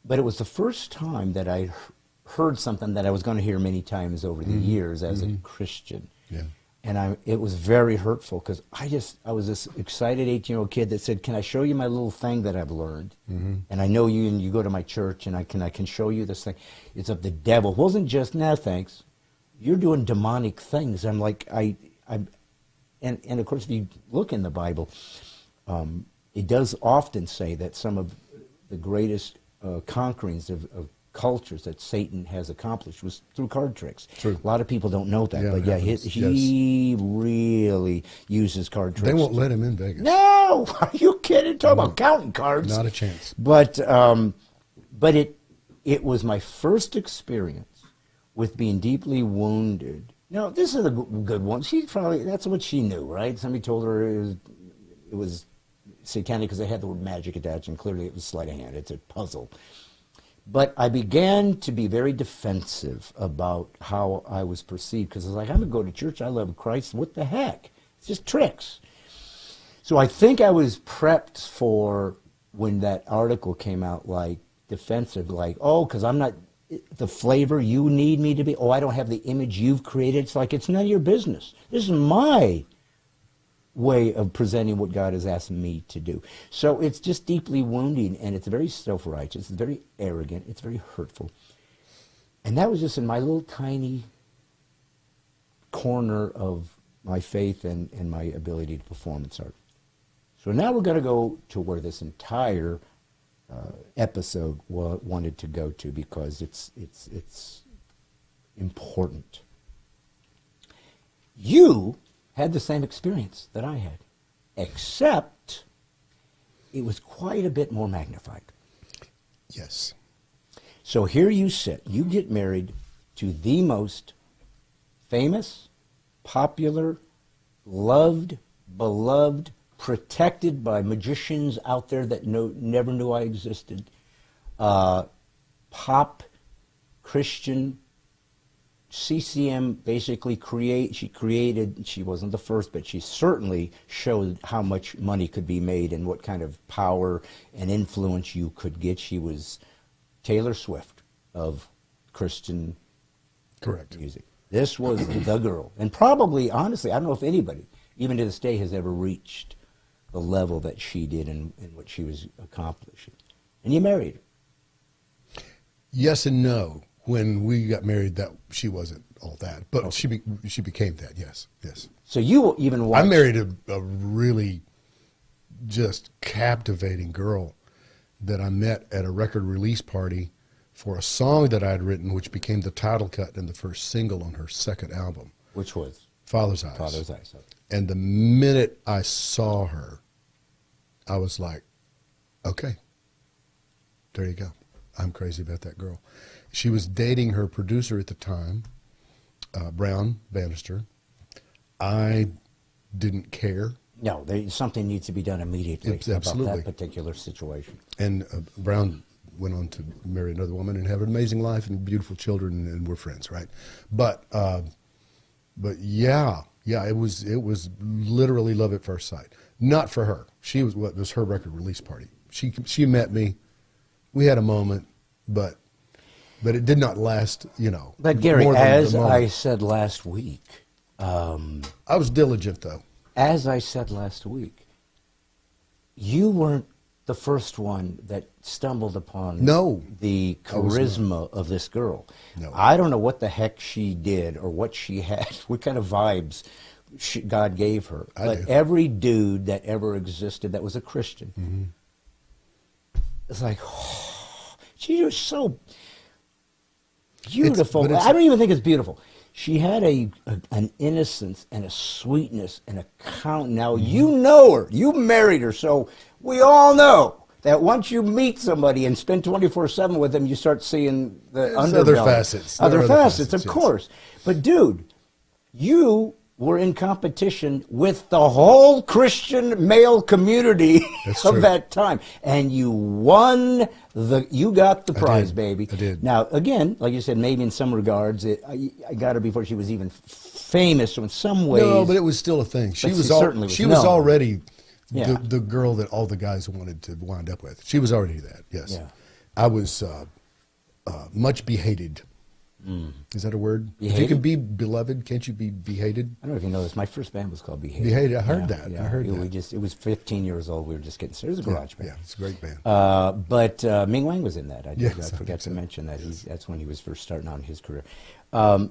Speaker 1: it was the first time that I heard something that I was going to hear many times over the years as a Christian.
Speaker 4: Yeah.
Speaker 1: And it was very hurtful because I was this excited 18-year-old kid that said, can I show you my little thing that I've learned? And I know you, and you go to my church, and I can show you this thing. It's of the devil. It wasn't just, no, thanks. You're doing demonic things. I'm like, I and of course, if you look in the Bible, it does often say that some of the greatest conquerings of cultures that Satan has accomplished was through card tricks.
Speaker 4: True.
Speaker 1: A lot of people don't know that,
Speaker 4: Yeah,
Speaker 1: but
Speaker 4: it
Speaker 1: yeah,
Speaker 4: happens.
Speaker 1: he really uses card tricks.
Speaker 4: They won't let him in Vegas.
Speaker 1: No, are you kidding? Talk about counting cards.
Speaker 4: Not a chance.
Speaker 1: But it was my first experience with being deeply wounded. Now, this is a good one. That's what she knew, right? Somebody told her it was satanic because they had the word magic attached, and clearly it was sleight of hand. It's a puzzle. But I began to be very defensive about how I was perceived, because I was like, I'm going to go to church, I love Christ, what the heck? It's just tricks. So I think I was prepped for when that article came out, like, defensive, like, oh, because I'm not the flavor you need me to be. Oh, I don't have the image you've created. It's like, it's none of your business. This is my way of presenting what God has asked me to do. So it's just deeply wounding, and it's very self-righteous, it's very arrogant, it's very hurtful. And that was just in my little tiny corner of my faith and my ability to perform its art. So now we're going to go to where this entire episode wanted to go to, because it's important. You had the same experience that I had, except it was quite a bit more magnified.
Speaker 4: Yes.
Speaker 1: So here you sit. You get married to the most famous, popular, loved, beloved, protected by magicians out there that never knew I existed, pop, Christian, CCM basically she wasn't the first, but she certainly showed how much money could be made and what kind of power and influence you could get. She was Taylor Swift of Christian music. This was the girl. And probably, honestly, I don't know if anybody, even to this day, has ever reached the level that she did and what she was accomplishing. And you married her.
Speaker 4: Yes and no. When we got married, that she wasn't all that, but she became that. Yes, yes.
Speaker 1: So you even watched...
Speaker 4: I married a really just captivating girl that I met at a record release party for a song that I had written, which became the title cut and the first single on her second album.
Speaker 1: Which was?
Speaker 4: Father's Eyes.
Speaker 1: Father's Eyes. Okay.
Speaker 4: And the minute I saw her, I was like, okay, there you go. I'm crazy about that girl. She was dating her producer at the time, Brown Bannister. I didn't care.
Speaker 1: No, something needs to be done immediately about that particular situation.
Speaker 4: And Brown went on to marry another woman and have an amazing life and beautiful children, and we're friends, right? But yeah, it was literally love at first sight. Not for her. It was her record release party. She met me. We had a moment, but it did not last,
Speaker 1: But Gary, as I said last week...
Speaker 4: I was diligent, though.
Speaker 1: As I said last week, you weren't the first one that stumbled upon the charisma of this girl.
Speaker 4: No.
Speaker 1: I don't know what the heck she did or what she had, what kind of vibes God gave her. But every dude that ever existed that was a Christian, it's like, oh, she was so beautiful. I don't even think it's beautiful. She had an innocence and a sweetness and a count. Now, you know her. You married her. So we all know that once you meet somebody and spend 24/7 with them, you start seeing the underbelly.
Speaker 4: Other facets.
Speaker 1: Other facets, of course. But, dude, you were in competition with the whole Christian male community of that time. And you won you got the prize, baby.
Speaker 4: I did.
Speaker 1: Now, again, like you said, maybe in some regards, I got her before she was even famous, so in some ways.
Speaker 4: No, but it was still a thing. She was already the girl that all the guys wanted to wind up with. She was already that, yes. Yeah. I was much behated. Is that a word?
Speaker 1: Behated?
Speaker 4: If you can be beloved, can't you be behated?
Speaker 1: I don't know if you know this. My first band was called Behated.
Speaker 4: Behated. I heard that. Yeah. I heard that.
Speaker 1: It was 15 years old. We were just getting started. It was a garage band.
Speaker 4: Yeah, it's a great band.
Speaker 1: But Ming Wang was in that. I forgot to mention that. That's when he was first starting out in his career.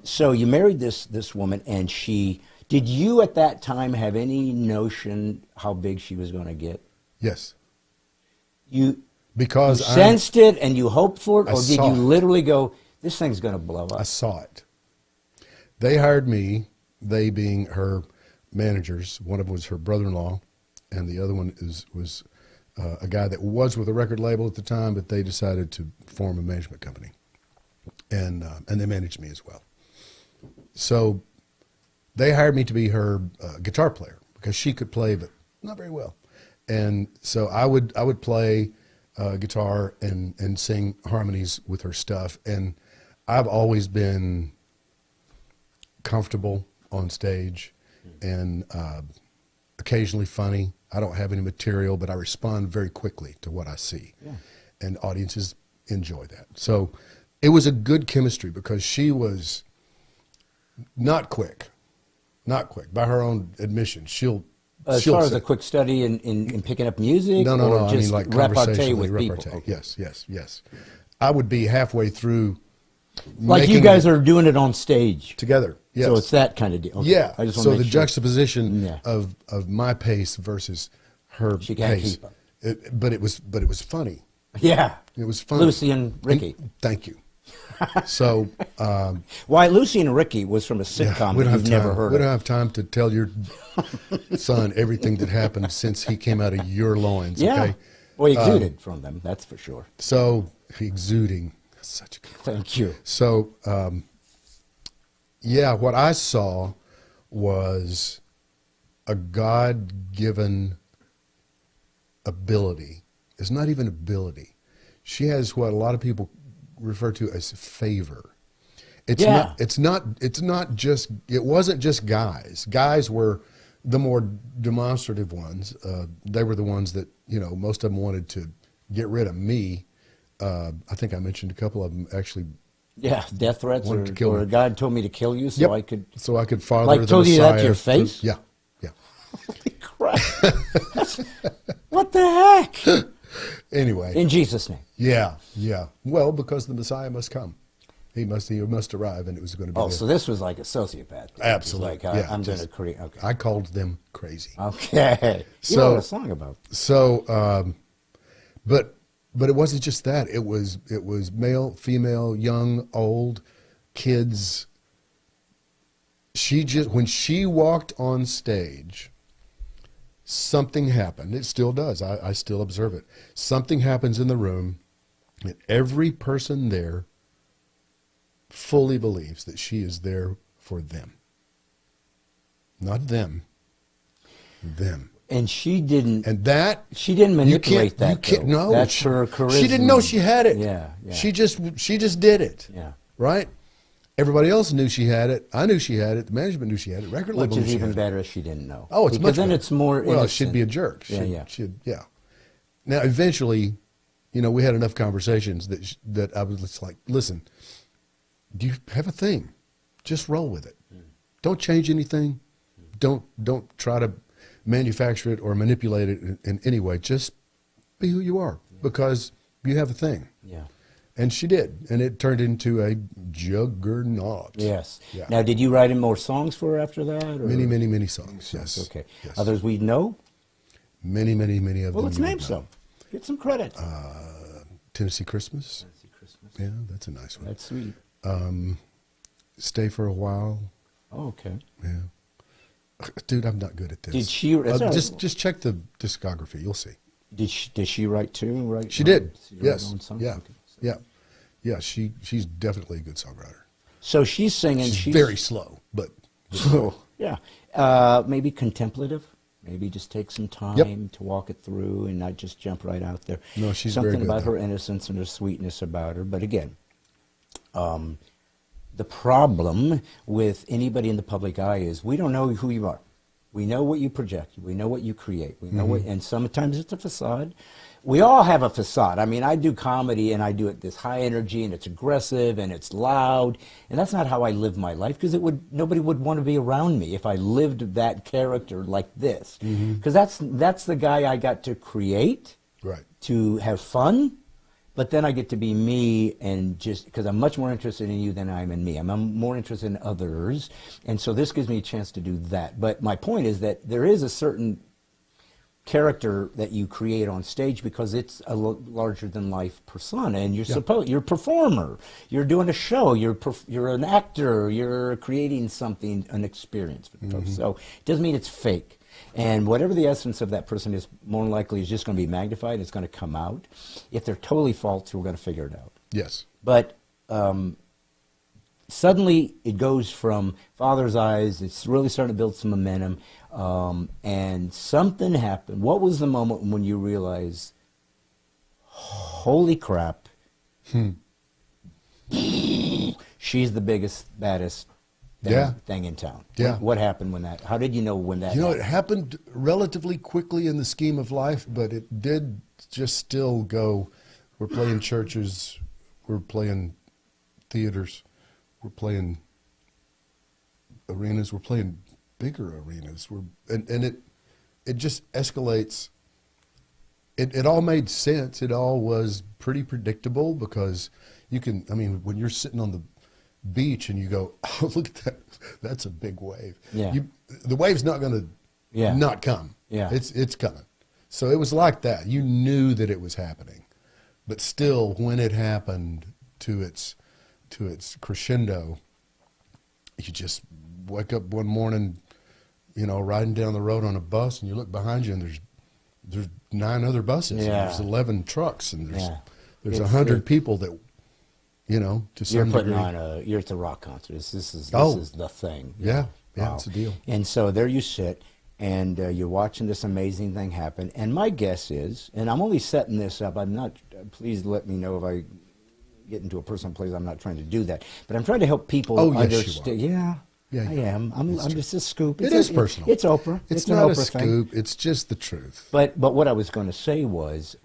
Speaker 1: So you married this woman, and she Did you at that time have any notion how big she was going to get?
Speaker 4: Yes.
Speaker 1: Because you sensed it and you hoped for it, or did you literally go, this thing's going to blow up?
Speaker 4: I saw it. They hired me, they being her managers. One of them was her brother-in-law, and the other one was a guy that was with a record label at the time, but they decided to form a management company, and they managed me as well. So they hired me to be her guitar player because she could play, but not very well. And so I would play guitar and sing harmonies with her stuff. And I've always been comfortable on stage and occasionally funny. I don't have any material, but I respond very quickly to what I see. Yeah. And audiences enjoy that. So it was a good chemistry because she was not quick. By her own admission,
Speaker 1: as far as a quick study in picking up music?
Speaker 4: No.
Speaker 1: Or just
Speaker 4: I mean, like
Speaker 1: repartee with
Speaker 4: repartee.
Speaker 1: people? Okay.
Speaker 4: Yes. I would be halfway through.
Speaker 1: Like you guys are doing it on stage
Speaker 4: together. Yes.
Speaker 1: So it's that kind of deal. Okay.
Speaker 4: Yeah.
Speaker 1: I just
Speaker 4: so
Speaker 1: want to
Speaker 4: the
Speaker 1: make sure.
Speaker 4: juxtaposition of my pace versus her
Speaker 1: She can't
Speaker 4: pace.
Speaker 1: keep up.
Speaker 4: But it was funny.
Speaker 1: Yeah.
Speaker 4: It was funny.
Speaker 1: Lucy and Ricky.
Speaker 4: Thank you. So,
Speaker 1: why Lucy and Ricky was from a sitcom that you've never heard of.
Speaker 4: We don't have time to tell your son everything that happened since he came out of your loins.
Speaker 1: Yeah.
Speaker 4: Okay?
Speaker 1: Well, he exuded from them, that's for sure.
Speaker 4: So, exuding. Such a good word.
Speaker 1: Thank you.
Speaker 4: So, what I saw was a God-given ability. It's not even ability. She has what a lot of people refer to as favor. It wasn't just guys. Guys were the more demonstrative ones. They were the ones that, most of them wanted to get rid of me. I think I mentioned a couple of them actually.
Speaker 1: Yeah, death threats, or God told me to kill you
Speaker 4: so
Speaker 1: I could.
Speaker 4: So I could father
Speaker 1: like
Speaker 4: the
Speaker 1: told you that
Speaker 4: Messiah
Speaker 1: to your face?
Speaker 4: Yeah.
Speaker 1: Holy crap. What the heck?
Speaker 4: Anyway.
Speaker 1: In Jesus' name.
Speaker 4: Yeah. Well, because the Messiah must come. He must arrive, and it was going to be.
Speaker 1: Oh, so this was like a sociopath.
Speaker 4: Absolutely.
Speaker 1: Like, I'm going to create. Okay.
Speaker 4: I called them crazy.
Speaker 1: Okay. You know what a song about.
Speaker 4: So, but it wasn't just that. It was male, female, young, old, kids. When she walked on stage, something happened. It still does. I still observe it. Something happens in the room, and every person there fully believes that she is there for them. Not them. Them.
Speaker 1: And she didn't.
Speaker 4: And that
Speaker 1: she didn't manipulate that.
Speaker 4: You can't. No,
Speaker 1: that's her charisma.
Speaker 4: She didn't know she had it.
Speaker 1: Yeah.
Speaker 4: She just did it.
Speaker 1: Yeah.
Speaker 4: Right. Everybody else knew she had it. I knew she had it. The management knew she had it. Record label knew
Speaker 1: Which is
Speaker 4: she
Speaker 1: even
Speaker 4: had
Speaker 1: better if she didn't know.
Speaker 4: Oh, it's
Speaker 1: because
Speaker 4: much
Speaker 1: then
Speaker 4: better.
Speaker 1: It's more.
Speaker 4: Well,
Speaker 1: innocent.
Speaker 4: she'd be a jerk.
Speaker 1: Yeah.
Speaker 4: Now, eventually, we had enough conversations that I was just like, listen, do you have a thing? Just roll with it. Don't change anything. Don't try to manufacture it or manipulate it in any way. Just be who you are because you have a thing.
Speaker 1: Yeah.
Speaker 4: And she did, and it turned into a juggernaut.
Speaker 1: Yes.
Speaker 4: Yeah.
Speaker 1: Now, did you write any more songs for her after that? Or?
Speaker 4: Many songs. Yes.
Speaker 1: Okay.
Speaker 4: Yes.
Speaker 1: Others we know?
Speaker 4: Many of them.
Speaker 1: Well, let's name some. Get some credit.
Speaker 4: Tennessee Christmas. Yeah, that's a nice one.
Speaker 1: That's sweet.
Speaker 4: Stay for a While.
Speaker 1: Oh, okay.
Speaker 4: Yeah. Dude, I'm not good at this.
Speaker 1: Did she?
Speaker 4: Just check the discography. You'll see.
Speaker 1: Did she write too? Right?
Speaker 4: She did. Yes.
Speaker 1: Yeah.
Speaker 4: Okay. Yeah. She's definitely a good songwriter.
Speaker 1: So she's singing.
Speaker 4: She's very slow, but
Speaker 1: slow. Yeah. Maybe contemplative. Maybe just take some time to walk it through and not just jump right out there.
Speaker 4: No, she's
Speaker 1: something
Speaker 4: very good
Speaker 1: about
Speaker 4: though.
Speaker 1: her innocence and her sweetness about her. But again, the problem with anybody in the public eye is we don't know who you are. We know what you project. We know what you create. We know and sometimes it's a facade. We all have a facade. I mean, I do comedy and I do it this high energy and it's aggressive and it's loud. And that's not how I live my life because nobody would want to be around me if I lived that character like this. Because that's the guy I got to create,
Speaker 4: right?
Speaker 1: To have fun But then I get to be me, and just because I'm much more interested in you than I'm in me. I'm more interested in others, and so this gives me a chance to do that. But my point is that there is a certain character that you create on stage because it's a larger than life persona, and you're a performer, you're doing a show, you're an actor, you're creating something, an experience for folks. So it doesn't mean it's fake. And whatever the essence of that person is, more likely is just going to be magnified. It's going to come out. If they're totally false, we're going to figure it out.
Speaker 4: Yes.
Speaker 1: But suddenly it goes from father's eyes. It's really starting to build some momentum. And something happened. What was the moment when you realized, holy crap, she's the biggest, baddest thing in town?
Speaker 4: Yeah.
Speaker 1: What happened when that, how did you know when that happened?
Speaker 4: It happened relatively quickly in the scheme of life, but it did just still go. We're playing churches, we're playing theaters, we're playing arenas, we're playing bigger arenas. And it just escalates. It all made sense. It all was pretty predictable because you can, I mean, when you're sitting on the beach and you go, oh, look at that, that's a big wave.
Speaker 1: Yeah.
Speaker 4: The wave's not going to not come.
Speaker 1: Yeah.
Speaker 4: It's coming. So it was like that. You knew that it was happening. But still, when it happened to its crescendo, you just wake up one morning, riding down the road on a bus, and you look behind you, and there's 9 other buses, and there's 11 trucks, and there's 100 people that, to some degree.
Speaker 1: You're at the rock concert. This is the thing.
Speaker 4: Yeah,
Speaker 1: Wow.
Speaker 4: It's a deal.
Speaker 1: And so there you sit, and you're watching this amazing thing happen. And my guess is, and I'm only setting this up, I'm not, please let me know if I get into a personal place. I'm not trying to do that. But I'm trying to help people understand. Yeah, I am. I'm just a scoop.
Speaker 4: It is personal.
Speaker 1: It's Oprah.
Speaker 4: It's
Speaker 1: an
Speaker 4: not
Speaker 1: Oprah
Speaker 4: a scoop. It's just the truth.
Speaker 1: But what I was going to say was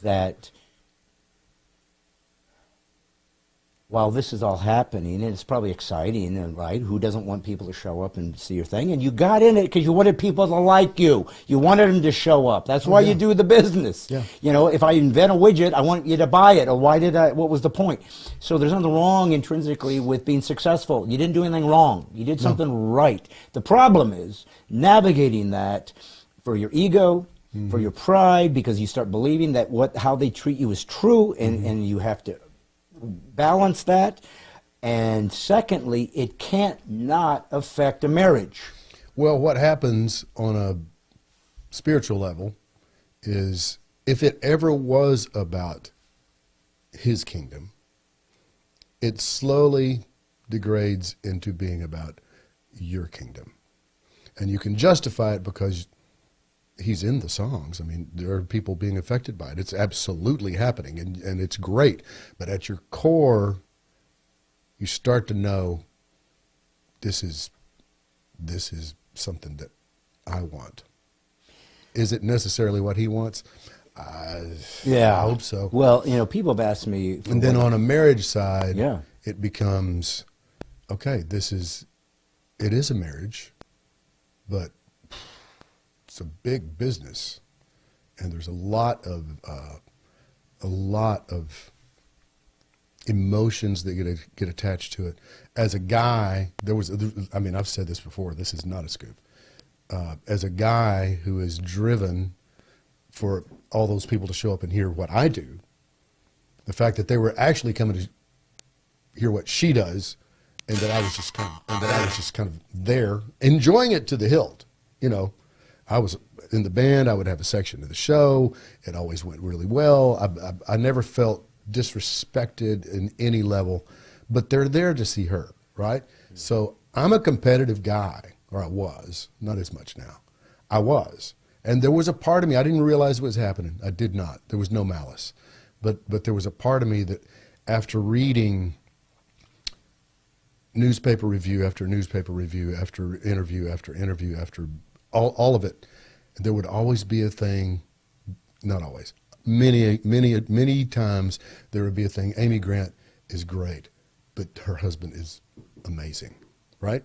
Speaker 1: that while this is all happening, and it's probably exciting, and right, who doesn't want people to show up and see your thing? And you got in it because you wanted people to like you. You wanted them to show up. That's why you do the business.
Speaker 4: Yeah.
Speaker 1: If I invent a widget, I want you to buy it. Or what was the point? So there's nothing wrong intrinsically with being successful. You didn't do anything wrong. You did something right. The problem is navigating that for your ego, for your pride, because you start believing that how they treat you is true, and you have to balance that. And secondly, it can't not affect a marriage.
Speaker 4: Well, what happens on a spiritual level is, if it ever was about his kingdom, it slowly degrades into being about your kingdom. And you can justify it because he's in the songs. I mean, there are people being affected by it. It's absolutely happening, and it's great. But at your core, you start to know this is something that I want. Is it necessarily what he wants? I hope so.
Speaker 1: Well, people have asked me.
Speaker 4: And then on a marriage side, it becomes, okay, it is a marriage, but it's a big business, and there's a lot of emotions that get attached to it. As a guy, I've said this before. This is not a scoop. As a guy who is driven for all those people to show up and hear what I do, the fact that they were actually coming to hear what she does, and that I was just kind of there enjoying it to the hilt, I was in the band. I would have a section of the show. It always went really well. I never felt disrespected in any level, but they're there to see her, right? So I'm a competitive guy, or I was, not as much now. I was. And there was a part of me, I didn't realize it was happening. I did not. There was no malice. But there was a part of me that, after reading newspaper review after newspaper review, after interview after interview, after all of it, there would always be a thing, not always, many times there would be a thing, Amy Grant is great, but her husband is amazing, right?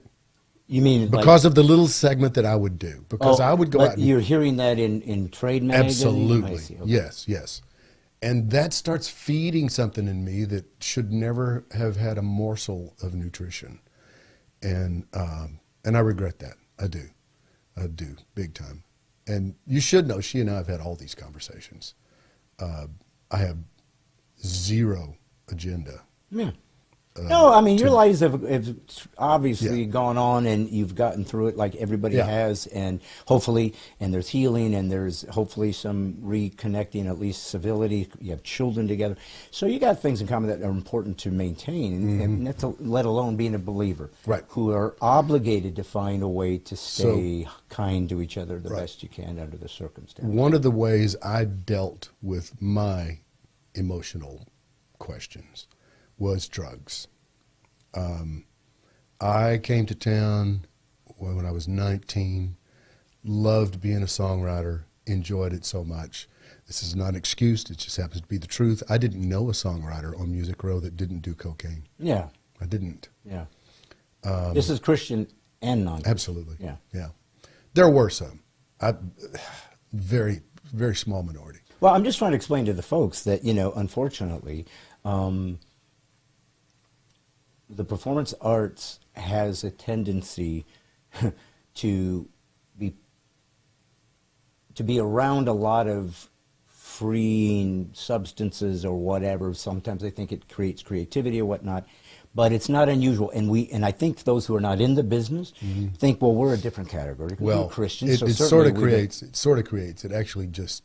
Speaker 1: You mean
Speaker 4: because of the little segment that I would do, because I would go out and,
Speaker 1: you're hearing that in trade magazines?
Speaker 4: Absolutely.
Speaker 1: Okay.
Speaker 4: Yes. And that starts feeding something in me that should never have had a morsel of nutrition. And I regret that. I do, big time. And you should know, she and I have had all these conversations. I have zero agenda.
Speaker 1: Yeah. No, I mean, your lives have obviously gone on, and you've gotten through it like everybody has, and hopefully, and there's healing, and there's hopefully some reconnecting, at least civility. You have children together. So you got things in common that are important to maintain, and not to, let alone being a believer, who are obligated to find a way to stay kind to each other the best you can under the circumstances.
Speaker 4: One of the ways I dealt with my emotional questions was drugs. I came to town when I was 19, loved being a songwriter, enjoyed it so much. This is not an excuse, it just happens to be the truth. I didn't know a songwriter on Music Row that didn't do cocaine.
Speaker 1: Yeah.
Speaker 4: I didn't.
Speaker 1: Yeah. This is Christian and non-Christian.
Speaker 4: Absolutely.
Speaker 1: Yeah.
Speaker 4: Yeah. There were some. Very, very small minority.
Speaker 1: Well, I'm just trying to explain to the folks that, you know, unfortunately, the performance arts has a tendency to be around a lot of freeing substances or whatever. Sometimes they think it creates creativity or whatnot, but it's not unusual. And I think those who are not in the business think, well, we're a different category. We're Christians.
Speaker 4: It sort of creates. It actually just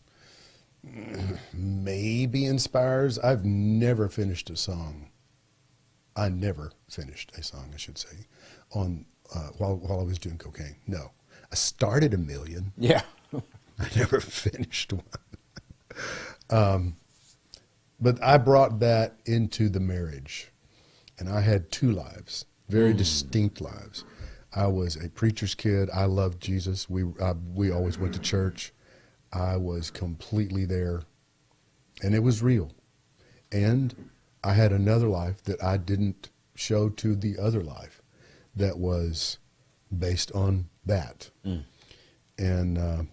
Speaker 4: maybe inspires. I've never finished a song. I never finished a song, I should say, on while I was doing cocaine. No, I started a million.
Speaker 1: Yeah,
Speaker 4: I never finished one. But I brought that into the marriage, and I had two lives, very distinct lives. I was a preacher's kid. I loved Jesus. We always went to church. I was completely there, and it was real. And I had another life that I didn't show to the other life that was based on that. And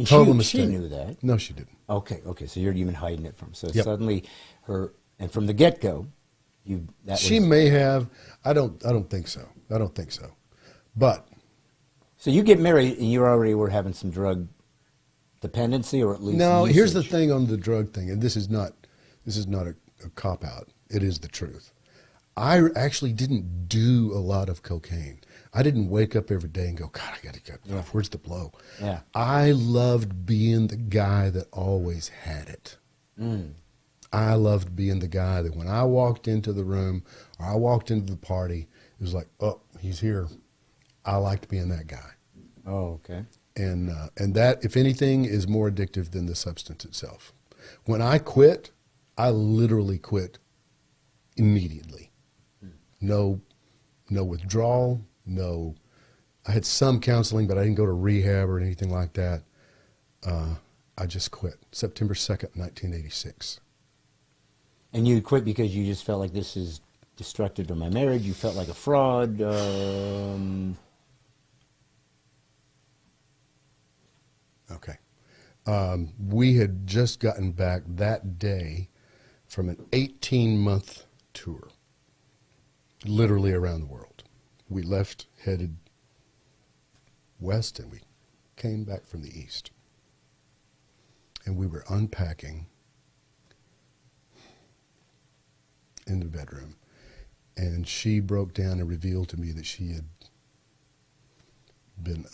Speaker 4: total mistake.
Speaker 1: She knew that.
Speaker 4: No, she didn't.
Speaker 1: Okay, so you're even hiding it from. So suddenly her, and from the get-go,
Speaker 4: she may have. I don't think so. But
Speaker 1: so you get married and you already were having some drug dependency, or at least
Speaker 4: no.
Speaker 1: usage.
Speaker 4: Here's the thing on the drug thing, and this is not a cop-out. It is the truth. I actually didn't do a lot of cocaine. I didn't wake up every day and go, God, I got to get off. Where's the blow?
Speaker 1: Yeah.
Speaker 4: I loved being the guy that always had it. I loved being the guy that when I walked into the room or I walked into the party, it was like, oh, he's here. I liked being that guy.
Speaker 1: Oh, okay.
Speaker 4: And that, if anything, is more addictive than the substance itself. When I quit, I literally quit immediately. No withdrawal, I had some counseling, but I didn't go to rehab or anything like that. I just quit. September 2nd, 1986.
Speaker 1: And you quit because you just felt like this is destructive to my marriage? You felt like a fraud?
Speaker 4: Okay. We had just gotten back that day from an 18-month tour, literally around the world. We left, headed west, and we came back from the east. And we were unpacking in the bedroom, and she broke down and revealed to me that she had been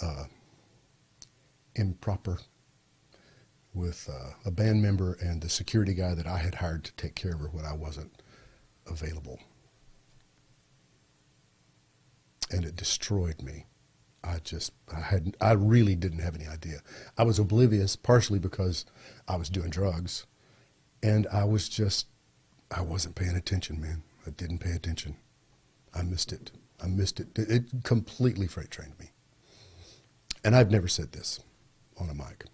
Speaker 4: improper with a band member and the security guy that I had hired to take care of her when I wasn't available. And it destroyed me. I really didn't have any idea. I was oblivious, partially because I was doing drugs, and I wasn't paying attention, man. I didn't pay attention. I missed it. It completely freight trained me. And I've never said this on a mic,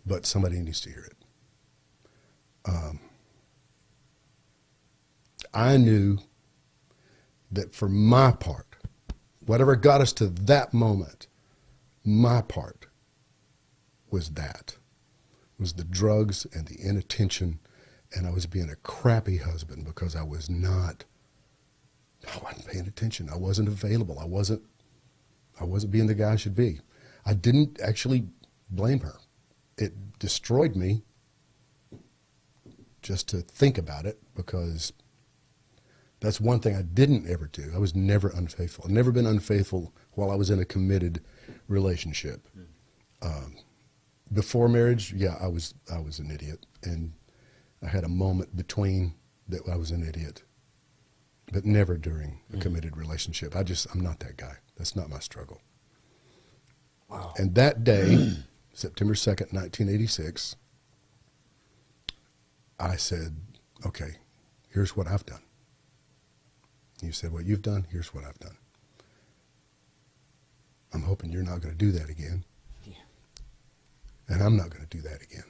Speaker 4: but somebody needs to hear it. I knew that for my part, whatever got us to that moment, my part was was the drugs and the inattention, and I was being a crappy husband because I wasn't paying attention. I wasn't available. I wasn't being the guy I should be. I didn't actually blame her. It destroyed me just to think about it, because that's one thing I didn't ever do. I was never unfaithful. I've never been unfaithful while I was in a committed relationship. Before marriage, yeah, I was an idiot, and I had a moment between that I was an idiot, but never during a committed relationship. I'm not that guy. That's not my struggle. Wow. And that day, September 2nd, 1986, I said, okay, here's what I've done. You said what you've done, here's what I've done. I'm hoping you're not going to do that again. Yeah. And I'm not going to do that again.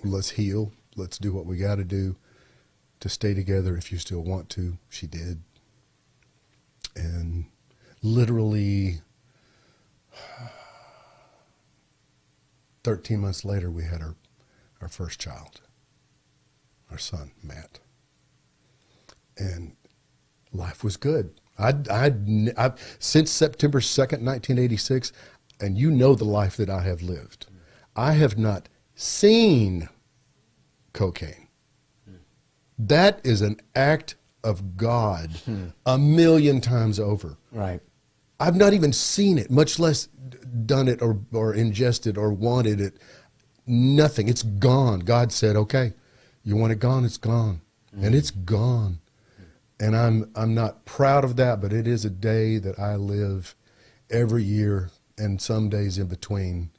Speaker 4: Let's heal. Let's do what we got to do to stay together if you still want to. She did. And literally 13 months later, we had our first child, our son, Matt. And life was good. I've since September 2nd, 1986, and you know the life that I have lived, I have not seen cocaine. That is an act of God a million times over.
Speaker 1: Right.
Speaker 4: I've not even seen it, much less done it or ingested or wanted it. Nothing. It's gone. God said, okay, you want it gone, it's gone. And it's gone. And I'm not proud of that, but it is a day that I live every year, and some days in between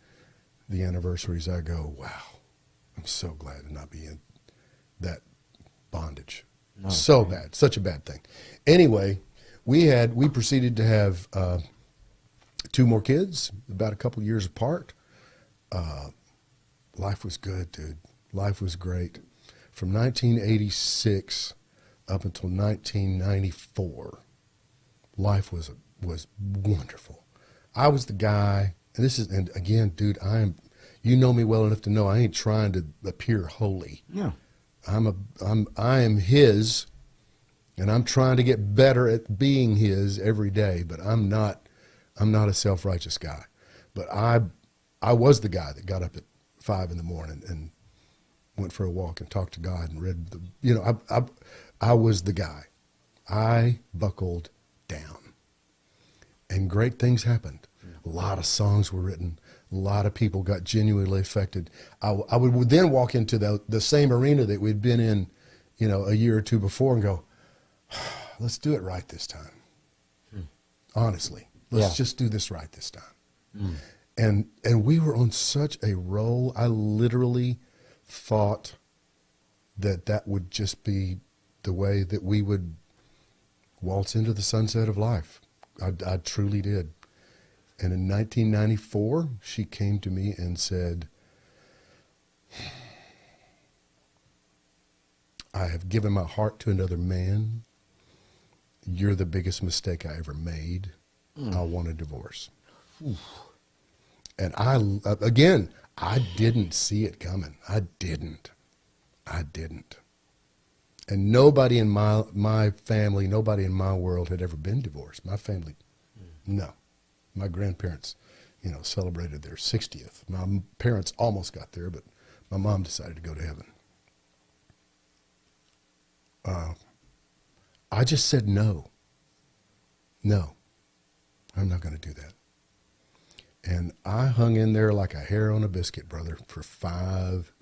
Speaker 4: the anniversaries I go, wow, I'm so glad to not be in that bondage.
Speaker 1: No,
Speaker 4: so bad, such a bad thing. Anyway, we proceeded to have 2 more kids, about a couple years apart. Life was good, dude. Life was great. From 1986 up until 1994, life was wonderful. I was the guy, and again, dude, you know me well enough to know I ain't trying to appear holy.
Speaker 1: Yeah.
Speaker 4: I am his, and I'm trying to get better at being his every day, but I'm not a self-righteous guy. But I was the guy that got up at 5 in the morning and went for a walk and talked to God and read I was the guy. I buckled down, and great things happened. A lot of songs were written. A lot of people got genuinely affected. I would then walk into the same arena that we'd been in, a year or 2 before, and go, let's do it right this time. Honestly, let's just do this right this time. And we were on such a roll. I literally thought that would just be the way that we would waltz into the sunset of life. I truly did. And in 1994, she came to me and said, I have given my heart to another man. You're the biggest mistake I ever made. I want a divorce. And I didn't see it coming. I didn't. And nobody in my family, nobody in my world had ever been divorced. My family, no. My grandparents, celebrated their 60th. My parents almost got there, but my mom decided to go to heaven. I just said no. No, I'm not going to do that. And I hung in there like a hair on a biscuit, brother, for 5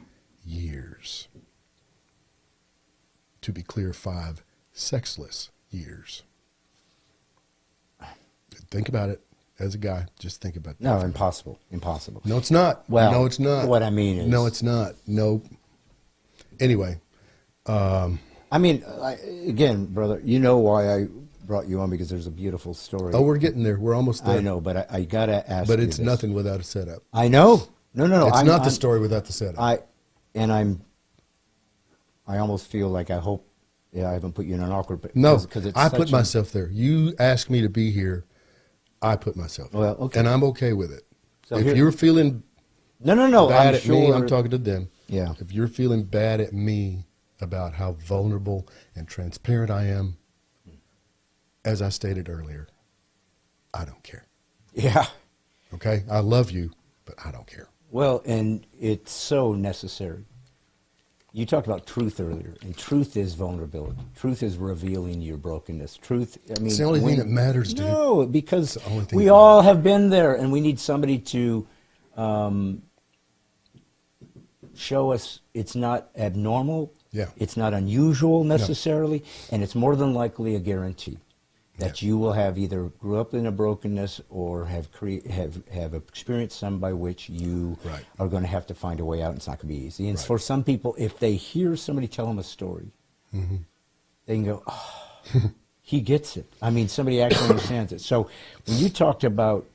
Speaker 4: years. To be clear, 5 sexless years. Think about it. As a guy, just think about that.
Speaker 1: No, impossible.
Speaker 4: No, it's not.
Speaker 1: Well,
Speaker 4: no, it's not.
Speaker 1: What I mean is...
Speaker 4: No, it's not. No. Anyway.
Speaker 1: Again, brother, you know why I brought you on, because there's a beautiful story.
Speaker 4: Oh, we're getting there. We're almost there.
Speaker 1: I know, but I got to ask you
Speaker 4: But it's nothing without a setup.
Speaker 1: I know. No.
Speaker 4: It's not the story without the setup.
Speaker 1: I almost feel like I hope I haven't put you in an awkward...
Speaker 4: No,
Speaker 1: because
Speaker 4: I put myself there. You asked me to be here. I put myself there.
Speaker 1: Well, okay.
Speaker 4: And I'm okay with it.
Speaker 1: So
Speaker 4: if you're feeling
Speaker 1: No.
Speaker 4: bad
Speaker 1: I'm
Speaker 4: at
Speaker 1: sure.
Speaker 4: me, I'm talking to them.
Speaker 1: Yeah.
Speaker 4: If you're feeling bad at me about how vulnerable and transparent I am, as I stated earlier, I don't care.
Speaker 1: Yeah.
Speaker 4: Okay? I love you, but I don't care.
Speaker 1: Well, and it's so necessary. You talked about truth earlier, and truth is vulnerability. Truth is revealing your brokenness. Truth, I mean...
Speaker 4: It's the only thing that matters, dude.
Speaker 1: No, because
Speaker 4: thing
Speaker 1: we
Speaker 4: that
Speaker 1: all have been there, and we need somebody to show us it's not abnormal,
Speaker 4: Yeah.
Speaker 1: it's not unusual necessarily, and it's more than likely a guarantee that you will have either grew up in a brokenness or have experienced some by which you are going to have to find a way out, and it's not going to be easy. And for some people, if they hear somebody tell them a story, they can go, oh, he gets it. I mean, somebody actually understands it. So when you talked about,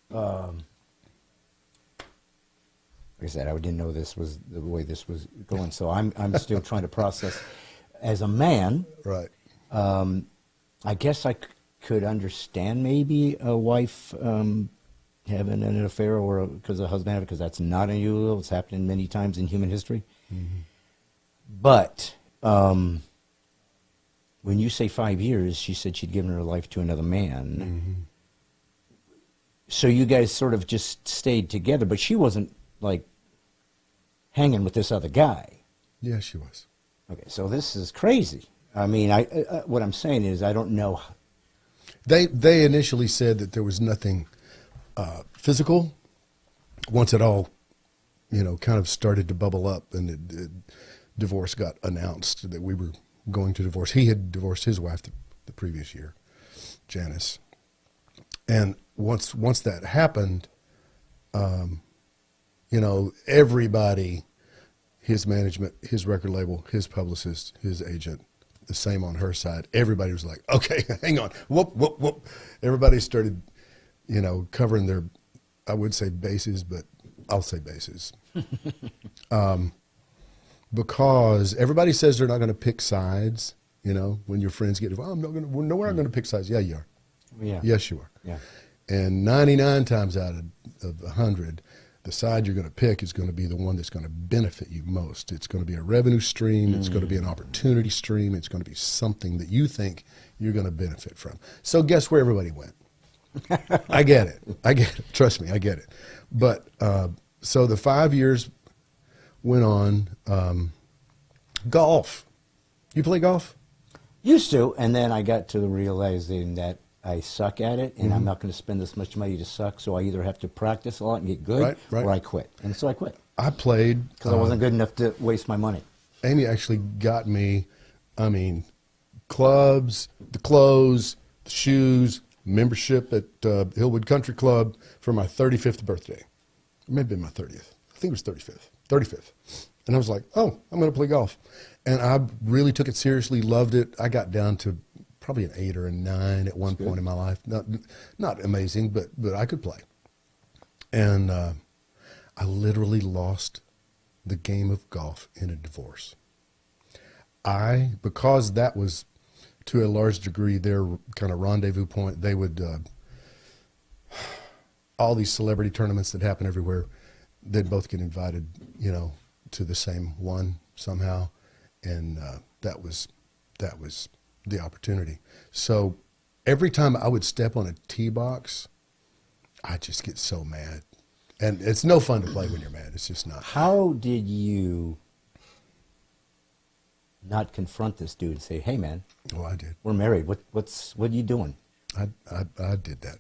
Speaker 1: like I said, I didn't know this was the way this was going, so I'm still trying to process. As a man, I guess I could understand maybe a wife having an affair or because a husband had it, because that's not unusual. It's happened many times in human history. But when you say 5 years, she said she'd given her life to another man. So you guys sort of just stayed together, but she wasn't like hanging with this other guy.
Speaker 4: Yeah, she was.
Speaker 1: Okay, so this is crazy. I mean, what I'm saying is I don't know.
Speaker 4: They initially said that there was nothing physical. Once it all, kind of started to bubble up and divorce got announced, that we were going to divorce. He had divorced his wife the previous year, Janice. And once that happened, everybody, his management, his record label, his publicist, his agent, the same on her side. Everybody was like, okay, hang on. Whoop, whoop, whoop. Everybody started, covering their, I would say bases, but I'll say bases. Because everybody says they're not going to pick sides, when your friends get, we're not going to pick sides. Yeah, you are.
Speaker 1: Yeah.
Speaker 4: Yes, you are.
Speaker 1: Yeah.
Speaker 4: And 99 times out of 100, the side you're going to pick is going to be the one that's going to benefit you most. It's going to be a revenue stream. It's going to be an opportunity stream. It's going to be something that you think you're going to benefit from. So guess where everybody went? I get it. Trust me, I get it. But so the 5 years went on. Golf. You play golf?
Speaker 1: Used to, and then I got to the realizing that I suck at it, and I'm not going to spend this much money to suck, so I either have to practice a lot and get good, or I quit. And so I quit.
Speaker 4: I played.
Speaker 1: Because I wasn't good enough to waste my money.
Speaker 4: Amy actually got me, clubs, the clothes, the shoes, membership at Hillwood Country Club for my 35th birthday. Maybe my 30th. I think it was 35th. And I was like, oh, I'm going to play golf. And I really took it seriously, loved it. I got down to probably an 8 or a 9 at one point in my life. Not amazing, but I could play. And I literally lost the game of golf in a divorce. Because that was to a large degree their kind of rendezvous point, they would, all these celebrity tournaments that happen everywhere, they'd both get invited, to the same one somehow. And that was the opportunity. So every time I would step on a tee box, I just get so mad. And it's no fun to play when you're mad. It's just not.
Speaker 1: How did you not confront this dude and say, hey, man.
Speaker 4: Oh, I did.
Speaker 1: We're married. What are you doing?
Speaker 4: I did that.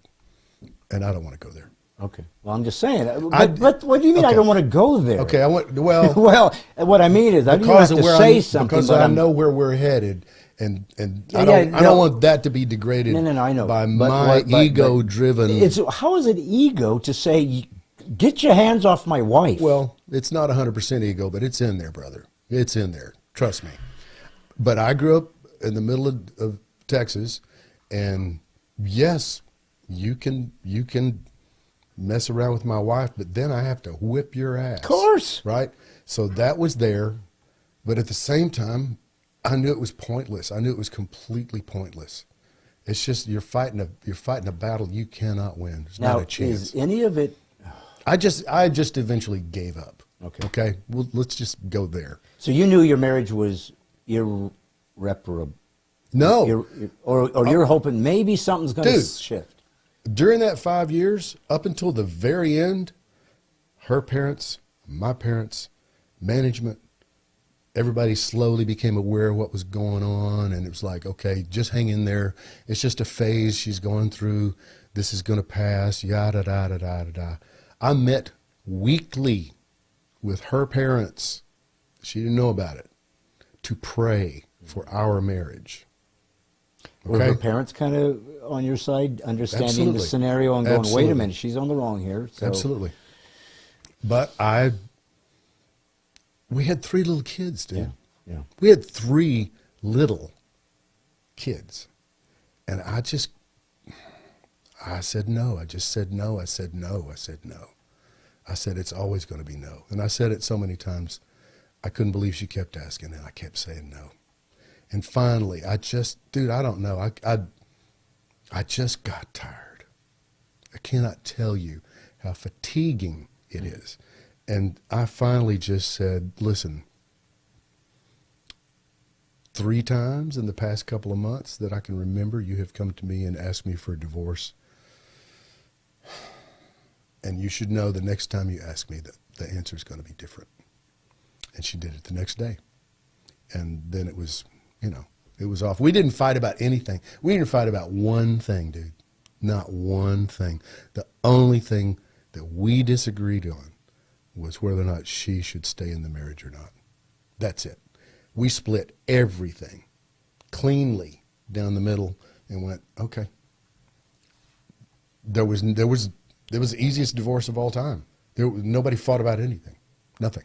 Speaker 4: And I don't want to go there.
Speaker 1: Okay. Well, I'm just saying. But what do you mean I don't want to go there?
Speaker 4: Okay, well.
Speaker 1: Well, what I mean is I don't have to say something.
Speaker 4: Because I know where we're headed. And I don't want that to be degraded
Speaker 1: I know.
Speaker 4: by my ego-driven.
Speaker 1: How is it ego to say, get your hands off my wife?
Speaker 4: Well, it's not 100% ego, but it's in there, brother. It's in there. Trust me. But I grew up in the middle of Texas, and yes, you can mess around with my wife, but then I have to whip your ass.
Speaker 1: Of course.
Speaker 4: Right? So that was there, but at the same time, I knew it was pointless. I knew it was completely pointless. It's just you're fighting a battle you cannot win. There's not a chance.
Speaker 1: Is any of it?
Speaker 4: I just eventually gave up.
Speaker 1: Okay.
Speaker 4: Okay. Well, let's just go there.
Speaker 1: So you knew your marriage was irreparable.
Speaker 4: No.
Speaker 1: Or you're hoping maybe something's going to shift.
Speaker 4: During that 5 years, up until the very end, her parents, my parents, management, everybody slowly became aware of what was going on, and it was like, okay, just hang in there. It's just a phase she's going through. This is going to pass, yada, da, da, da, da, da. I met weekly with her parents. She didn't know about it. To pray for our marriage.
Speaker 1: Were her parents kind of on your side, understanding
Speaker 4: Absolutely.
Speaker 1: the scenario and going,
Speaker 4: Absolutely.
Speaker 1: wait a minute, she's on the wrong here. So.
Speaker 4: Absolutely. But we had 3 little kids, dude.
Speaker 1: Yeah.
Speaker 4: We had 3 little kids. And I said no. I just said no. I said no. I said no. I said it's always going to be no. And I said it so many times, I couldn't believe she kept asking, and I kept saying no. And finally, I don't know. I just got tired. I cannot tell you how fatiguing it is. And I finally just said, listen, 3 times in the past couple of months that I can remember, you have come to me and asked me for a divorce. And you should know the next time you ask me that the answer is going to be different. And she did it the next day. And then it was, it was off. We didn't fight about anything. We didn't fight about one thing, dude. Not one thing. The only thing that we disagreed on was whether or not she should stay in the marriage or not. That's it. We split everything cleanly down the middle and went, okay. There was the easiest divorce of all time. Nobody fought about anything. Nothing.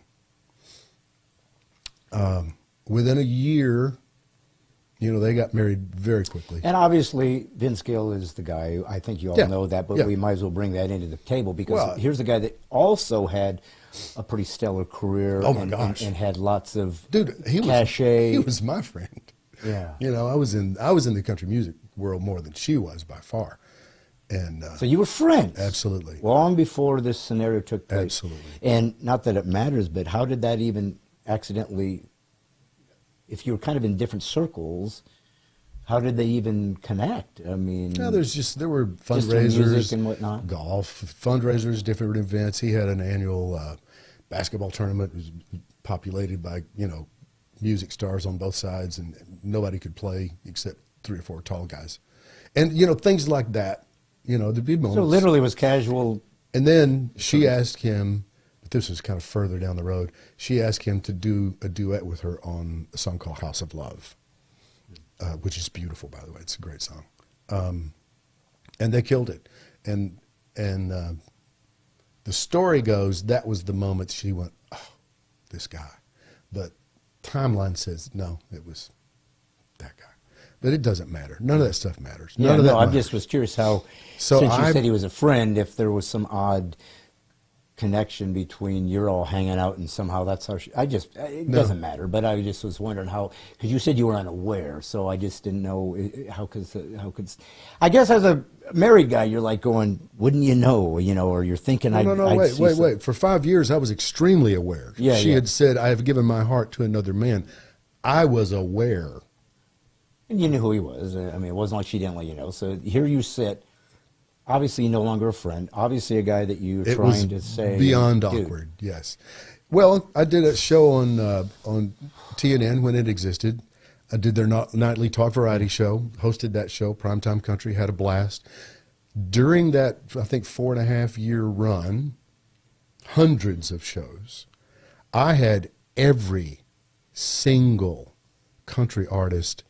Speaker 4: Within a year, they got married very quickly.
Speaker 1: And obviously, Vince Gill is the guy. I think you all know that, but we might as well bring that into the table because here's the guy that also had a pretty stellar career and had lots of cachet.
Speaker 4: He was my friend.
Speaker 1: Yeah.
Speaker 4: I was in the country music world more than she was by far. And
Speaker 1: so you were friends.
Speaker 4: Absolutely.
Speaker 1: Long before this scenario took place.
Speaker 4: Absolutely.
Speaker 1: And not that it matters, but how did that even accidentally, if you were kind of in different circles, how did they even connect? I mean,
Speaker 4: there were fundraisers,
Speaker 1: music and whatnot.
Speaker 4: Golf fundraisers, different events. He had an annual basketball tournament. It was populated by music stars on both sides, and nobody could play except 3 or 4 tall guys, and things like that. There'd be moments.
Speaker 1: So literally, it was casual.
Speaker 4: And then she asked him. This was kind of further down the road. She asked him to do a duet with her on a song called House of Love, which is beautiful, by the way. It's a great song. And they killed it. And the story goes, that was the moment she went, oh, this guy. But timeline says, no, it was that guy. But it doesn't matter. None of that stuff matters. None of that
Speaker 1: I
Speaker 4: matters.
Speaker 1: just was curious how, since you said he was a friend, if there was some odd connection between you're all hanging out and somehow that's how it doesn't matter, but I just was wondering how, because you said you were unaware, so I just didn't know how could I guess as a married guy you're like going, wouldn't you know, or you're thinking
Speaker 4: wait. For 5 years I was extremely aware. She had said, I have given my heart to another man. I was aware.
Speaker 1: And you knew who he was. I mean, it wasn't like she didn't let you know. So here you sit. Obviously, no longer a friend. Obviously, a guy that you're trying to say.
Speaker 4: Beyond awkward, yes. Well, I did a show on TNN when it existed. I did their nightly talk variety show, hosted that show, Primetime Country, had a blast. During that, I think, 4.5-year run, hundreds of shows, I had every single country artist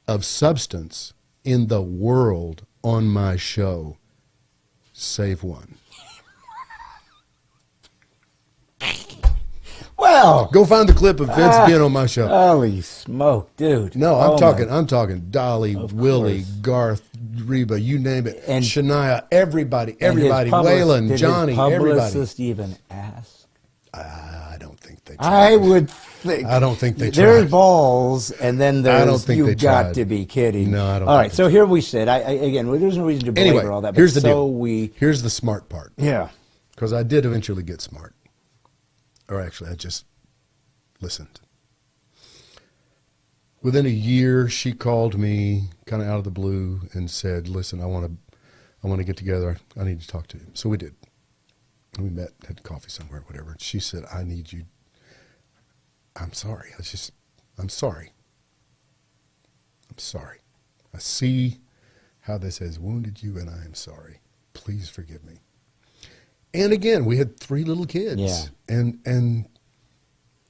Speaker 4: of substance in the world on my show, save one.
Speaker 1: Well,
Speaker 4: go find the clip of Vince being on my show.
Speaker 1: Holy smoke, dude!
Speaker 4: No, I'm talking Dolly, Willie, Garth, Reba, you name it, and Shania, everybody, Waylon, Johnny, everybody.
Speaker 1: Did his publicist even ask?
Speaker 4: I don't think they.
Speaker 1: I would think.
Speaker 4: I don't think they.
Speaker 1: There's
Speaker 4: tried.
Speaker 1: balls, and then there's.
Speaker 4: I don't think
Speaker 1: you've
Speaker 4: they
Speaker 1: got
Speaker 4: tried.
Speaker 1: to be kidding.
Speaker 4: No, I don't.
Speaker 1: All
Speaker 4: think
Speaker 1: right, so here we sit. Again, there's no reason to belabor all that. But
Speaker 4: Here's the
Speaker 1: so
Speaker 4: deal. Here's the smart part.
Speaker 1: Yeah.
Speaker 4: because I did eventually get smart. Or actually, I just listened. Within a year, she called me kind of out of the blue and said, listen, I want to get together. I need to talk to you. So we did. We met, had coffee somewhere, whatever. She said, I need you. I'm sorry. I'm sorry. I'm sorry. I see how this has wounded you, and I am sorry. Please forgive me. And again, we had 3 little kids.
Speaker 1: Yeah.
Speaker 4: And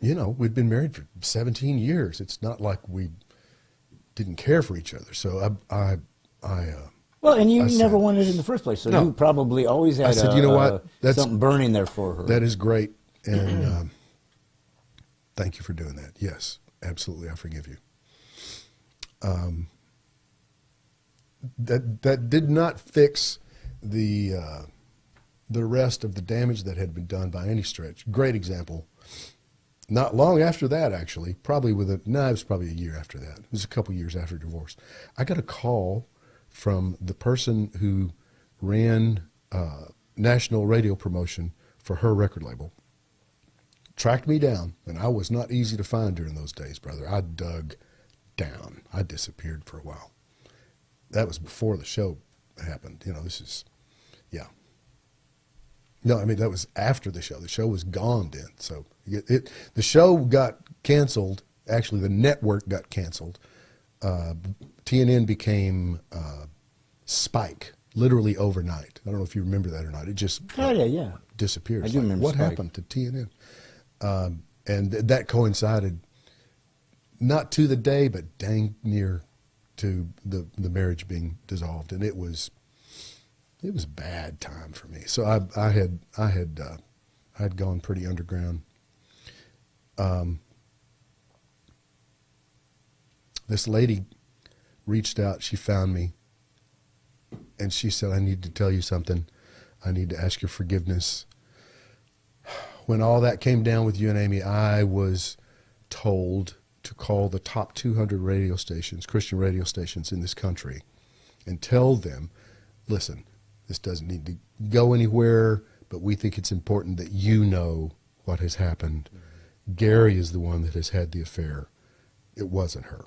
Speaker 4: you know, we'd been married for 17 years. It's not like we didn't care for each other. So
Speaker 1: well, and you never wanted it in the first place, so
Speaker 4: No.
Speaker 1: you probably always had
Speaker 4: I said, you know what?
Speaker 1: something burning there for her.
Speaker 4: That is great, and thank you for doing that. Yes, absolutely, I forgive you. That did not fix the rest of the damage that had been done by any stretch. Great example. Not long after that, actually, it was probably a year after that. It was a couple years after divorce. I got a call from the person who ran national radio promotion for her record label. Tracked me down, and I was not easy to find during those days, brother. I dug down. I disappeared for a while. That was before the show happened. You know, yeah. No, I mean, that was after the show. The show was gone then. So the show got canceled. Actually, the network got canceled. TNN became Spike, literally overnight. I don't know if you remember that or not. It just disappeared.
Speaker 1: I do remember
Speaker 4: what
Speaker 1: Spike.
Speaker 4: happened to TNN? And that coincided, not to the day, but dang near to the marriage being dissolved. And it was a bad time for me. So I had gone pretty underground. This lady reached out. She found me, and she said, I need to tell you something. I need to ask your forgiveness. When all that came down with you and Amy, I was told to call the top 200 radio stations, Christian radio stations in this country, and tell them, listen, this doesn't need to go anywhere, but we think it's important that you know what has happened. Gary is the one that has had the affair. It wasn't her.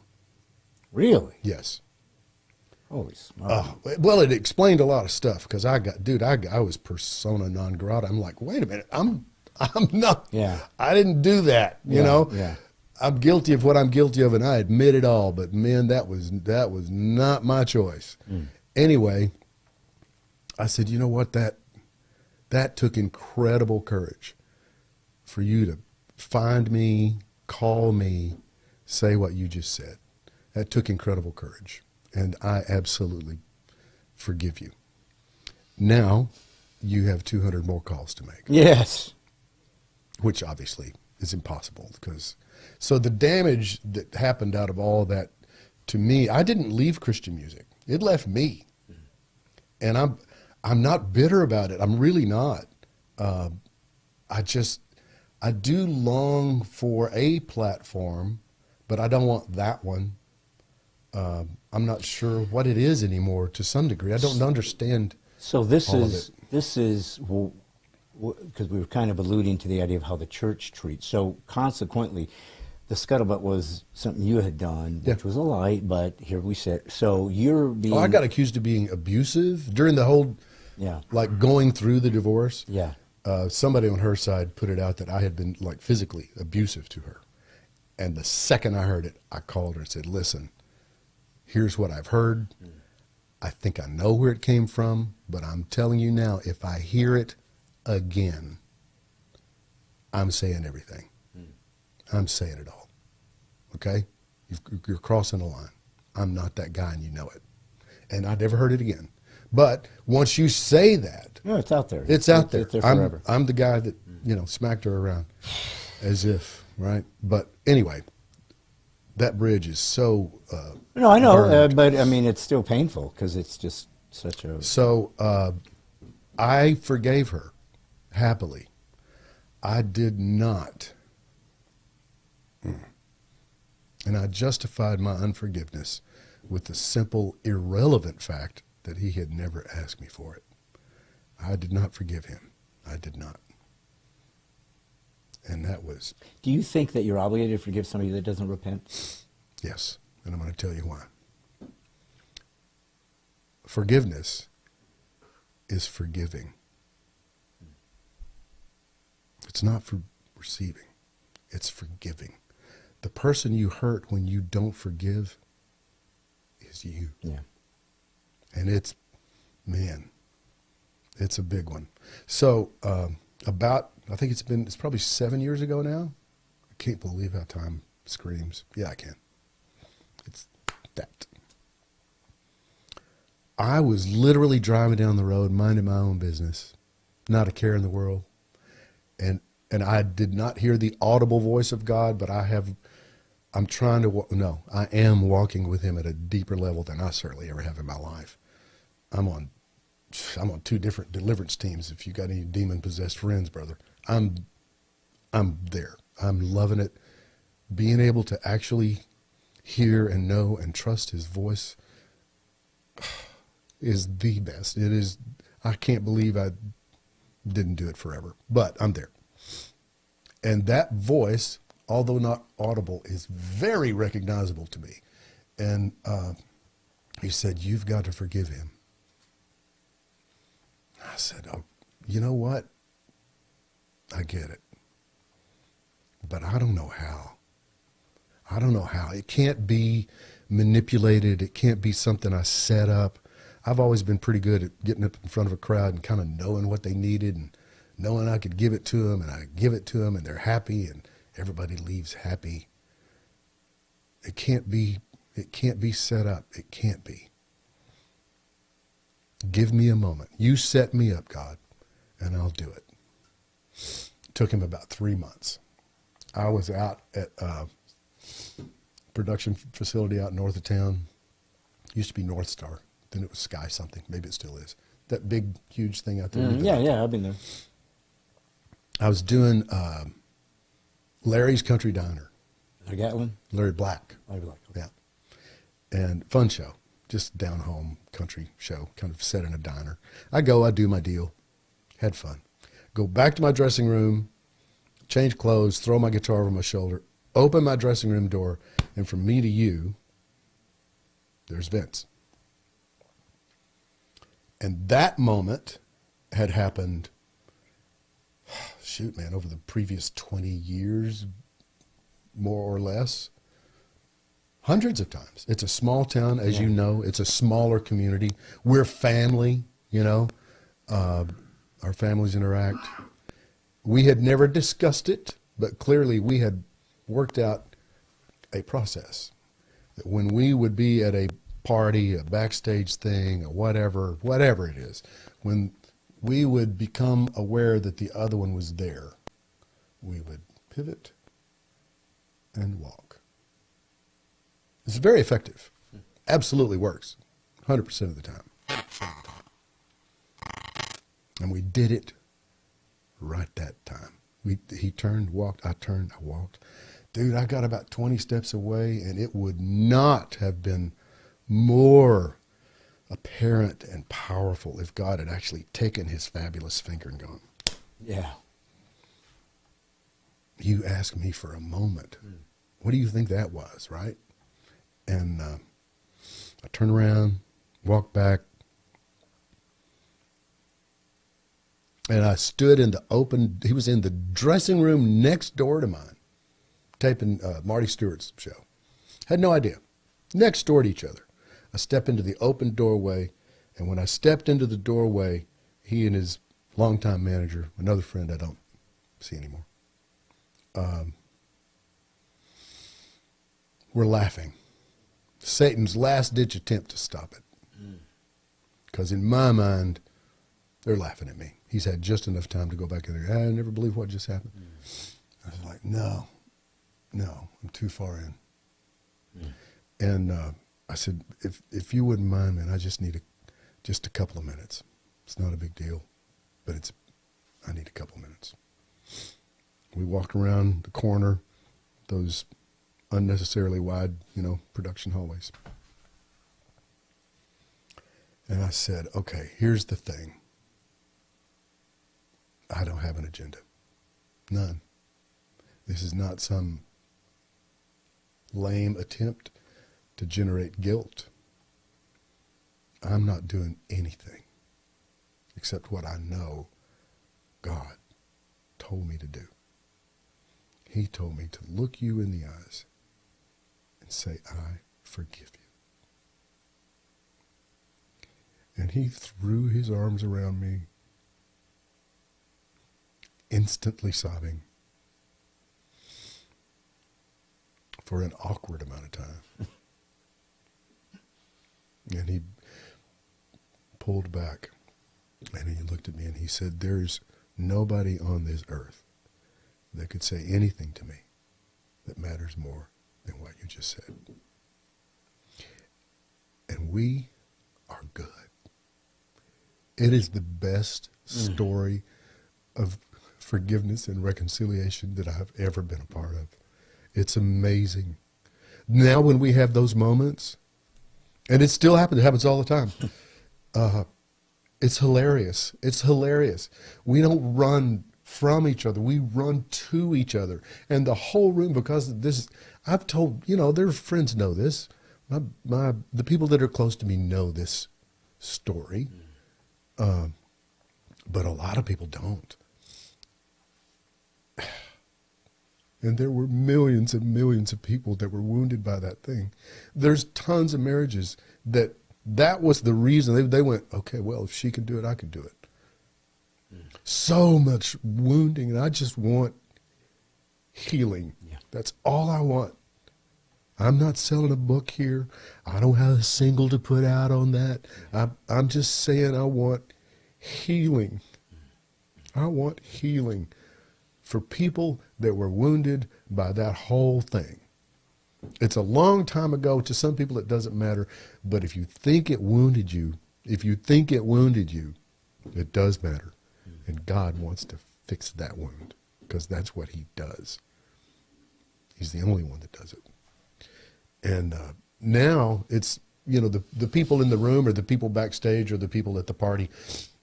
Speaker 1: Really?
Speaker 4: Yes.
Speaker 1: Holy smokes.
Speaker 4: Well, it explained a lot of stuff, because I was persona non grata. I'm like, wait a minute, I'm not.
Speaker 1: Yeah.
Speaker 4: I didn't do that. You know.
Speaker 1: Yeah.
Speaker 4: I'm guilty of what I'm guilty of, and I admit it all. But man, that was not my choice. Anyway, I said, you know what? That took incredible courage for you to find me, call me, say what you just said. That took incredible courage, and I absolutely forgive you. Now, you have 200 more calls to make.
Speaker 1: Yes.
Speaker 4: Which obviously is impossible, because so the damage that happened out of all that, to me, I didn't leave Christian music. It left me. And I'm not bitter about it. I'm really not. I do long for a platform, but I don't want that one. I'm not sure what it is anymore to some degree. I don't understand.
Speaker 1: So this is because we were kind of alluding to the idea of how the church treats. So consequently, the scuttlebutt was something you had done, which was a lie, but here we sit. So you're being...
Speaker 4: I got accused of being abusive during the whole, like going through the divorce.
Speaker 1: Yeah.
Speaker 4: Somebody on her side put it out that I had been like physically abusive to her. And the second I heard it, I called her and said, listen, here's what I've heard. I think I know where it came from, but I'm telling you now, if I hear it again, I'm saying everything. I'm saying it all. Okay? You're crossing the line. I'm not that guy, and you know it. And I never heard it again. But once you say that,
Speaker 1: it's out there.
Speaker 4: It's out there.
Speaker 1: It's there forever.
Speaker 4: I'm the guy that smacked her around, as if, right? But anyway, that bridge is so.
Speaker 1: No, I know, but I mean, it's still painful because it's just such a.
Speaker 4: So I forgave her happily. I did not. And I justified my unforgiveness with the simple, irrelevant fact that he had never asked me for it. I did not forgive him. I did not. And that was...
Speaker 1: Do you think that you're obligated to forgive somebody that doesn't repent?
Speaker 4: Yes, and I'm going to tell you why. Forgiveness is forgiving. It's not for receiving. It's forgiving. The person you hurt when you don't forgive is you.
Speaker 1: Yeah.
Speaker 4: And it's, man, it's a big one. So I think it's probably 7 years ago now. I can't believe how time screams. Yeah, I can. It's that. I was literally driving down the road, minding my own business, not a care in the world. And I did not hear the audible voice of God, but I am walking with him at a deeper level than I certainly ever have in my life. I'm on 2 different deliverance teams. If you got any demon-possessed friends, brother, I'm there. I'm loving it. Being able to actually hear and know and trust his voice is the best. It is. I can't believe I didn't do it forever, but I'm there. And that voice, although not audible, is very recognizable to me. And he said, "You've got to forgive him." I said, "Oh, you know what? I get it. But I don't know how. I don't know how. It can't be manipulated. It can't be something I set up. I've always been pretty good at getting up in front of a crowd and kind of knowing what they needed and knowing I could give it to them, and I give it to them, and they're happy, and everybody leaves happy. It can't be set up. It can't be. Give me a moment. You set me up, God, and I'll do it." It took him about 3 months. I was out at a production facility out north of town. It used to be North Star. Then it was Sky something. Maybe it still is. That big, huge thing out there.
Speaker 1: Yeah, I've been there.
Speaker 4: I was doing Larry's Country Diner.
Speaker 1: Larry Gatlin?
Speaker 4: Larry Black.
Speaker 1: Larry Black. Okay.
Speaker 4: Yeah. And fun show. Just down-home country show, kind of set in a diner. I go, I do my deal. Had fun. Go back to my dressing room, change clothes, throw my guitar over my shoulder, open my dressing room door, and from me to you, there's Vince. And that moment had happened, shoot, man, over the previous 20 years, more or less, hundreds of times. It's a small town, as you know. It's a smaller community. We're family, you know. Our families interact. We had never discussed it, but clearly we had worked out a process that when we would be at a party, a backstage thing, or whatever it is, when we would become aware that the other one was there, we would pivot and walk. It's very effective. Absolutely works. 100% of the time. 100% of the time. And we did it right that time. He turned, walked, I turned, I walked. Dude, I got about 20 steps away, and it would not have been more apparent and powerful if God had actually taken his fabulous finger and gone,
Speaker 1: yeah.
Speaker 4: You asked me for a moment. What do you think that was, right? And I turned around, walked back, and I stood in the open, he was in the dressing room next door to mine, taping Marty Stewart's show. Had no idea. Next door to each other. I step into the open doorway, and when I stepped into the doorway, he and his longtime manager, another friend I don't see anymore, were laughing. Satan's last-ditch attempt to stop it. Because in my mind, they're laughing at me. He's had just enough time to go back in there. I never believe what just happened. I was like, no, I'm too far in. And I said, if you wouldn't mind, man, I just need just a couple of minutes. It's not a big deal, but I need a couple of minutes. We walked around the corner, those unnecessarily wide, production hallways. And I said, okay, here's the thing. I don't have an agenda. None. This is not some lame attempt to generate guilt. I'm not doing anything except what I know God told me to do. He told me to look you in the eyes and say, I forgive you. And he threw his arms around me, instantly sobbing for an awkward amount of time. And he pulled back and he looked at me and he said, there's nobody on this earth that could say anything to me that matters more than what you just said. And we are good. It is the best story of forgiveness and reconciliation that I've ever been a part of. It's amazing. Now when we have those moments, and it still happens, it happens all the time, it's hilarious. It's hilarious. We don't run from each other. We run to each other. And the whole room, because of this, I've told, their friends know this. The people that are close to me know this story. But a lot of people don't. And there were millions and millions of people that were wounded by that thing. There's tons of marriages that was the reason. They went, okay, well, if she can do it, I can do it. So much wounding, and I just want healing. Yeah. That's all I want. I'm not selling a book here. I don't have a single to put out on that. I'm just saying I want healing. I want healing for people that were wounded by that whole thing. It's a long time ago. To some people it doesn't matter, but if you think it wounded you, it does matter. And God wants to fix that wound, because that's what he does. He's the only one that does it. And now it's, the people in the room or the people backstage or the people at the party,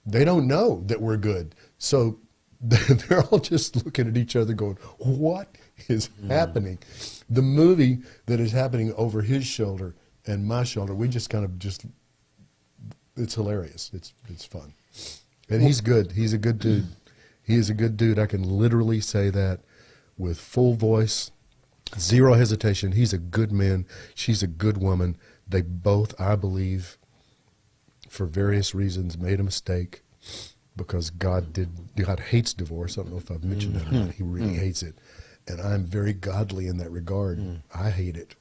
Speaker 4: they don't know that we're good. So they're all just looking at each other going, what is happening? The movie that is happening over his shoulder and my shoulder, we just kind of it's hilarious. It's fun. And he's good. He's a good dude. He is a good dude. I can literally say that with full voice, zero hesitation. He's a good man. She's a good woman. They both, I believe, for various reasons, made a mistake, because God hates divorce. I don't know if I've mentioned that or not. He really hates it. And I'm very godly in that regard. I hate it.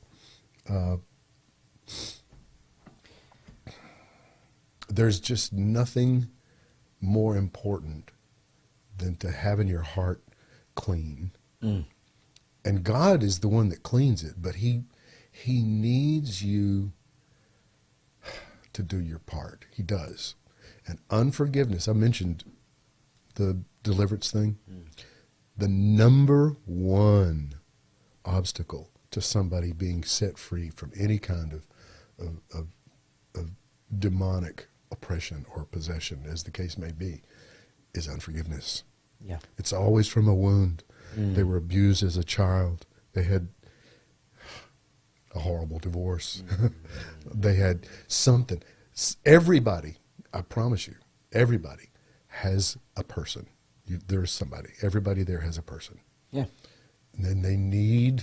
Speaker 4: There's just nothing more important than to having your heart clean. And God is the one that cleans it, but he needs you to do your part. He does. And unforgiveness, I mentioned the deliverance thing. The number one obstacle to somebody being set free from any kind of demonic oppression or possession, as the case may be, is unforgiveness. Yeah. It's always from a wound. They were abused as a child. They had a horrible divorce. They had something. Everybody, I promise you, everybody has a person. There's somebody. Everybody there has a person. Yeah. And then they need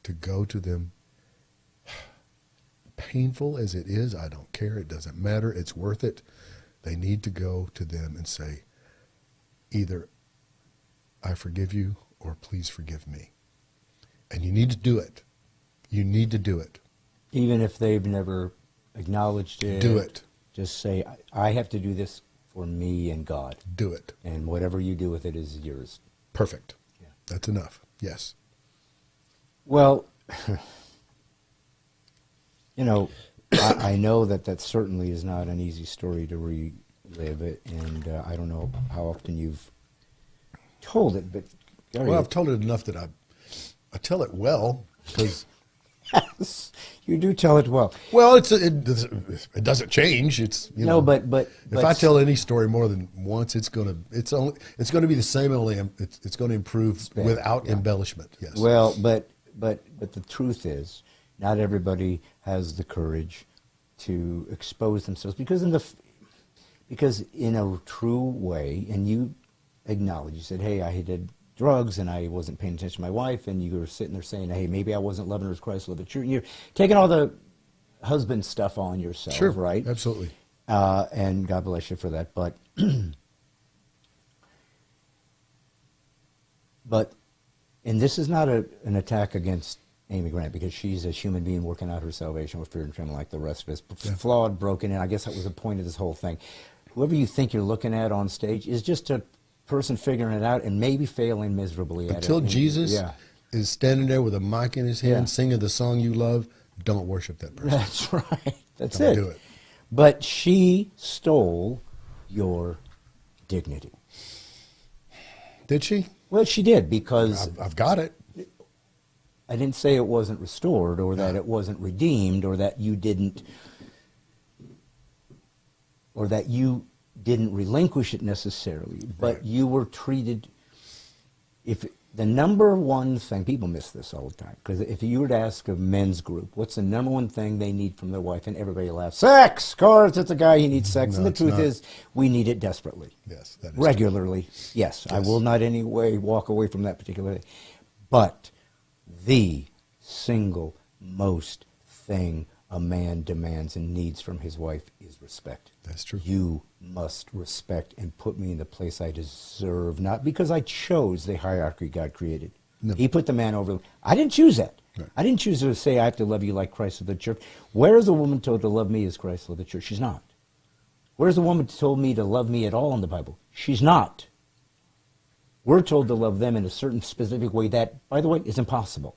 Speaker 4: to go to them. Painful as it is, I don't care. It doesn't matter. It's worth it. They need to go to them and say, either I forgive you or please forgive me. And you need to do it. You need to do it.
Speaker 1: Even if they've never acknowledged it.
Speaker 4: Do it.
Speaker 1: Just say, I have to do this for me and God.
Speaker 4: Do it.
Speaker 1: And whatever you do with it is yours.
Speaker 4: Perfect. Yeah. That's enough. Yes.
Speaker 1: Well, I know that certainly is not an easy story to relive it, and I don't know how often you've told it, but Gary,
Speaker 4: well, I've told it enough that I tell it well, because
Speaker 1: You do tell it well.
Speaker 4: Well, it doesn't change. It's
Speaker 1: but
Speaker 4: if I tell any story more than once, it's going to be the same. Only it's going to improve without embellishment. Yes.
Speaker 1: Well, but the truth is, not everybody has the courage to expose themselves because in a true way, and you acknowledge, you said, hey, I did drugs and I wasn't paying attention to my wife, and you were sitting there saying, hey, maybe I wasn't loving her as Christ loved the church. You're taking all the husband stuff on yourself,
Speaker 4: sure,
Speaker 1: right?
Speaker 4: Absolutely.
Speaker 1: And God bless you for that. But and this is not an attack against Amy Grant, because she's a human being working out her salvation with fear and trembling like the rest of us. Flawed, broken, and I guess that was the point of this whole thing. Whoever you think you're looking at on stage is just a person figuring it out and maybe failing miserably at it.
Speaker 4: Until Jesus is standing there with a mic in his hand singing the song you love, don't worship that person.
Speaker 1: That's right. That's
Speaker 4: don't
Speaker 1: it.
Speaker 4: Do it.
Speaker 1: But she stole your dignity.
Speaker 4: Did she?
Speaker 1: Well, she did, because
Speaker 4: I've got it.
Speaker 1: I didn't say it wasn't restored or that it wasn't redeemed or that you didn't relinquish it necessarily, but you were treated. If the number one thing, people miss this all the time, because if you were to ask a men's group, what's the number one thing they need from their wife, and everybody laughs, sex. Of course, it's a guy, he needs sex, and the truth is, we need it desperately.
Speaker 4: Yes, that is
Speaker 1: regularly. True. Yes, I will not in any way walk away from that particular thing, but the single most thing a man demands and needs from his wife is respect.
Speaker 4: That's true.
Speaker 1: You must respect and put me in the place I deserve, not because I chose the hierarchy God created. No. He put the man over. I didn't choose that. Right. I didn't choose to say I have to love you like Christ loved the church. Where is a woman told to love me as Christ loved the church? She's not. Where's a woman told me to love me at all in the Bible? She's not. We're told to love them in a certain specific way that, by the way, is impossible.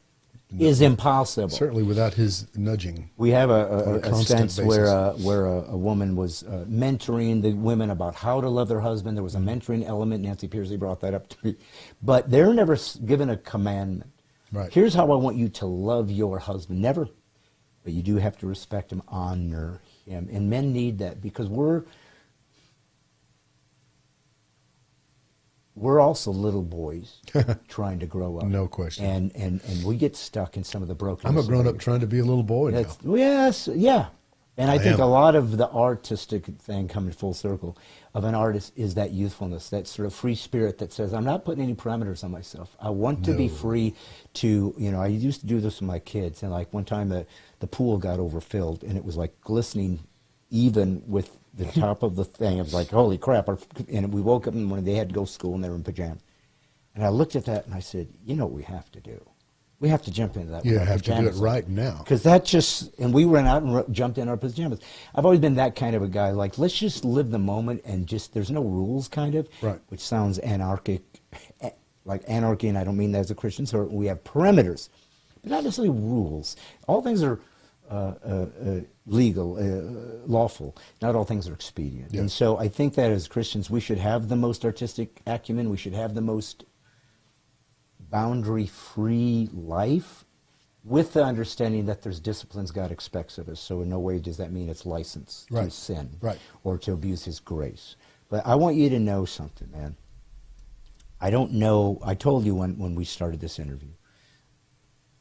Speaker 1: Is impossible.
Speaker 4: Certainly without his nudging.
Speaker 1: We have a sense where a woman was mentoring the women about how to love their husband. There was a mentoring element. Nancy Pearsley brought that up to me. But they're never given a commandment.
Speaker 4: Right.
Speaker 1: Here's how I want you to love your husband. Never. But you do have to respect him, honor him. And men need that, because we're also little boys trying to grow up.
Speaker 4: No question.
Speaker 1: And we get stuck in some of the brokenness.
Speaker 4: I'm a grown-up trying to be a little boy now.
Speaker 1: Yes, yeah. And I think a lot of the artistic thing, coming full circle, of an artist is that youthfulness, that sort of free spirit that says, I'm not putting any parameters on myself. I want to be free to, I used to do this with my kids. And like one time the pool got overfilled, and it was like glistening even with the top of the thing. I was like, holy crap. And we woke up in the morning, they had to go to school, and they were in pajamas. And I looked at that, and I said, you know what we have to do? We have to jump into that.
Speaker 4: You have to do it right now.
Speaker 1: Because that just, and we went out and jumped in our pajamas. I've always been that kind of a guy, like, let's just live the moment and just, there's no rules, kind of,
Speaker 4: right.
Speaker 1: Which sounds anarchic, like anarchy, and I don't mean that as a Christian, so we have perimeters, but not necessarily rules. All things are legal, lawful. Not all things are expedient.
Speaker 4: Yeah.
Speaker 1: And so I think that as Christians, we should have the most artistic acumen, we should have the most boundary-free life, with the understanding that there's disciplines God expects of us. So in no way does that mean it's license to sin or to abuse his grace. But I want you to know something, man. I don't know, I told you when we started this interview,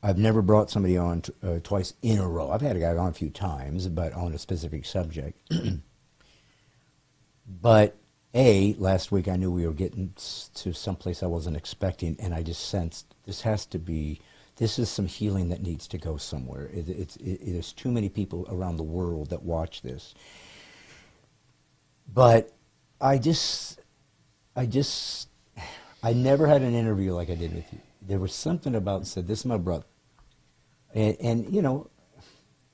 Speaker 1: I've never brought somebody on twice in a row. I've had a guy on a few times, but on a specific subject. But last week I knew we were getting to someplace I wasn't expecting, and I just sensed this is some healing that needs to go somewhere. There's too many people around the world that watch this. But I never had an interview like I did with you. There was something about, said, this is my brother. And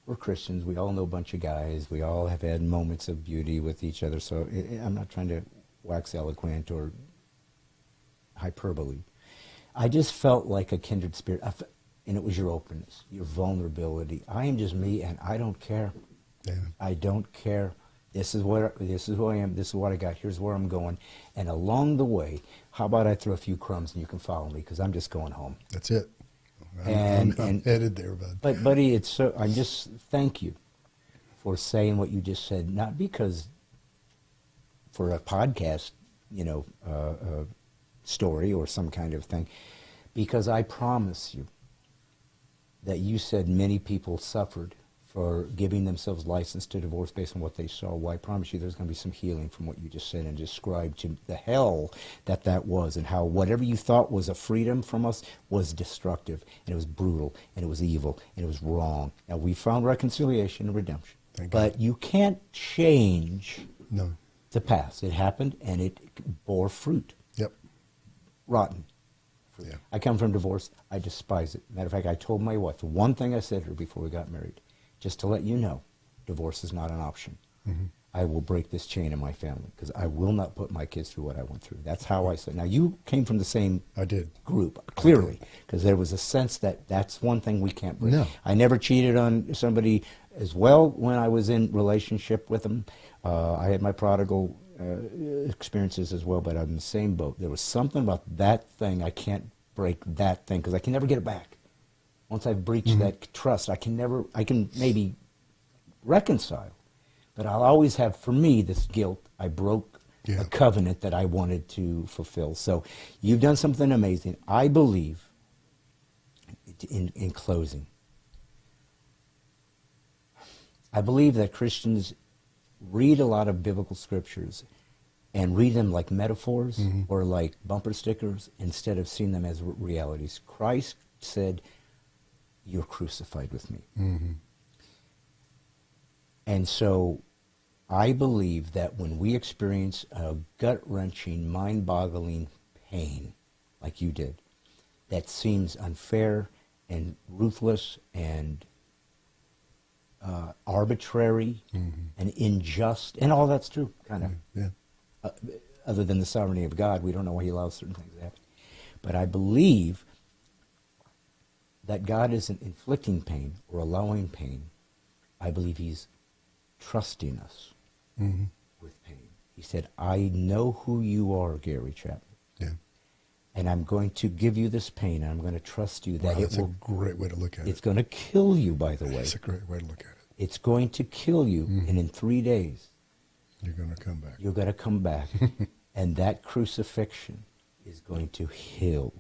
Speaker 1: we're Christians. We all know a bunch of guys. We all have had moments of beauty with each other. So I'm not trying to wax eloquent or hyperbole. I just felt like a kindred spirit. And it was your openness, your vulnerability. I am just me, and I don't care.
Speaker 4: Yeah.
Speaker 1: I don't care. This is who I am. This is what I got. Here's where I'm going. And along the way, how about I throw a few crumbs and you can follow me, because I'm just going home.
Speaker 4: That's it.
Speaker 1: I'm
Speaker 4: headed there, bud.
Speaker 1: But buddy, it's so. I just thank you for saying what you just said. Not because for a podcast, story or some kind of thing, because I promise you that you said many people suffered for giving themselves license to divorce based on what they saw. Well, I promise you there's going to be some healing from what you just said and described to the hell that was, and how whatever you thought was a freedom from us was destructive, and it was brutal, and it was evil, and it was wrong. Now, we found reconciliation and redemption. But you can't change the past. It happened, and it bore fruit.
Speaker 4: Yep.
Speaker 1: Rotten.
Speaker 4: Yeah.
Speaker 1: I come from divorce. I despise it. Matter of fact, I told my wife, the one thing I said to her before we got married, just to let you know, divorce is not an option.
Speaker 4: Mm-hmm.
Speaker 1: I will break this chain in my family because I will not put my kids through what I went through. That's how I said. Now, you came from the same group, clearly, because there was a sense that that's one thing we can't break.
Speaker 4: No.
Speaker 1: I never cheated on somebody as well when I was in relationship with them. I had my prodigal experiences as well, but I'm in the same boat. There was something about that thing. I can't break that thing because I can never get it back. Once I've breached that trust, I can maybe reconcile, but I'll always have, for me, this guilt. I broke a covenant that I wanted to fulfill. So you've done something amazing. I believe, in closing, I believe that Christians read a lot of biblical scriptures and read them like metaphors or like bumper stickers instead of seeing them as realities. Christ said, "You're crucified with me." And so I believe that when we experience a gut-wrenching, mind-boggling pain like you did, that seems unfair and ruthless and arbitrary and unjust, and all that's true, kind of.
Speaker 4: Yeah.
Speaker 1: Other than the sovereignty of God, we don't know why he allows certain things to happen. But I believe that God isn't inflicting pain or allowing pain. I believe he's trusting us with pain. He said, "I know who you are, Gary Chapman.
Speaker 4: Yeah.
Speaker 1: And I'm going to give you this pain, and I'm going to trust you that
Speaker 4: that's a great way to look at it.
Speaker 1: It's going to kill you, by the way.
Speaker 4: It's a great way to look at it.
Speaker 1: It's going to kill you, and in 3 days,
Speaker 4: you're going to come back.
Speaker 1: You're going to come back, and that crucifixion is going to heal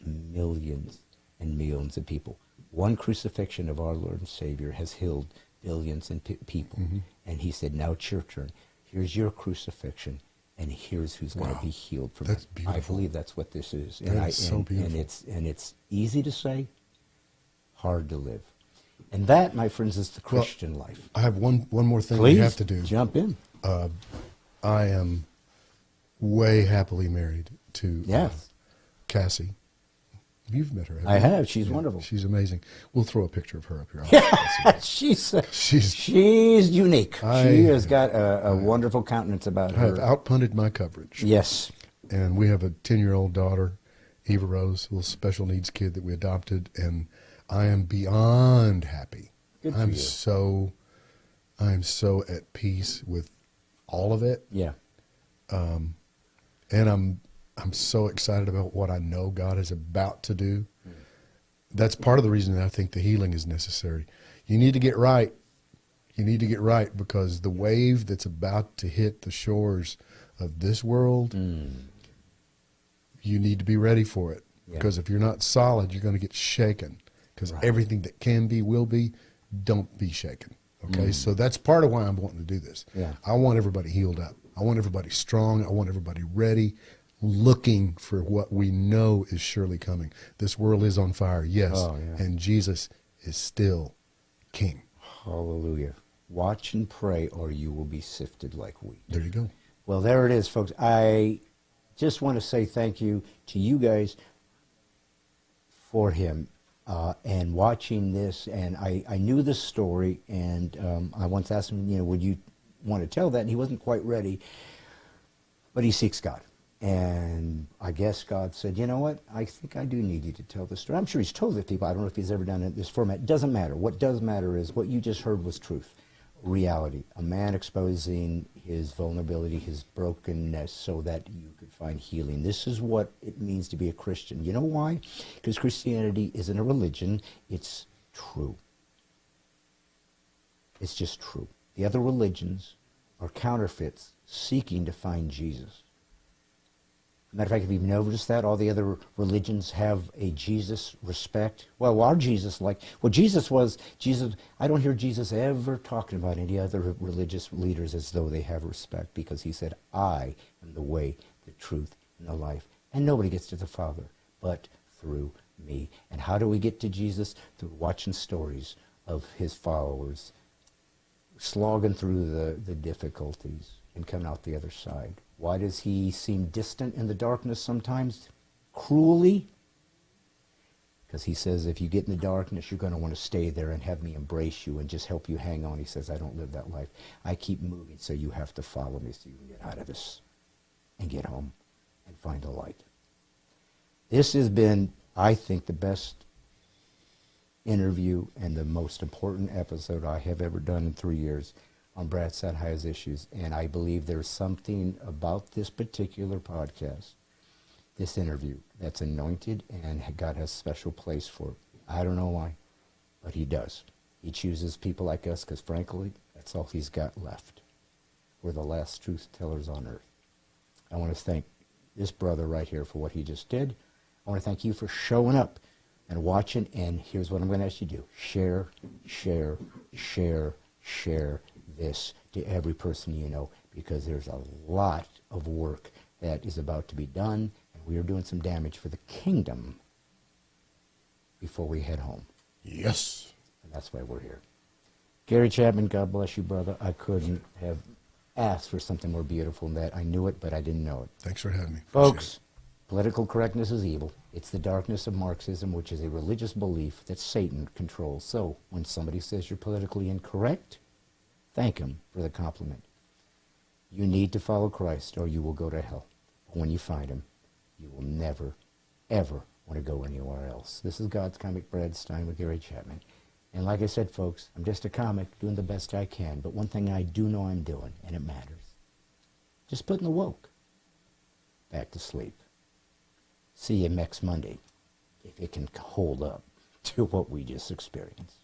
Speaker 1: millions and millions of people. One crucifixion of our Lord and Savior has healed billions of people. And he said, "Now it's your turn. Here's your crucifixion, and here's who's going to be healed from it." I believe that's what this is.
Speaker 4: That is so beautiful.
Speaker 1: And it's easy to say, hard to live. And that, my friends, is the Christian life.
Speaker 4: I have one more thing
Speaker 1: Please
Speaker 4: we have to do.
Speaker 1: Jump in.
Speaker 4: I am way happily married to Cassie. You've met her, haven't
Speaker 1: I
Speaker 4: you?
Speaker 1: have. She's wonderful.
Speaker 4: She's amazing. We'll throw a picture of her up here.
Speaker 1: She's unique. She has got a wonderful countenance about her.
Speaker 4: I've outpunted my coverage.
Speaker 1: Yes.
Speaker 4: And we have a 10-year-old daughter, Eva Rose, a little special needs kid that we adopted, and I am beyond happy.
Speaker 1: Good for you.
Speaker 4: I'm so at peace with all of it.
Speaker 1: Yeah.
Speaker 4: And I'm so excited about what I know God is about to do. That's part of the reason that I think the healing is necessary. You need to get right. You need to get right, because the wave that's about to hit the shores of this world, you need to be ready for it.
Speaker 1: Yeah.
Speaker 4: Because if you're not solid, you're going to get shaken. Because everything that can be, will be, don't be shaken. Okay? So that's part of why I'm wanting to do this.
Speaker 1: Yeah.
Speaker 4: I want everybody healed up. I want everybody strong. I want everybody ready, looking for what we know is surely coming. This world is on fire, yes, and Jesus is still King.
Speaker 1: Hallelujah. Watch and pray, or you will be sifted like wheat.
Speaker 4: There you go.
Speaker 1: Well, there it is, folks. I just want to say thank you to you guys for him and watching this. And I knew this story, and I once asked him, would you want to tell that? And he wasn't quite ready, but he seeks God. And I guess God said, you know what? I think I do need you to tell this story. I'm sure he's told it to people. I don't know if he's ever done it in this format. It doesn't matter. What does matter is what you just heard was truth. reality. A man exposing his vulnerability, his brokenness, so that you could find healing. This is what it means to be a Christian. You know why? Because Christianity isn't a religion. It's true. It's just true. The other religions are counterfeits seeking to find Jesus. Matter of fact, if you've noticed that, all the other religions have a Jesus respect. Well, our Jesus, Jesus was, I don't hear Jesus ever talking about any other religious leaders as though they have respect, because he said, I am the way, the truth, and the life. And nobody gets to the Father but through me. And how do we get to Jesus? Through watching stories of his followers slogging through the difficulties and coming out the other side. Why does he seem distant in the darkness sometimes? Cruelly? Because he says if you get in the darkness, you're going to want to stay there and have me embrace you and just help you hang on. He says, I don't live that life. I keep moving, so you have to follow me so you can get out of this and get home and find the light. This has been, I think, the best interview and the most important episode I have ever done in 3 years on Brad Stine Has Issues. And I believe there's something about this particular podcast, this interview, that's anointed, and God has a special place for it. I don't know why, but he does. He chooses people like us because, frankly, that's all he's got left. We're the last truth tellers on earth. I want to thank this brother right here for what he just did. I want to thank you for showing up and watching. And here's what I'm going to ask you to do. Share, share, share, share this to every person you know, because there's a lot of work that is about to be done, and we are doing some damage for the kingdom before we head home.
Speaker 4: Yes.
Speaker 1: And that's why we're here. Gary Chapman, God bless you, brother. I couldn't have asked for something more beautiful than that. I knew it, but I didn't know it.
Speaker 4: Thanks for having me.
Speaker 1: Folks, political correctness is evil. It's the darkness of Marxism, which is a religious belief that Satan controls. So when somebody says you're politically incorrect, thank him for the compliment. You need to follow Christ or you will go to hell. But when you find him, you will never, ever want to go anywhere else. This is God's Comic Brad Stine with Gary Chapman. And like I said, folks, I'm just a comic doing the best I can. But one thing I do know I'm doing, and it matters, just putting the woke back to sleep. See you next Monday, if it can hold up to what we just experienced.